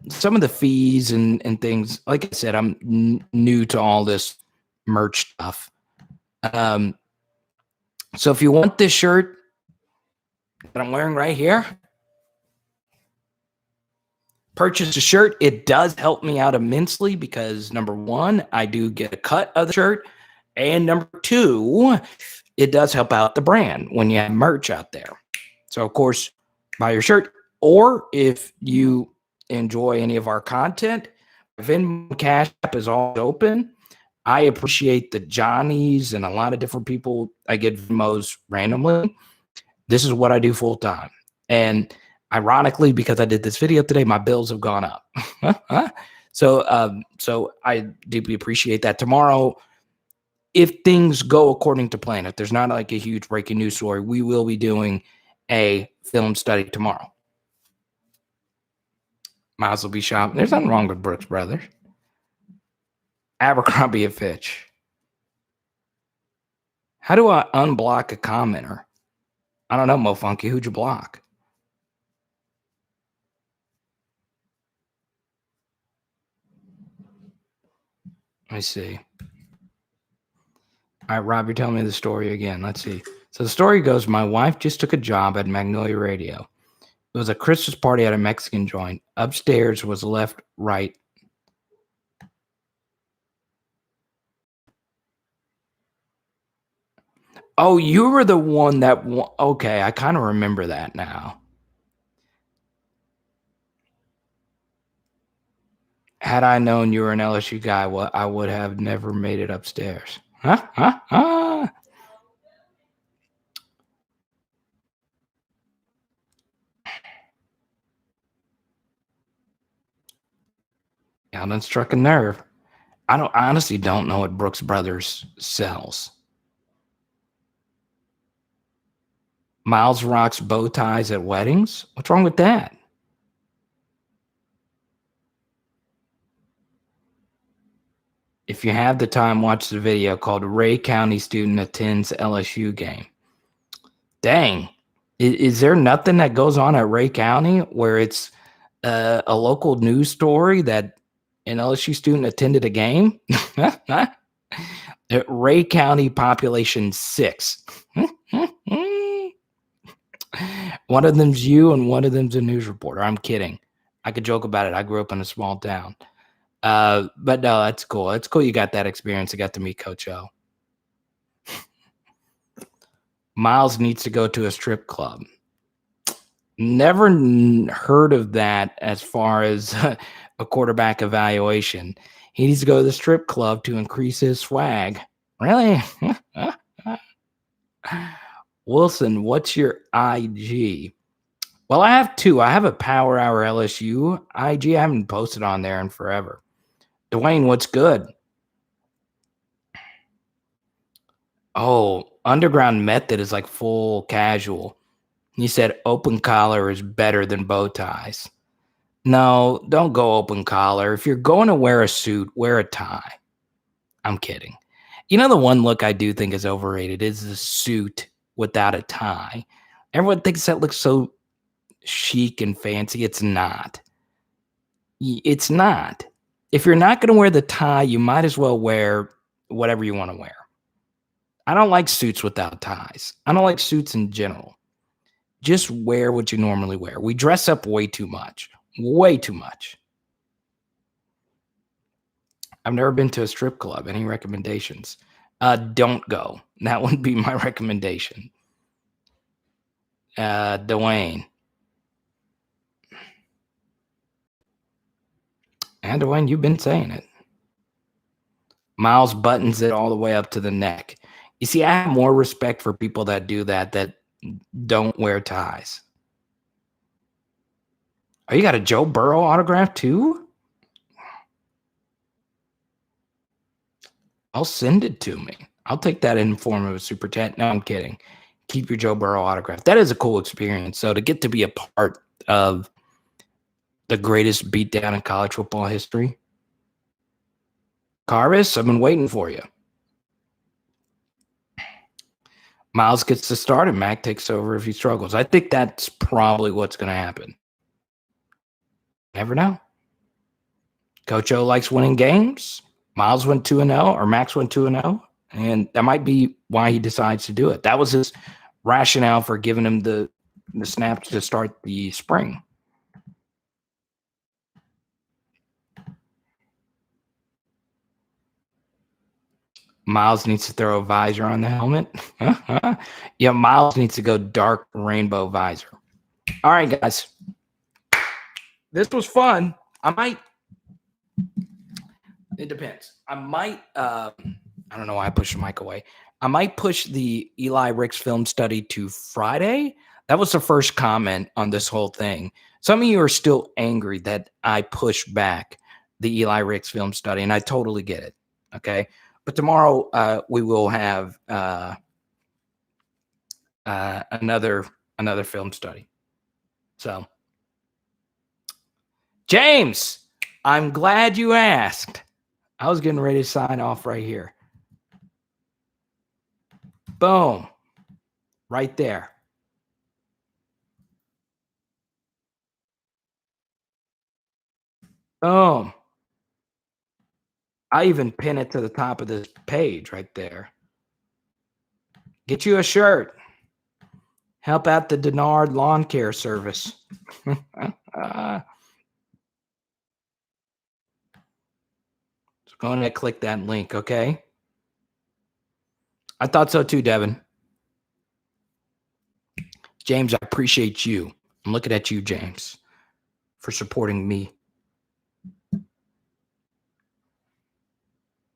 Some of the fees and things, like I said, I'm new to all this merch stuff. So if you want this shirt that I'm wearing right here, purchase a shirt. It does help me out immensely because, number one, I do get a cut of the shirt. And number two, it does help out the brand when you have merch out there. So, of course, buy your shirt. Or if you enjoy any of our content, Venmo Cash App is all open. I appreciate the Johnnies and a lot of different people I get Venmos randomly. This is what I do full time. And Ironically, because I did this video today, my bills have gone up. So I deeply appreciate that. Tomorrow, if things go according to plan, if there's not like a huge breaking news story, we will be doing a film study tomorrow. Myles will be shopping. There's nothing wrong with Brooks Brothers. Abercrombie and Fitch. How do I unblock a commenter? I don't know, Mo Funky. Who'd you block? Let me see. All right, Rob, you're telling me the story again. Let's see. So the story goes, my wife just took a job at Magnolia Radio. It was a Christmas party at a Mexican joint. Upstairs was left, right. Oh, you were the one that... Okay, I kind of remember that now. Had I known you were an LSU guy, well, I would have never made it upstairs. Huh? Y'all done struck a nerve. I honestly don't know what Brooks Brothers sells. Myles rocks bow ties at weddings? What's wrong with that? If you have the time, watch the video called Ray County Student Attends LSU Game. Dang. Is there nothing that goes on at Ray County where it's a local news story that an LSU student attended a game? Ray County population 6. One of them's you and one of them's a news reporter. I'm kidding. I could joke about it. I grew up in a small town. But no, that's cool. It's cool you got that experience. I got to meet Coach O. Myles needs to go to a strip club. Never heard of that as far as a quarterback evaluation. He needs to go to the strip club to increase his swag. Really? Wilson, what's your IG? Well, I have 2. I have a Power Hour LSU IG. I haven't posted on there in forever. Dwayne, what's good? Oh, Underground Method is like full casual. He said open collar is better than bow ties. No, don't go open collar. If you're going to wear a suit, wear a tie. I'm kidding. You know, the one look I do think is overrated is the suit without a tie. Everyone thinks that looks so chic and fancy. It's not. It's not. If you're not going to wear the tie, you might as well wear whatever you want to wear. I don't like suits without ties. I don't like suits in general. Just wear what you normally wear. We dress up way too much. Way too much. I've never been to a strip club. Any recommendations? Don't go. That would be my recommendation. Dwayne. And Dwayne, you've been saying it. Myles buttons it all the way up to the neck. You see, I have more respect for people that do that don't wear ties. Oh, you got a Joe Burrow autograph too? I'll send it to me. I'll take that in form of a super chat. No, I'm kidding. Keep your Joe Burrow autograph. That is a cool experience. So to get to be a part of the greatest beatdown in college football history. Carvis, I've been waiting for you. Myles gets to start and Mac takes over if he struggles. I think that's probably what's going to happen. Never know. Coach O likes winning games. Myles went 2-0 or Max went 2-0. And that might be why he decides to do it. That was his rationale for giving him the snaps to start the spring. Myles needs to throw a visor on the helmet. Yeah, Myles needs to go dark rainbow visor. All right, guys. This was fun. It depends. I don't know why I pushed the mic away. I might push the Eli Ricks film study to Friday. That was the first comment on this whole thing. Some of you are still angry that I pushed back the Eli Ricks film study, and I totally get it. Okay. But tomorrow we will have another film study. So, James, I'm glad you asked. I was getting ready to sign off right here. Boom. Right there. Boom. I even pin it to the top of this page right there. Get you a shirt. Help out the Denard Lawn Care Service. So go ahead and click that link, okay? I thought so too, Devin. James, I appreciate you. I'm looking at you, James, for supporting me.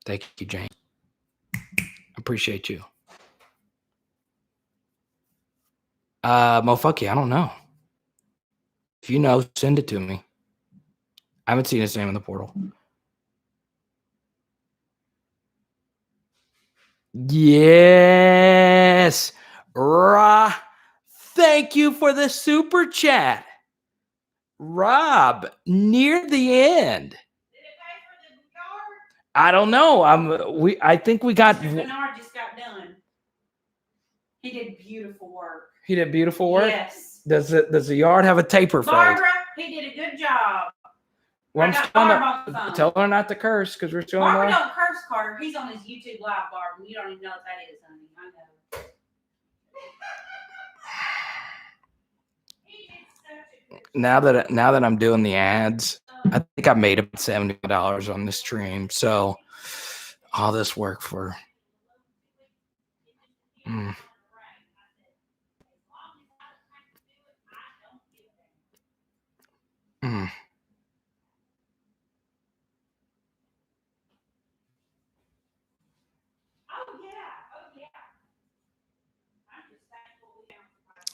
Thank you, James. Appreciate you. Mofucky, I don't know. If you know, send it to me. I haven't seen his name in the portal. Yes. Thank you for the super chat. Rob, near the end. Did it pay for the yard? I don't know. I think we got. Mr. Bernard just got done. He did beautiful work. He did beautiful work. Yes. Does the yard have a taper fade? Barbara, he did a good job. Well, I got Barb on the phone. tell her not to curse because we're still Barbara on. don't curse, Carter. He's on his YouTube live, Barbara. You don't even know what that is, honey. I know. Now that I'm doing the ads, I think I made about $70 on this stream. So all this work for.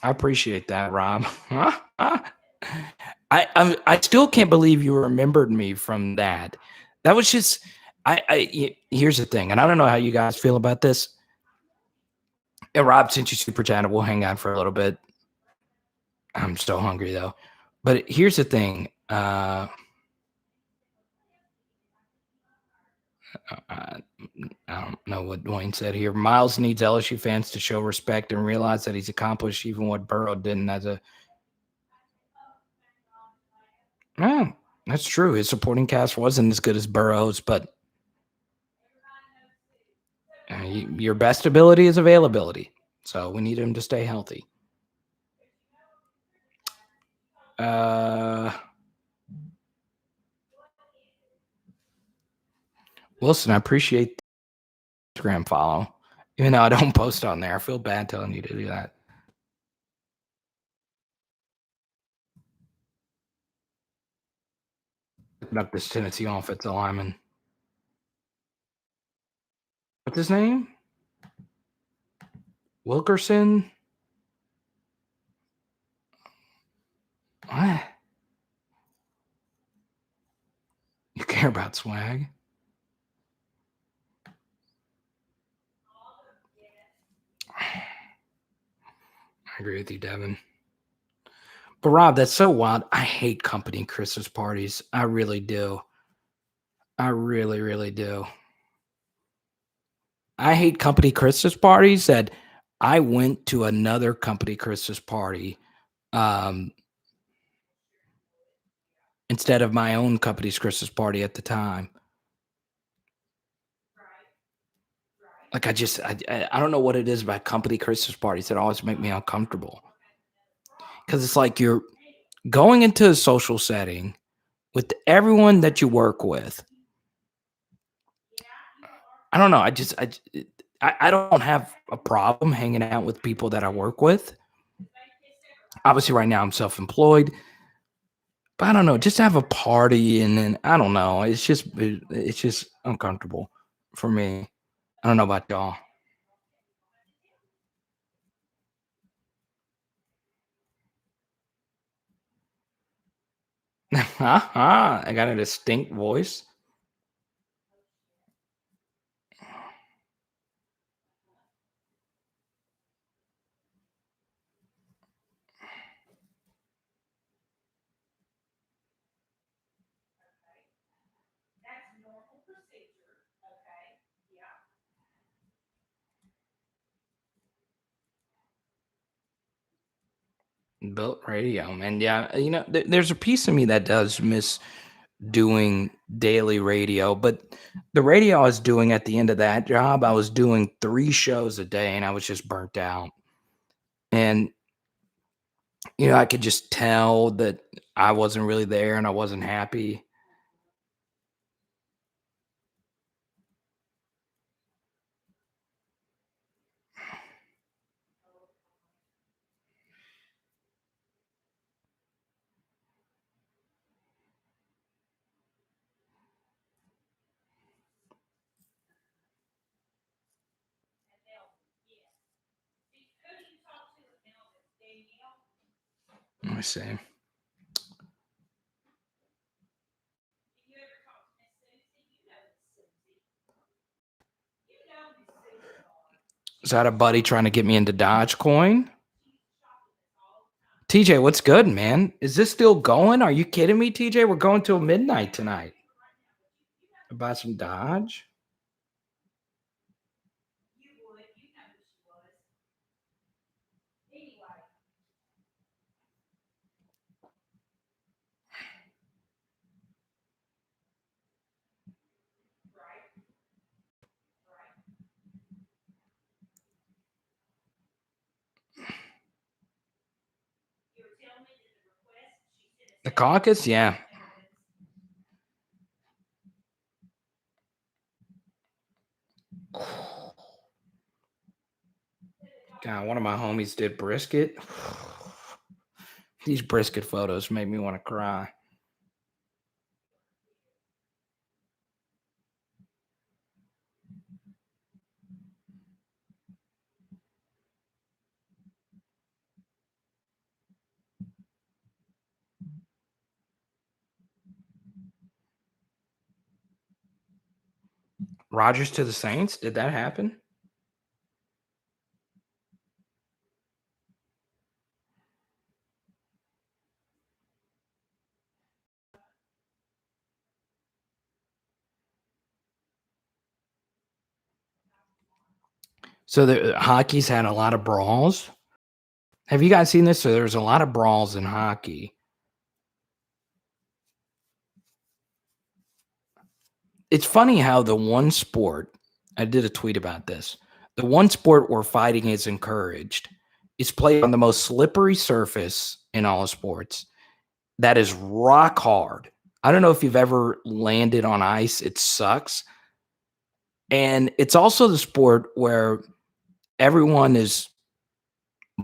I appreciate that, Rob. I still can't believe you remembered me from that. That was just here's the thing, and I don't know how you guys feel about this. And Rob, since you super chatted, we'll hang out for a little bit. I'm so hungry though. But here's the thing. I don't know what Dwayne said here. Myles needs LSU fans to show respect and realize that he's accomplished even what Burrow didn't as a. Yeah, that's true. His supporting cast wasn't as good as Burrow's, but your best ability is availability. So we need him to stay healthy. Wilson, I appreciate the Instagram follow. Even though I don't post on there, I feel bad telling you to do that. Looking up this Tennessee offensive lineman. What's his name? Wilkerson? What? You care about swag? I agree with you, Devin. But Rob, that's so wild. I hate company Christmas parties. I really do. I really, really do. I hate company Christmas parties that I went to another company Christmas party instead of my own company's Christmas party at the time. Like I don't know what it is about company Christmas parties that always make me uncomfortable. Because it's like you're going into a social setting with everyone that you work with. I don't know. I don't have a problem hanging out with people that I work with. Obviously, right now I'm self-employed. But I don't know. Just have a party and then I don't know. It's just uncomfortable for me. I don't know about y'all. I got a distinct voice. That's normal procedure. Okay. Yeah. Built radio, man. Yeah, there's a piece of me that does miss doing daily radio, but the radio I was doing at the end of that job, I was doing 3 shows a day, and I was just burnt out. And I could just tell that I wasn't really there and I wasn't happy. Let me see. Is that a buddy trying to get me into Dogecoin? TJ, what's good, man? Is this still going? Are you kidding me, TJ? We're going till midnight tonight. About some Dodge? The caucus? Yeah. God, one of my homies did brisket. These brisket photos made me want to cry. Rogers to the Saints? Did that happen? So the hockey's had a lot of brawls. Have you guys seen this? So there's a lot of brawls in hockey. It's funny how the one sport, I did a tweet about this. The one sport where fighting is encouraged is played on the most slippery surface in all sports. That is rock hard. I don't know if you've ever landed on ice. It sucks. And it's also the sport where everyone is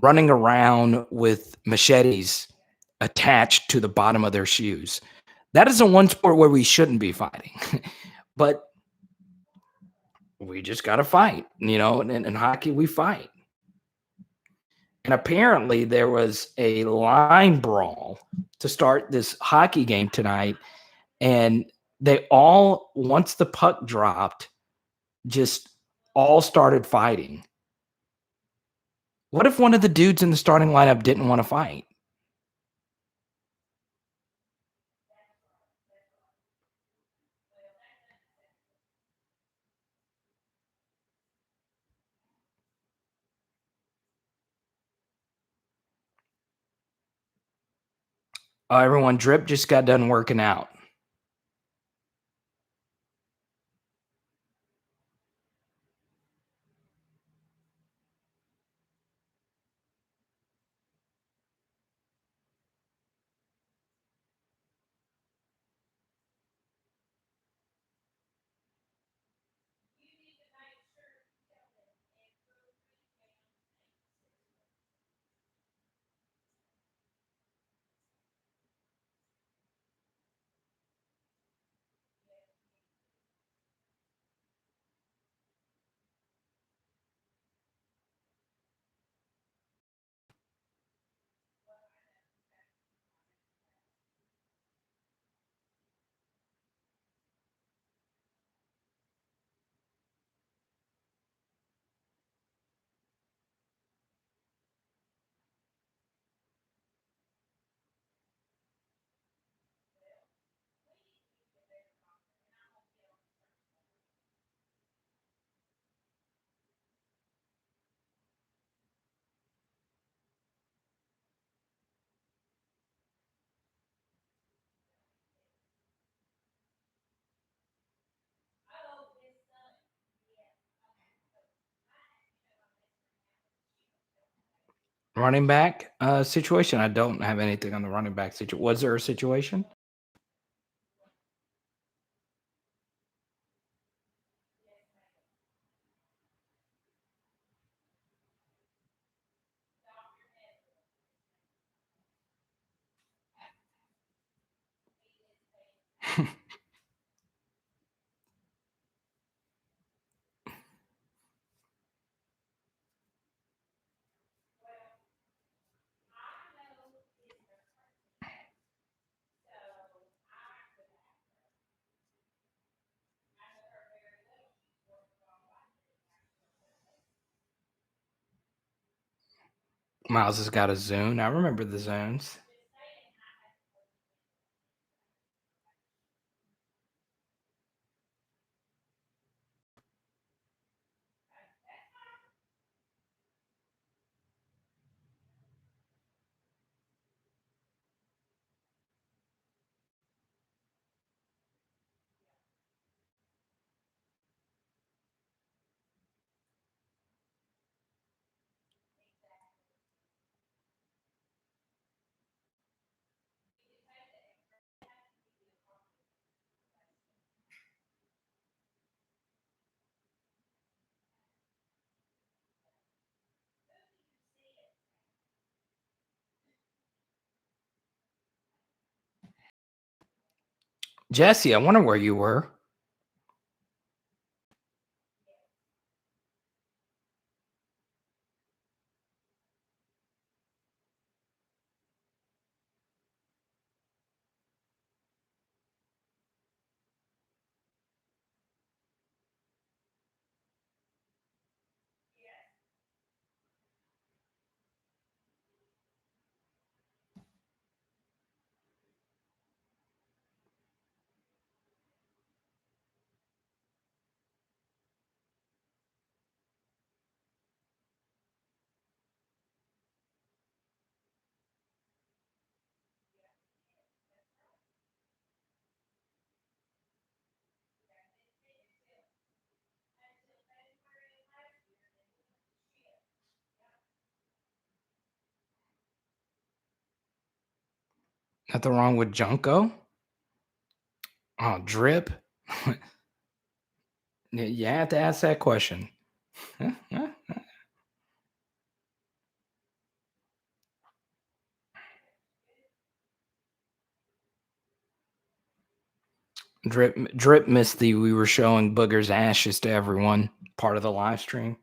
running around with machetes attached to the bottom of their shoes. That is the one sport where we shouldn't be fighting. But we just got to fight, and in hockey, we fight. And apparently there was a line brawl to start this hockey game tonight. And they all, once the puck dropped, just all started fighting. What if one of the dudes in the starting lineup didn't want to fight? Everyone, Drip just got done working out. Running back situation. I don't have anything on the running back situation. Was there a situation? Miles has got a zone. I remember the zones. Jesse, I wonder where you were. Nothing wrong with Junko. Oh, drip. You have to ask that question. Drip missed the we were showing Booger's ashes to everyone part of the live stream.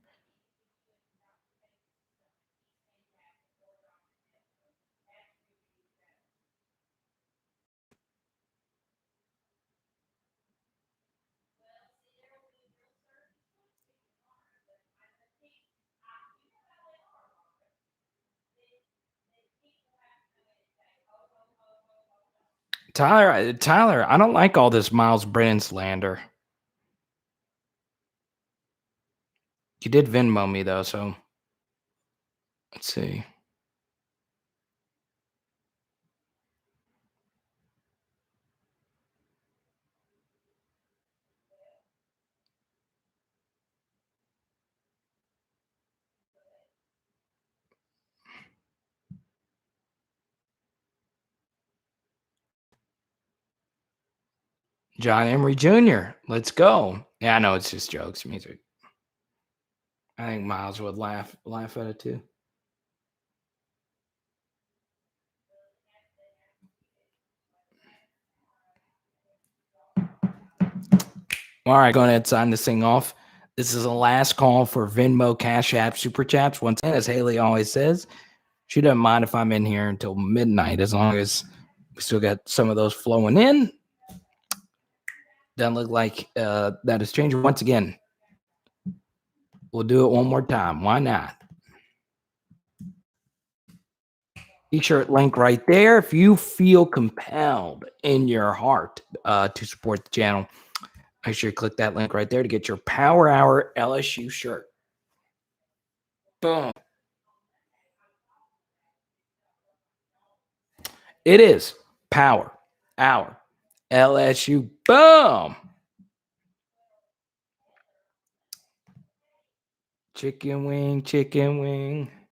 Tyler, I don't like all this Myles Brennan slander. You did Venmo me though, so let's see. John Emery Jr. Let's go. Yeah, I know it's just jokes, music. I think Miles would laugh at it too. All right, go ahead and sign this thing off. This is the last call for Venmo, Cash App, Super Chats. Once again, as Haley always says, she doesn't mind if I'm in here until midnight, as long as we still got some of those flowing in. Doesn't look like that is changing. Once again, we'll do it one more time. Why not? T-shirt link right there. If you feel compelled in your heart to support the channel, make sure you click that link right there to get your Power Hour LSU shirt. Boom. It is Power Hour LSU. Boom. Chicken wing, chicken wing.